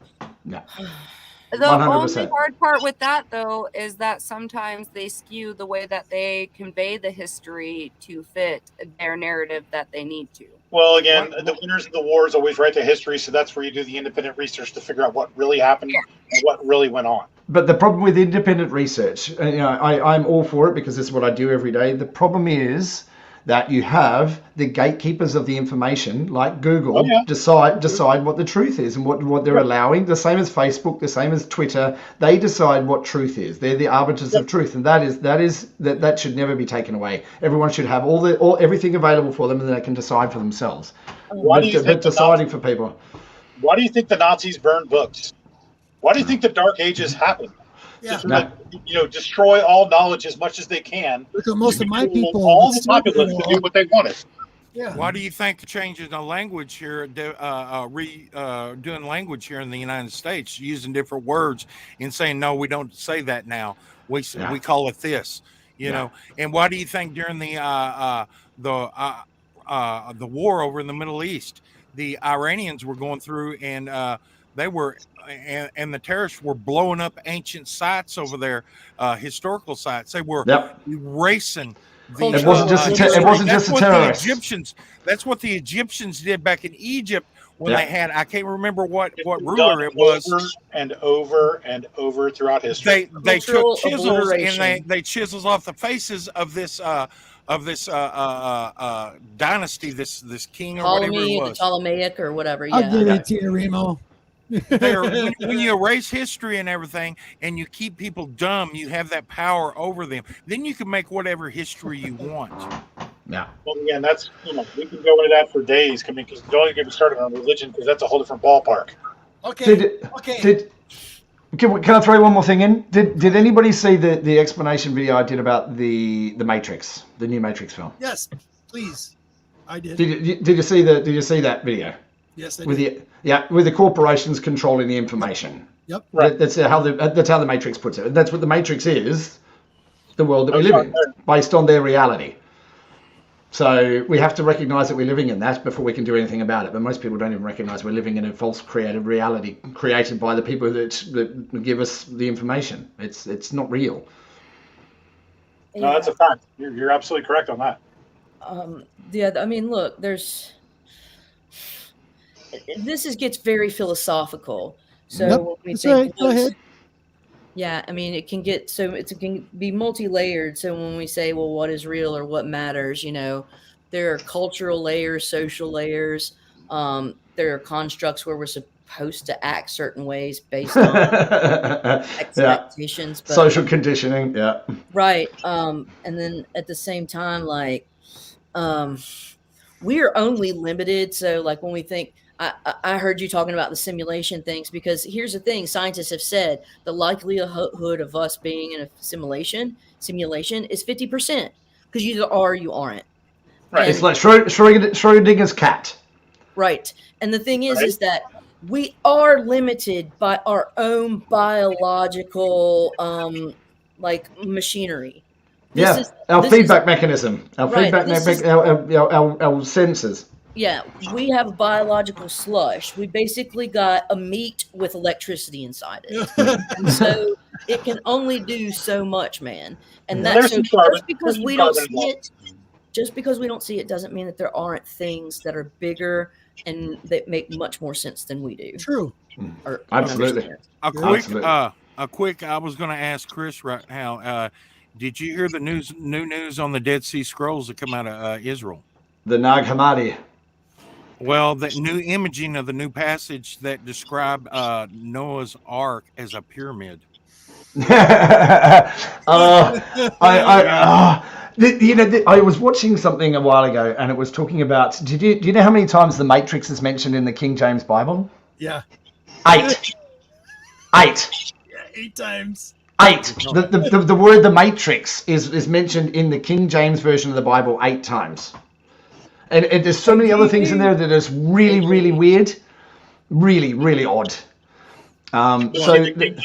The only 100%. hard part with that, though, is that sometimes they skew the way that they convey the history to fit their narrative that they need to. Well, again, the winners of the wars always write the history, so that's where you do the independent research to figure out what really happened and what really went on. But the problem with independent research, I'm all for it because it's what I do every day. The problem is that you have the gatekeepers of the information, like Google, decide what the truth is and what they're allowing. The same as Facebook, the same as Twitter. They decide what truth is. They're the arbiters of truth, and that should never be taken away. Everyone should have everything available for them, and they can decide for themselves. But deciding for people. Why do you think the Nazis burned books? Why do you think the Dark Ages happened? Yeah. To destroy all knowledge as much as they can. Look at most of my people. All the populace to do what they wanted. Yeah. Why do you think changing the language here, doing language here in the United States, using different words and saying, no, we don't say that now. We call it this, you know. And why do you think during the war over in the Middle East, the Iranians were going through and they were, and the terrorists were blowing up ancient sites over there, historical sites. They were erasing. It wasn't just a terrorist. That's what the Egyptians did back in Egypt when they had, I can't remember what ruler it was. Over and over throughout history. They took chisels and they chiseled off the faces of this dynasty, this king or whatever it was. Ptolemaic or whatever. I'll give it to you, Remo. When you erase history and everything and you keep people dumb, you have that power over them. Then you can make whatever history you want. Yeah. Well, again, that's, we can go into that for days. I mean, because don't even get me started on religion, because that's a whole different ballpark. Can I throw one more thing in? Did anybody see the explanation video I did about the Matrix, the new Matrix film? Yes, please. I did. Did you see that video? Yes, I did. With the corporations controlling the information. Yep. Right. That's how the Matrix puts it. And that's what the Matrix is, the world that we live in, based on their reality. So we have to recognize that we're living in that before we can do anything about it. But most people don't even recognize we're living in a false created reality created by the people that give us the information. It's not real. No, that's a fact. You're absolutely correct on that. I mean, look, this gets very philosophical. So when we think, go ahead. Yeah, I mean, it can be multi-layered. So when we say, well, what is real or what matters, there are cultural layers, social layers. There are constructs where we're supposed to act certain ways based on expectations. But, social conditioning, right. And then at the same time, we are only limited. So when we think, I heard you talking about the simulation things, because here's the thing: scientists have said the likelihood of us being in a simulation is 50%, because you either are or you aren't. Right. It's like Schrodinger's cat. Right. And the thing is that we are limited by our own biological machinery. Our feedback mechanism, our senses. Yeah, we have a biological slush. We basically got a meat with electricity inside it. And so it can only do so much, man. And that's just because we don't see it doesn't mean that there aren't things that are bigger and that make much more sense than we do. True. Absolutely. I was going to ask Chris right now, did you hear the new news on the Dead Sea Scrolls that come out of Israel? The Nag Hammadi. Well, the new imaging of the new passage that describe Noah's Ark as a pyramid. I was watching something a while ago, and it was talking about. Do you know how many times the Matrix is mentioned in the King James Bible? Yeah. 8. 8. Yeah, 8 times. 8. The word the Matrix is mentioned in the King James version of the Bible 8 times. And there's so many other things in there that is really, really weird, really, really odd. One of the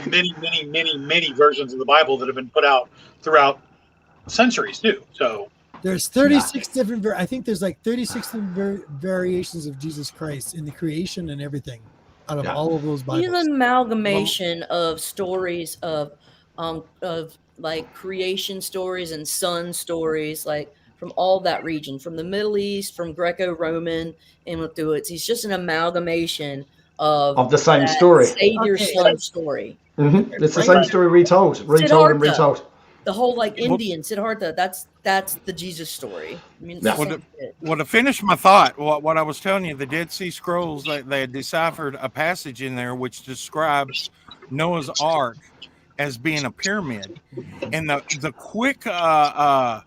many, many, many, many versions of the Bible that have been put out throughout centuries too. So There's 36 different. I think there's like 36 different variations of Jesus Christ in the creation and everything, out of all of those He's Bibles. an amalgamation of stories of like creation stories and sun stories, like from all that region, from the Middle East, from Greco-Roman, and through it. He's just an amalgamation of the same that story. Savior Okay. son story. It's the same story retold and Siddhartha. retold. The whole like Indian Siddhartha, that's the Jesus story. I mean, it's the same shit. Well, to finish my thought, what I was telling you, the Dead Sea Scrolls, they had deciphered a passage in there which describes Noah's Ark as being a pyramid. And the quick odd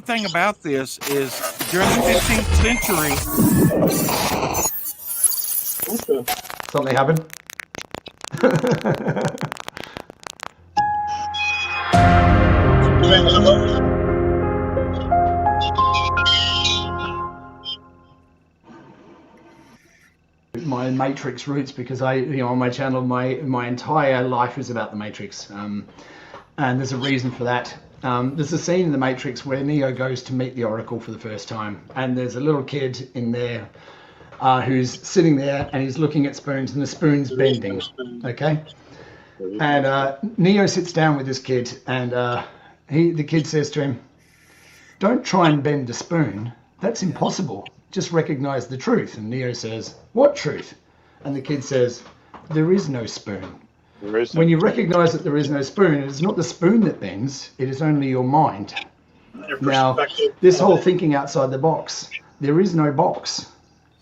thing about this is during the 15th century. Something happened. My Matrix roots, because on my channel, my entire life is about the Matrix, and there's a reason for that. There's a scene in the Matrix where Neo goes to meet the Oracle for the first time, and there's a little kid in there who's sitting there, and he's looking at spoons, and the spoon's bending. Okay, and Neo sits down with this kid, and the kid says to him, "Don't try and bend a spoon. That's impossible. Just recognize the truth." And Neo says, "What truth?" And the kid says, "There is no spoon." When you recognize that there is no spoon, it is not the spoon that bends, it is only your mind. Now, this whole thinking outside the box, there is no box.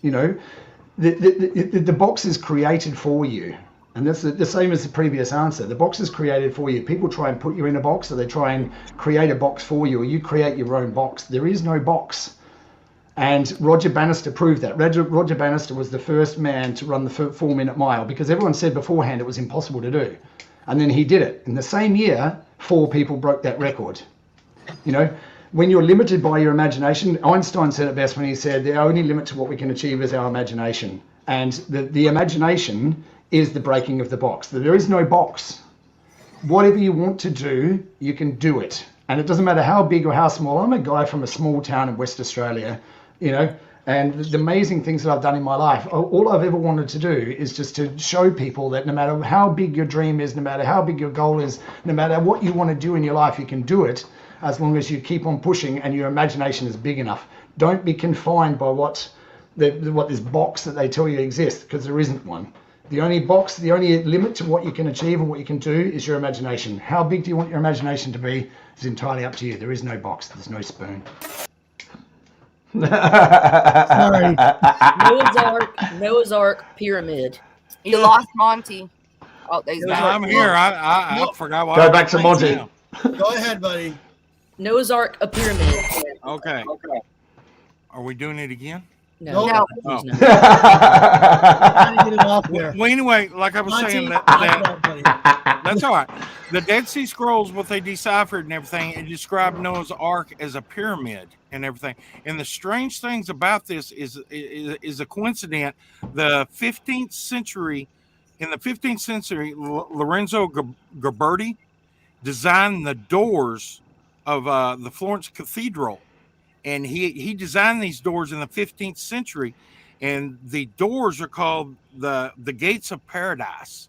The box is created for you. And that's the same as the previous answer. The box is created for you. People try and put you in a box, or they try and create a box for you, or you create your own box. There is no box. And Roger Bannister proved that. Roger Bannister was the first man to run the 4-minute mile, because everyone said beforehand it was impossible to do. And then he did it. In the same year, 4 people broke that record. When you're limited by your imagination, Einstein said it best when he said the only limit to what we can achieve is our imagination. And the imagination is the breaking of the box. There is no box. Whatever you want to do, you can do it. And it doesn't matter how big or how small. I'm a guy from a small town in West Australia, and the amazing things that I've done in my life, all I've ever wanted to do is just to show people that no matter how big your dream is, no matter how big your goal is, no matter what you want to do in your life, you can do it as long as you keep on pushing and your imagination is big enough. Don't be confined by what this box that they tell you exists, because there isn't one. The only limit to what you can achieve and what you can do is your imagination. How big do you want your imagination to be is entirely up to you. There is no box. There's no spoon. Sorry. Noah's Ark pyramid. You lost Monty. Oh, he's No, back. I'm here. I forgot what. Go back to Monty. Go ahead, buddy. Noah's Ark, a pyramid. Okay. Are we doing it again? No. No. Oh. No. Trying to get it off there. Well, anyway, like I was Monty, saying, buddy. that's all right. The Dead Sea Scrolls, what they deciphered and everything, it described Noah's Ark as a pyramid and everything. And the strange things about this is a coincidence. The 15th century, Lorenzo Ghiberti designed the doors of the Florence Cathedral. And he designed these doors in the 15th century, and the doors are called the Gates of Paradise.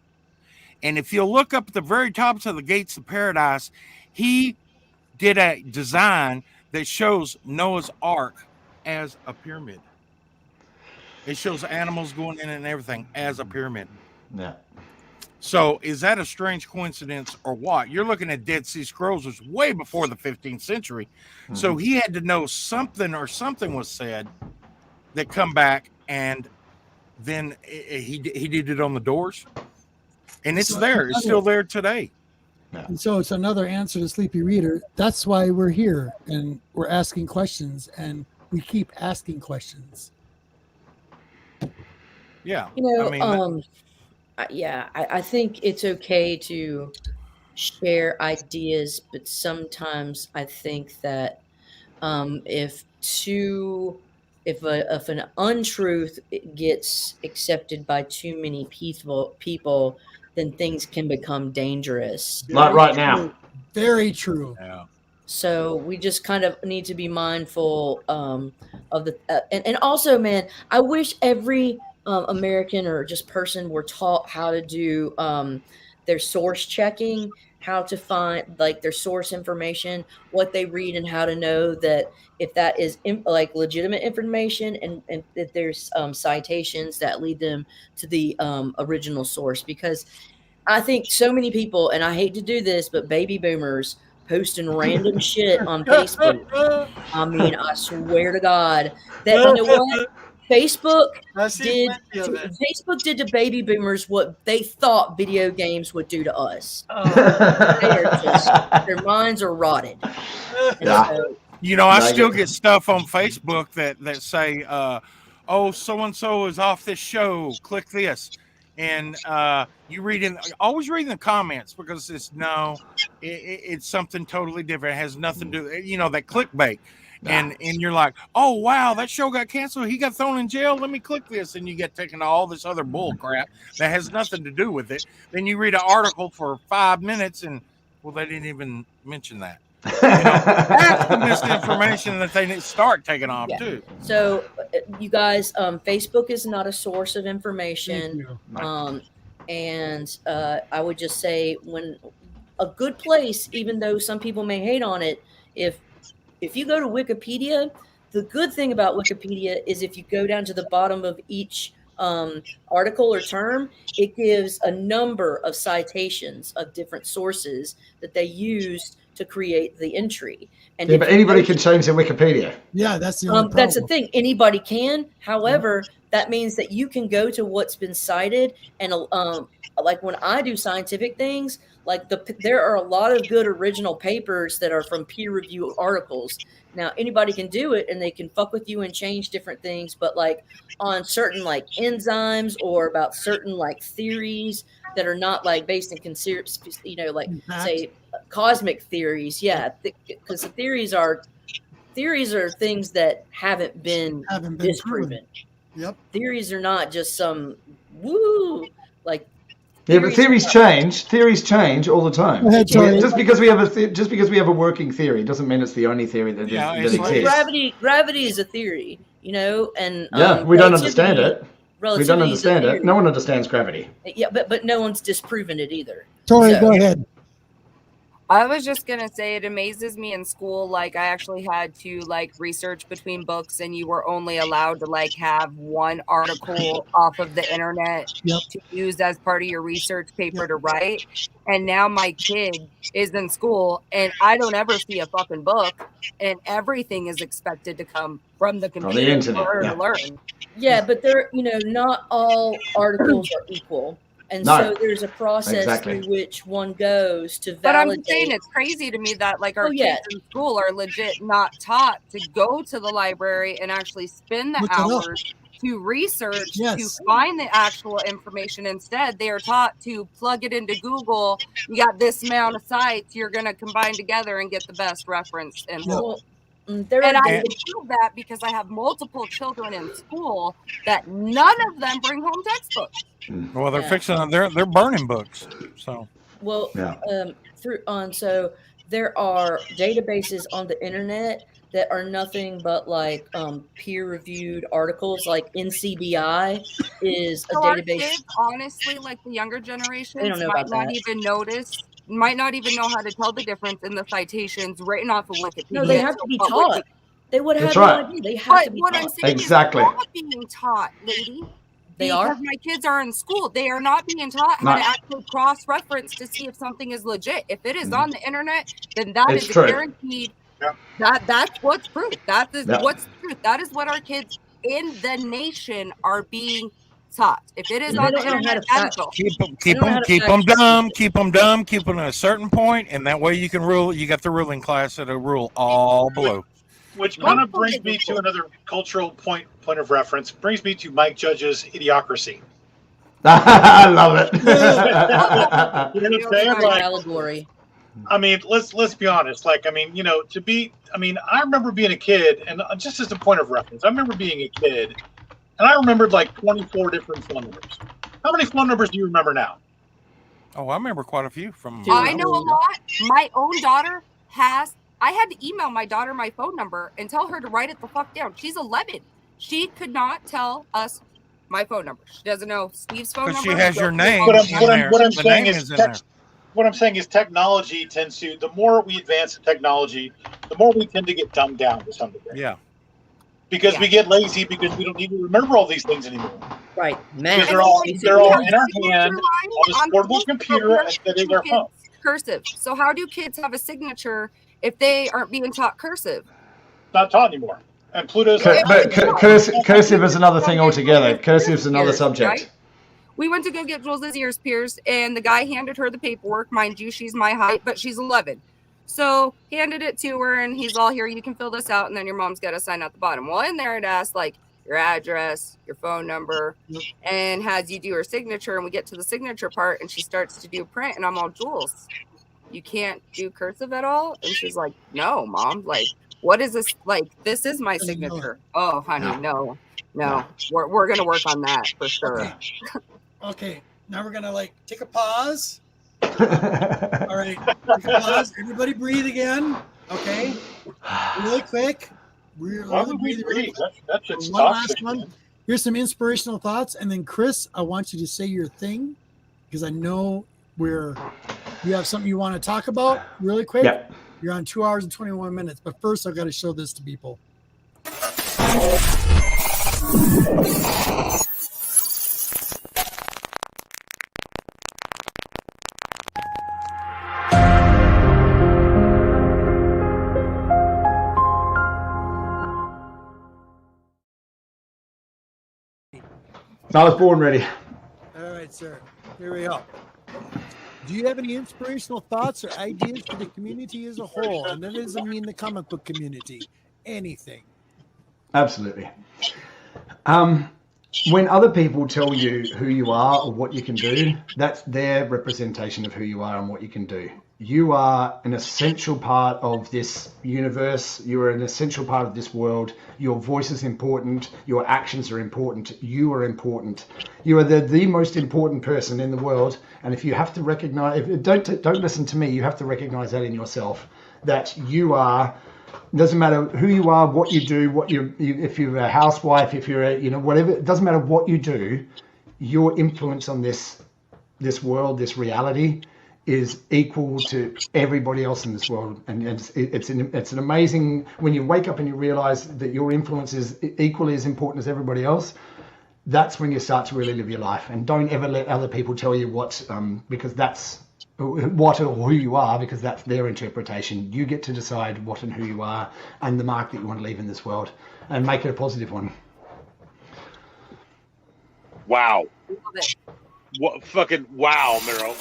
And if you look up at the very tops of the Gates of Paradise, he did a design that shows Noah's Ark as a pyramid. It shows animals going in and everything as a pyramid. Yeah. So is that a strange coincidence or what? You're looking at Dead Sea Scrolls, which was way before the 15th century. Mm-hmm. So he had to know something, or something was said that come back, and then he did it on the doors. And it's there. It's still there today. And so it's another answer to Sleepy Reader. That's why we're here, and we're asking questions, and we keep asking questions. Yeah. I think it's okay to share ideas, but sometimes I think that if an untruth gets accepted by too many people, then things can become dangerous. Like right now. Very true. Yeah. So we just kind of need to be mindful of the and also, man, I wish every American or just person were taught how to do their source checking, how to find like their source information, what they read, and how to know that if that is like legitimate information and that there's citations that lead them to the original source. Because I think so many people, and I hate to do this, but baby boomers posting random shit on Facebook. I mean, I swear to God that you know what Facebook I see did. plenty of it. Facebook did to baby boomers what they thought video games would do to us. Oh. They are just their minds are rotted. And Yeah. so, You know, I Like still it. get stuff on Facebook that say, "Oh, so and so is off this show. Click this," and you always read in the comments because it's something totally different. It has nothing to that clickbait, and you're like, "Oh wow, that show got canceled. He got thrown in jail. Let me click this," and you get taken to all this other bull crap that has nothing to do with it. Then you read an article for 5 minutes, and well, they didn't even mention that. That's the misinformation that they need to start taking off Yeah. too. So you guys, Facebook is not a source of information. And I would just say when a good place, even though some people may hate on it, if you go to Wikipedia, the good thing about Wikipedia is if you go down to the bottom of each article or term, it gives a number of citations of different sources that they used to create the entry. And Yeah, but anybody can change their Wikipedia. Yeah, that's the only problem. that's the thing. Anybody can. However, that means that you can go to what's been cited. And like when I do scientific things, like there are a lot of good original papers that are from peer review articles. Now, anybody can do it and they can fuck with you and change different things. But like on certain like enzymes or about certain like theories that are not like based in like say cosmic theories. Yeah. Because the theories are things that haven't been disproven. Yep. Theories are not just some woo like. Yeah, but theories change all the time. Go ahead, Tony. Just because we have a working theory doesn't mean it's the only theory that exists. Gravity is a theory, and we don't understand it. We don't understand it. No one understands gravity. Yeah, but no one's disproven it either. Tori, go ahead. I was just gonna say it amazes me in school. Like I actually had to like research between books, and you were only allowed to like have one article off of the internet to use as part of your research paper to write. And now my kid is in school, and I don't ever see a fucking book, and everything is expected to come from the computer for her to learn. Yeah, but not all articles are equal. And so there's a process through which one goes to validate. But I'm saying it's crazy to me that like our kids in school are legit not taught to go to the library and actually spend the hours to research, to find the actual information. Instead, they are taught to plug it into Google. You got this amount of sites, you're going to combine together and get the best reference. And I can prove that because I have multiple children in school that none of them bring home textbooks. Well, they're fixing. They're burning books. So so there are databases on the internet that are nothing but like peer-reviewed articles. Like NCBI is a database. Kids, honestly, like the younger generations, they don't know might not even know how to tell the difference in the citations written off of Wikipedia. No, they have to be taught. They would have no idea. They have to be taught. I'm saying is they're not being taught, lady. Because my kids are in school. They are not being taught how to actually cross-reference to see if something is legit. If it is on the internet, then that is guaranteed. That's what's proof. That is what's truth. That is what our kids in the nation are being taught. If it is on the internet, keep them dumb. Keep them dumb. Keep them at a certain point, and that way you can rule. You got the ruling class that'll rule all below. Which kind of brings me to another cultural point of reference. Brings me to Mike Judge's Idiocracy. I love it. You know what I'm saying? Like, allegory. I mean, let's be honest. Like, I mean, I remember being a kid, and just as a point of reference, I remember being a kid, and I remembered like 24 different phone numbers. How many phone numbers do you remember now? Oh, I remember quite a few from. I know a lot. My own daughter has I had to email my daughter my phone number and tell her to write it the fuck down. She's 11. She could not tell us my phone number. She doesn't know Steve's phone Because number. she has your name What in there. I'm The saying name is is in there. what I'm saying is technology tends to, the more we advance in technology, the more we tend to get dumbed down to some degree. Yeah. Because we get lazy because we don't need to remember all these things anymore. Right, man. Because they're all in our hand on this portable computer instead of our phone. Cursive. So how do kids have a signature if they aren't being taught cursive? Not taught anymore. And Pluto's But cursive is another thing altogether. Cursive is another subject. Right? We went to go get Jules' ears pierced, and the guy handed her the paperwork. Mind you, she's my height, but she's 11. So handed it to her, and he's all, here, you can fill this out, and then your mom's got to sign out the bottom. Well, in there it asks, like, your address, your phone number, and has you do her signature, and we get to the signature part, and she starts to do print, and I'm all, Jules, you can't do cursive at all? And she's like, no, Mom, like, what is this? Like, this is my signature. Oh, honey, no. We're going to work on that for sure. Okay. Now we're going to, like, take a pause. All right. Take a pause. Everybody breathe again. Okay. Really quick. Why would we breathe? That's just one last toxic, one. man. Here's some inspirational thoughts. And then, Chris, I want you to say your thing because I know you have something you want to talk about really quick. Yep. You're on 2 hours and 21 minutes. But first, I've got to show this to people. I was born ready. All right, sir. Here we go. Do you have any inspirational thoughts or ideas for the community as a whole? And that doesn't mean the comic book community. Anything. Absolutely. When other people tell you who you are or what you can do, that's their representation of who you are and what you can do. You are an essential part of this universe. You are an essential part of this world. Your voice is important. Your actions are important. You are important. You are the most important person in the world. And if you have to recognize, don't listen to me. You have to recognize that in yourself, that you are. It doesn't matter who you are, what you do, if you're a housewife, if you're whatever. It doesn't matter what you do. Your influence on this world, this reality, is equal to everybody else in this world, and it's an amazing when you wake up and you realize that your influence is equally as important as everybody else. That's when you start to really live your life, and don't ever let other people tell you what because that's what or who you are, because that's their interpretation. You get to decide what and who you are and the mark that you want to leave in this world, and make it a positive one. Wow. Love it. What fucking wow, Meryl.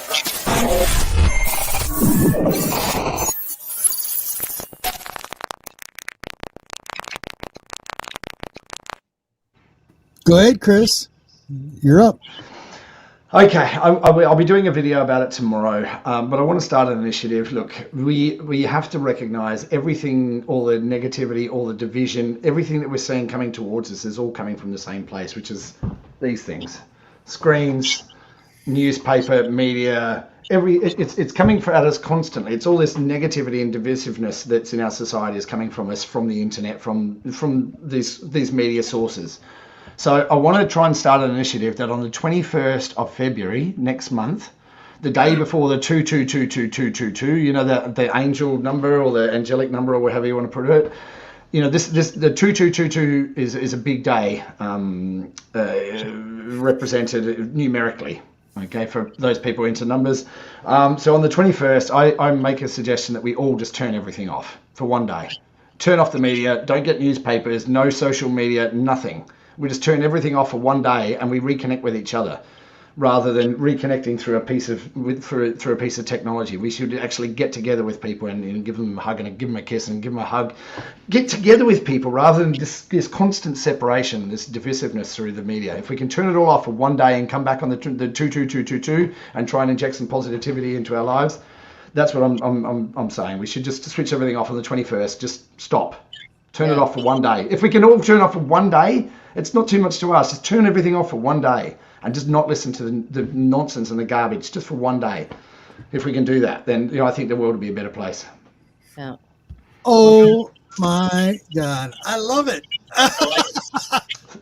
Go ahead, Chris. You're up. Okay, I'll be doing a video about it tomorrow, but I want to start an initiative. Look, we have to recognize everything, all the negativity, all the division, everything that we're seeing coming towards us is all coming from the same place, which is these things: screens, newspaper, media. It's coming at us constantly. It's all this negativity and divisiveness that's in our society is coming from us, from the internet, from these media sources. So I want to try and start an initiative that on the 21st of February next month, the day before the 222222, the angel number or the angelic number or whatever you want to put it, the 2222 is a big day represented numerically. Okay, for those people into numbers. So on the 21st, I make a suggestion that we all just turn everything off for one day. Turn off the media, don't get newspapers, no social media, nothing. We just turn everything off for one day and we reconnect with each other, rather than reconnecting through a piece of technology. We should actually get together with people and give them a hug and give them a kiss and give them a hug. Get together with people rather than this constant separation, this divisiveness through the media. If we can turn it all off for one day and come back on the 22222 and try and inject some positivity into our lives, that's what I'm saying. We should just switch everything off on the 21st. Just stop. Turn it off for one day. If we can all turn off for one day, it's not too much to ask. Just turn everything off for one day and just not listen to the nonsense and the garbage just for one day. If we can do that, then I think the world will be a better place. Yeah. Oh my God. I love it.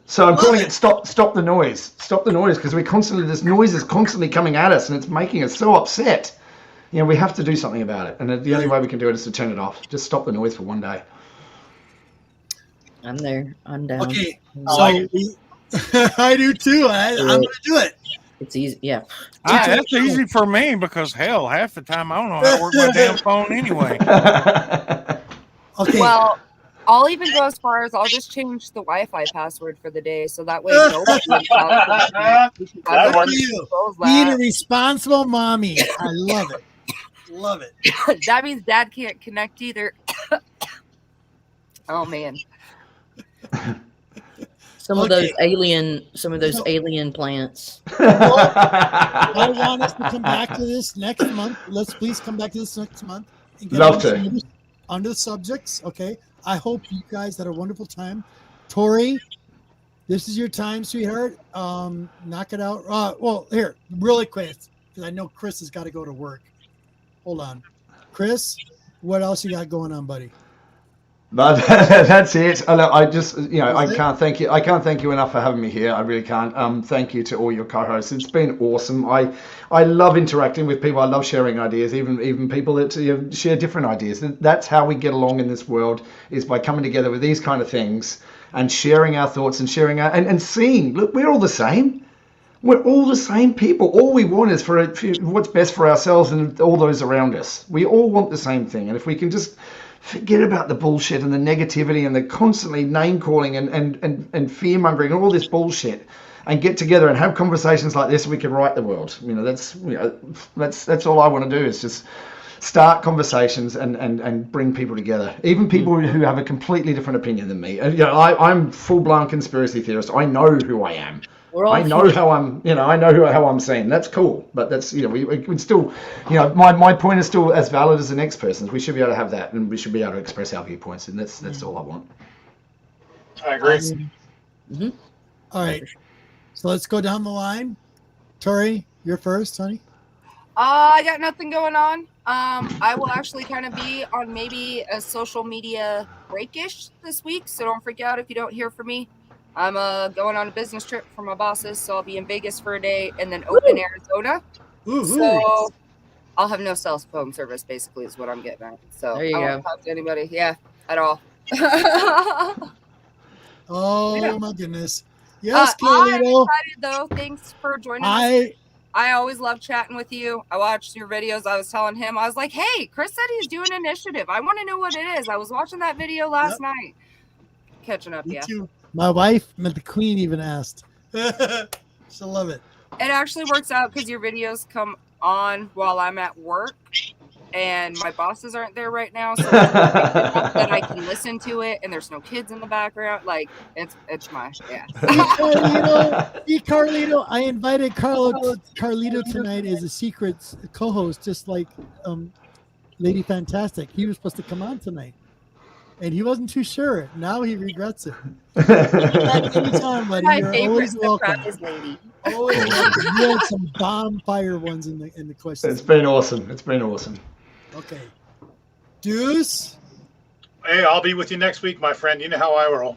So I'm calling it stop the noise. Stop the noise, because this noise is constantly coming at us and it's making us so upset. You know, we have to do something about it. And the only way we can do it is to turn it off. Just stop the noise for one day. I'm there. I'm down. Okay. I like So I do too. I'm going to do it. It's easy. Yeah. That's easy for me because hell, half the time I don't know how to work my damn phone anyway. Okay. Well, I'll even go as far as I'll just change the Wi-Fi password for the day, so that way nobody That works. Being a responsible mommy. I love it. Love it. That means Dad can't connect either. Oh man. Some of those alien plants. I want us to come back to this next month. Let's please come back to this next month. And get Love to. Under the subjects, okay? I hope you guys had a wonderful time. Tori, this is your time, sweetheart. Knock it out. Well, here, really quick, because I know Chris has got to go to work. Hold on. Chris, what else you got going on, buddy? But that's it. I just, I it? can't thank you. I can't thank you enough for having me here. I really can't. Thank you to all your co-hosts. It's been awesome. I love interacting with people. I love sharing ideas, even people that share different ideas. That's how we get along in this world, is by coming together with these kind of things and sharing our thoughts and sharing and seeing. Look, we're all the same. We're all the same people. All we want is for what's best for ourselves and all those around us. We all want the same thing, and if we can just forget about the bullshit and the negativity and the constantly name calling and fear mongering and all this bullshit, and get together and have conversations like this, we can right the world. That's all I want to do, is just start conversations and bring people together, even people who have a completely different opinion than me. I'm full-blown conspiracy theorist. I know who I am. I know how I'm, I know how I'm seen. That's cool, but that's, we can still, my point is still as valid as the next person's. We should be able to have that, and we should be able to express our viewpoints, and that's all I want. I agree. Mm-hmm. All right. So let's go down the line. Tori, you're first, honey. I got nothing going on. I will actually kind of be on maybe a social media breakish this week, so don't freak out if you don't hear from me. I'm going on a business trip for my bosses, so I'll be in Vegas for a day and then Oakland, Arizona. So I'll have no cell phone service, basically, is what I'm getting at. So there you I go. won't talk to anybody, at all. Oh my goodness. Yes, I'm Carlito. excited though. Thanks for joining us. I always love chatting with you. I watched your videos. I was telling him, I was like, hey, Chris said he's doing an initiative. I want to know what it is. I was watching that video last night. Catching up, Me too. My wife, the queen, even asked. She'll love it. It actually works out because your videos come on while I'm at work, and my bosses aren't there right now, so that I can listen to it, and there's no kids in the background. Like it's my See, Carlito, I invited Carlito tonight as a secret co-host, just like Lady Fantastic. He was supposed to come on tonight, and he wasn't too sure. Now he regrets it. Anytime, buddy. My You're favorite always welcome. surprise lady. Always welcome. You had some bomb fire ones in the questions. It's been awesome. It's been awesome. Okay. Deuce. Hey, I'll be with you next week, my friend. You know how I roll.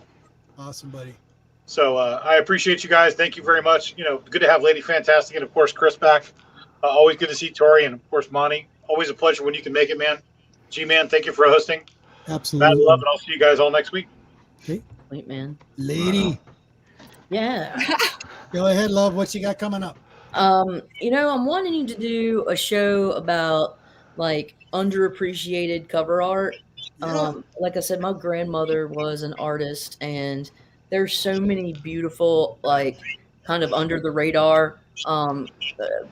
Awesome, buddy. So I appreciate you guys. Thank you very much. Good to have Lady Fantastic and, of course, Chris back. Always good to see Tori and, of course, Monty. Always a pleasure when you can make it, man. G-Man, thank you for hosting. Absolutely. Bad love, and I'll see you guys all next week. Okay. Sweet, man. Lady. Yeah. Go ahead, love. What you got coming up? I'm wanting to do a show about like underappreciated cover art. Like I said, my grandmother was an artist, and there's so many beautiful, like kind of under the radar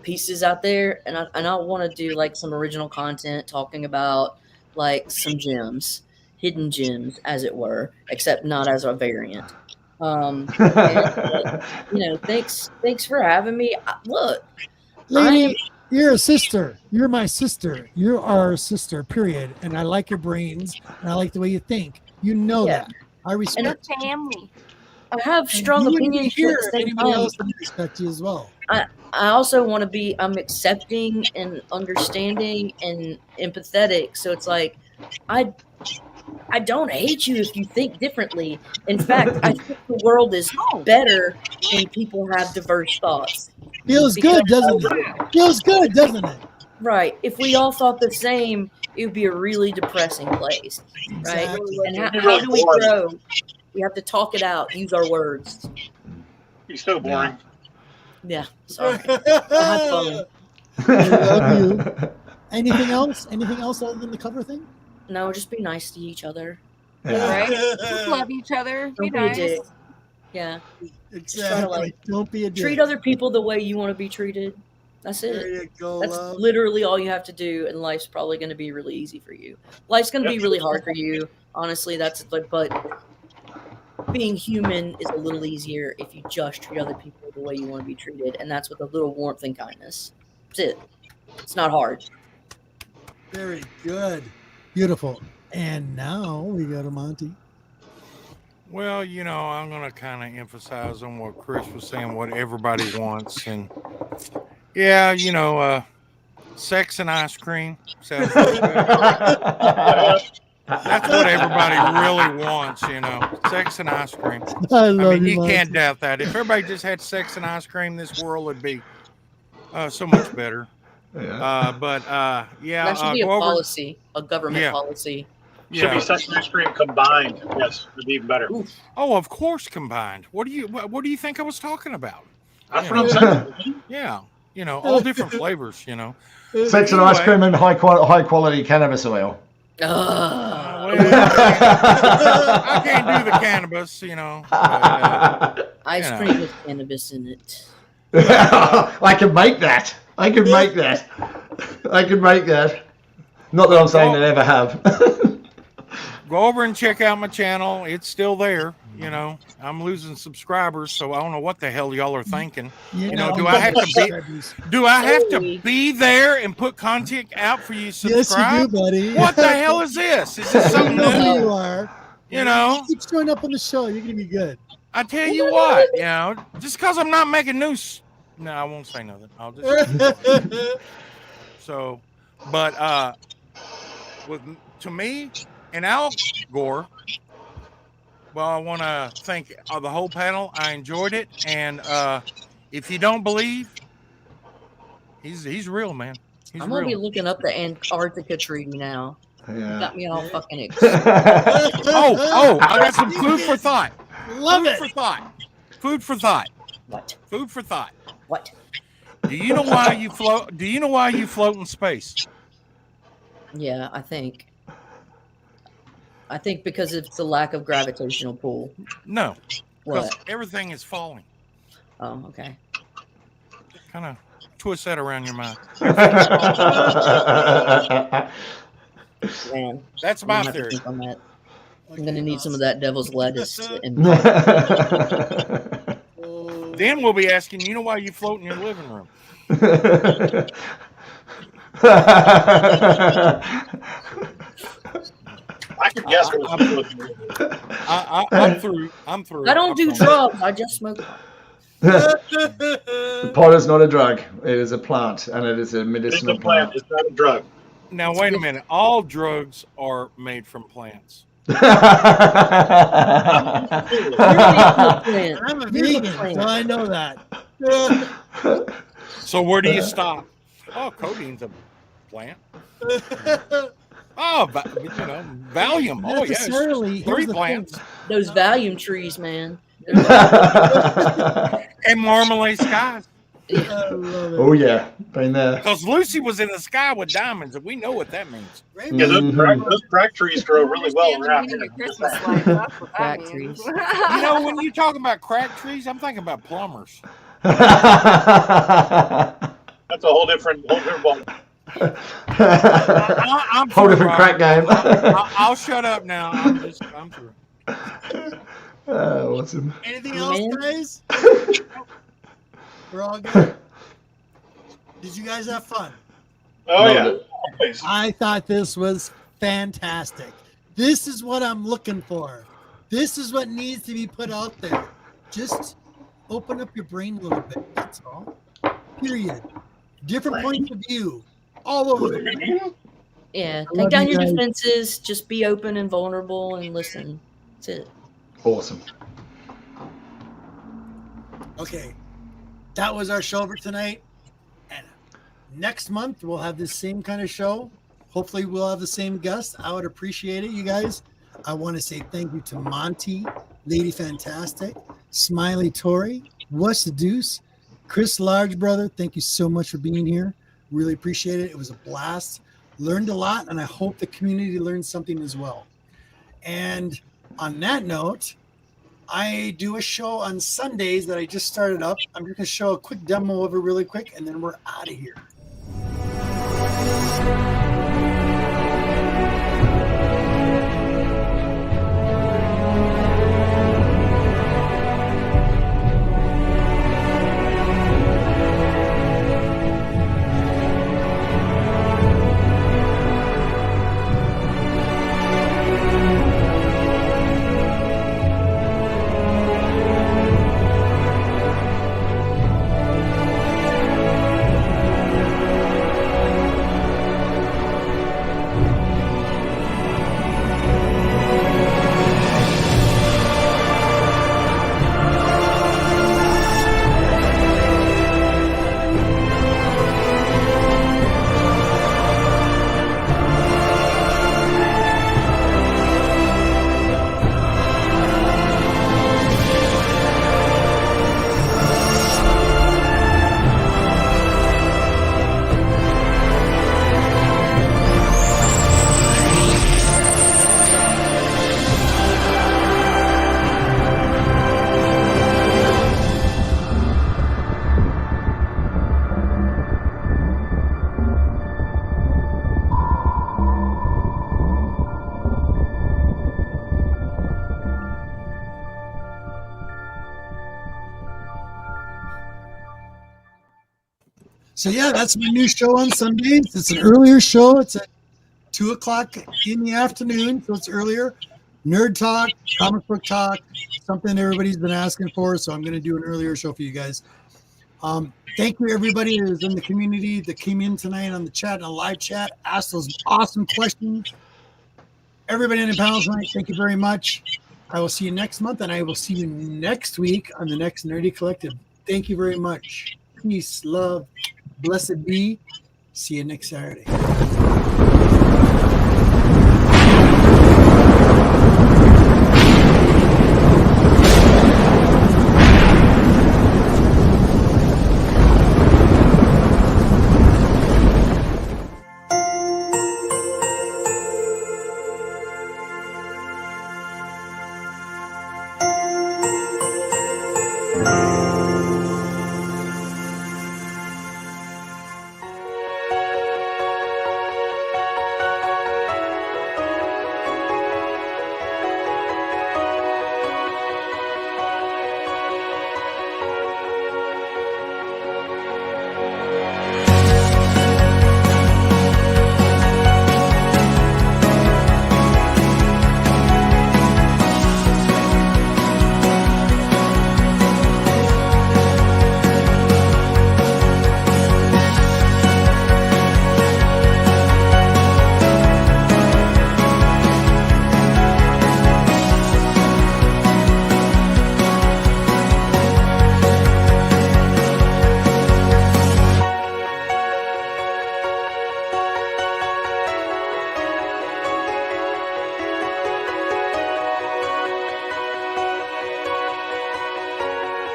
pieces out there, and I want to do like some original content talking about like some gems, hidden gems, as it were, except not as a variant. And, thanks for having me. Look, Lady, you're a sister. You're my sister. You are a sister, period. And I like your brains, and I like the way you think. You know that. I respect your family. I have strong opinions. Here, anybody else would respect you as well. I also want to be, I'm accepting and understanding and empathetic. So it's like, I don't hate you if you think differently. In fact, I think the world is better when people have diverse thoughts. Feels good, doesn't it? Feels good, doesn't it? Right. If we all thought the same, it would be a really depressing place. Right. Exactly. And It'd be how really do we boring. grow? We have to talk it out, use our words. He's so boring. Yeah. Sorry. Have fun. I love you. Anything else? Anything else other than the cover thing? No, just be nice to each other. Yeah. Right? Just love each other. Be Don't be a nice. dick. Yeah. Exactly. like, Don't be a dick. Treat other people the way you want to be treated. That's There it. you go, That's love. literally all you have to do, and life's probably going to be really easy for you. Life's going to be really hard for you. Honestly, that's like, but being human is a little easier if you just treat other people the way you want to be treated, and that's with a little warmth and kindness. That's it. It's not hard. Very good. Beautiful. And now we go to Monty. Well, I'm going to kind of emphasize on what Chris was saying, what everybody wants. And yeah, sex and ice cream. Sounds really good. That's what everybody really wants, sex and ice cream. I love you Monty. can't doubt that. If everybody just had sex and ice cream, this world would be so much better. Yeah. Yeah, That should be a go over. policy, a government Yeah. policy. Should be sex and ice cream combined. Yes, it'd be even better. Oh, of course, combined. What do you think I was talking about? That's what I'm saying. Yeah, all different flavors. Sex and ice cream and high quality cannabis oil. Well, I can't do the cannabis. Ice cream with cannabis in it. I can make that. I can make that. Not that I'm saying I never have. Go over and check out my channel. It's still there. I'm losing subscribers, so I don't know what the hell y'all are thinking. Do I have to be there and put content out for you to subscribe? Yes, you do, buddy. What the hell is this? Is this something I know new? you are. Keep showing up on the show. You're gonna be good. I tell you what, just because I'm not making news. No, I won't say nothing. I'll just. So, but to me and Al Gore, well, I want to thank the whole panel. I enjoyed it, and if you don't believe, he's real, man. I'm gonna be looking up the Antarctica Treaty now. You Yeah. got me all fucking excited. Oh! I got some food for thought. Love it. Food for thought. What? Food for thought. What? Do you know why you float? Do you know why you float in space? Yeah, I think because it's the lack of gravitational pull. No, because What? everything is falling. Oh, okay. Kind of twist that around your mind. Man, That's I'm my gonna have to theory. think on that. I'm gonna need some of that devil's lettuce. And Then we'll be asking, you know why you float in your living room? I could guess what I'm through. I'm through. I don't do drugs. I just smoke. Pot is not a drug. It is a plant, and it is a it's medicinal a plant. plant. It's not a drug. Now wait a minute. All drugs are made from plants. I'm a vegan, so I know that. So where do you stop? Oh, codeine's a plant. Oh, Valium. Oh, yes. Necessarily, here's 3 the plants. Those Valium trees, man. And marmalade skies. I love it. Oh yeah, been there. Because Lucy was in the sky with diamonds, and we know what that means. Yeah, those crack trees grow really well around Your here. Christmas lights, that's what that Crack means. trees. When you talk about crack trees, I'm thinking about plumbers. That's a whole different one. I'm Whole through, different Rob. crack game. I'll shut up now. I'm through. Awesome. Anything else, Man. guys? We're all good. Did you guys have fun? Oh yeah, always. I thought this was fantastic. This is what I'm looking for. This is what needs to be put out there. Just open up your brain a little bit. That's all. Period. Different points of view. All over the place. Yeah, I take love down you your guys. defenses. Just be open and vulnerable and listen. That's it. Awesome. Okay, that was our show for tonight. And next month we'll have this same kind of show. Hopefully we'll have the same guests. I would appreciate it, you guys. I want to say thank you to Monty, Lady Fantastic, Smiley Tori, What's the Deuce, Chris Large Brother. Thank you so much for being here. Really appreciate it. It was a blast. Learned a lot, and I hope the community learned something as well. And on that note, I do a show on Sundays that I just started up. I'm just going to show a quick demo of it really quick, and then we're out of here. So yeah, that's my new show on Sundays. It's an earlier show. It's at 2:00 in the afternoon, so it's earlier. Nerd talk, comic book talk, something everybody's been asking for. So I'm going to do an earlier show for you guys. Thank you everybody that is in the community that came in tonight on the chat, on the live chat, asked those awesome questions. Everybody in the panel tonight, thank you very much. I will see you next month, and I will see you next week on the next Nerdy Collective. Thank you very much. Peace, love, blessed be. See you next Saturday.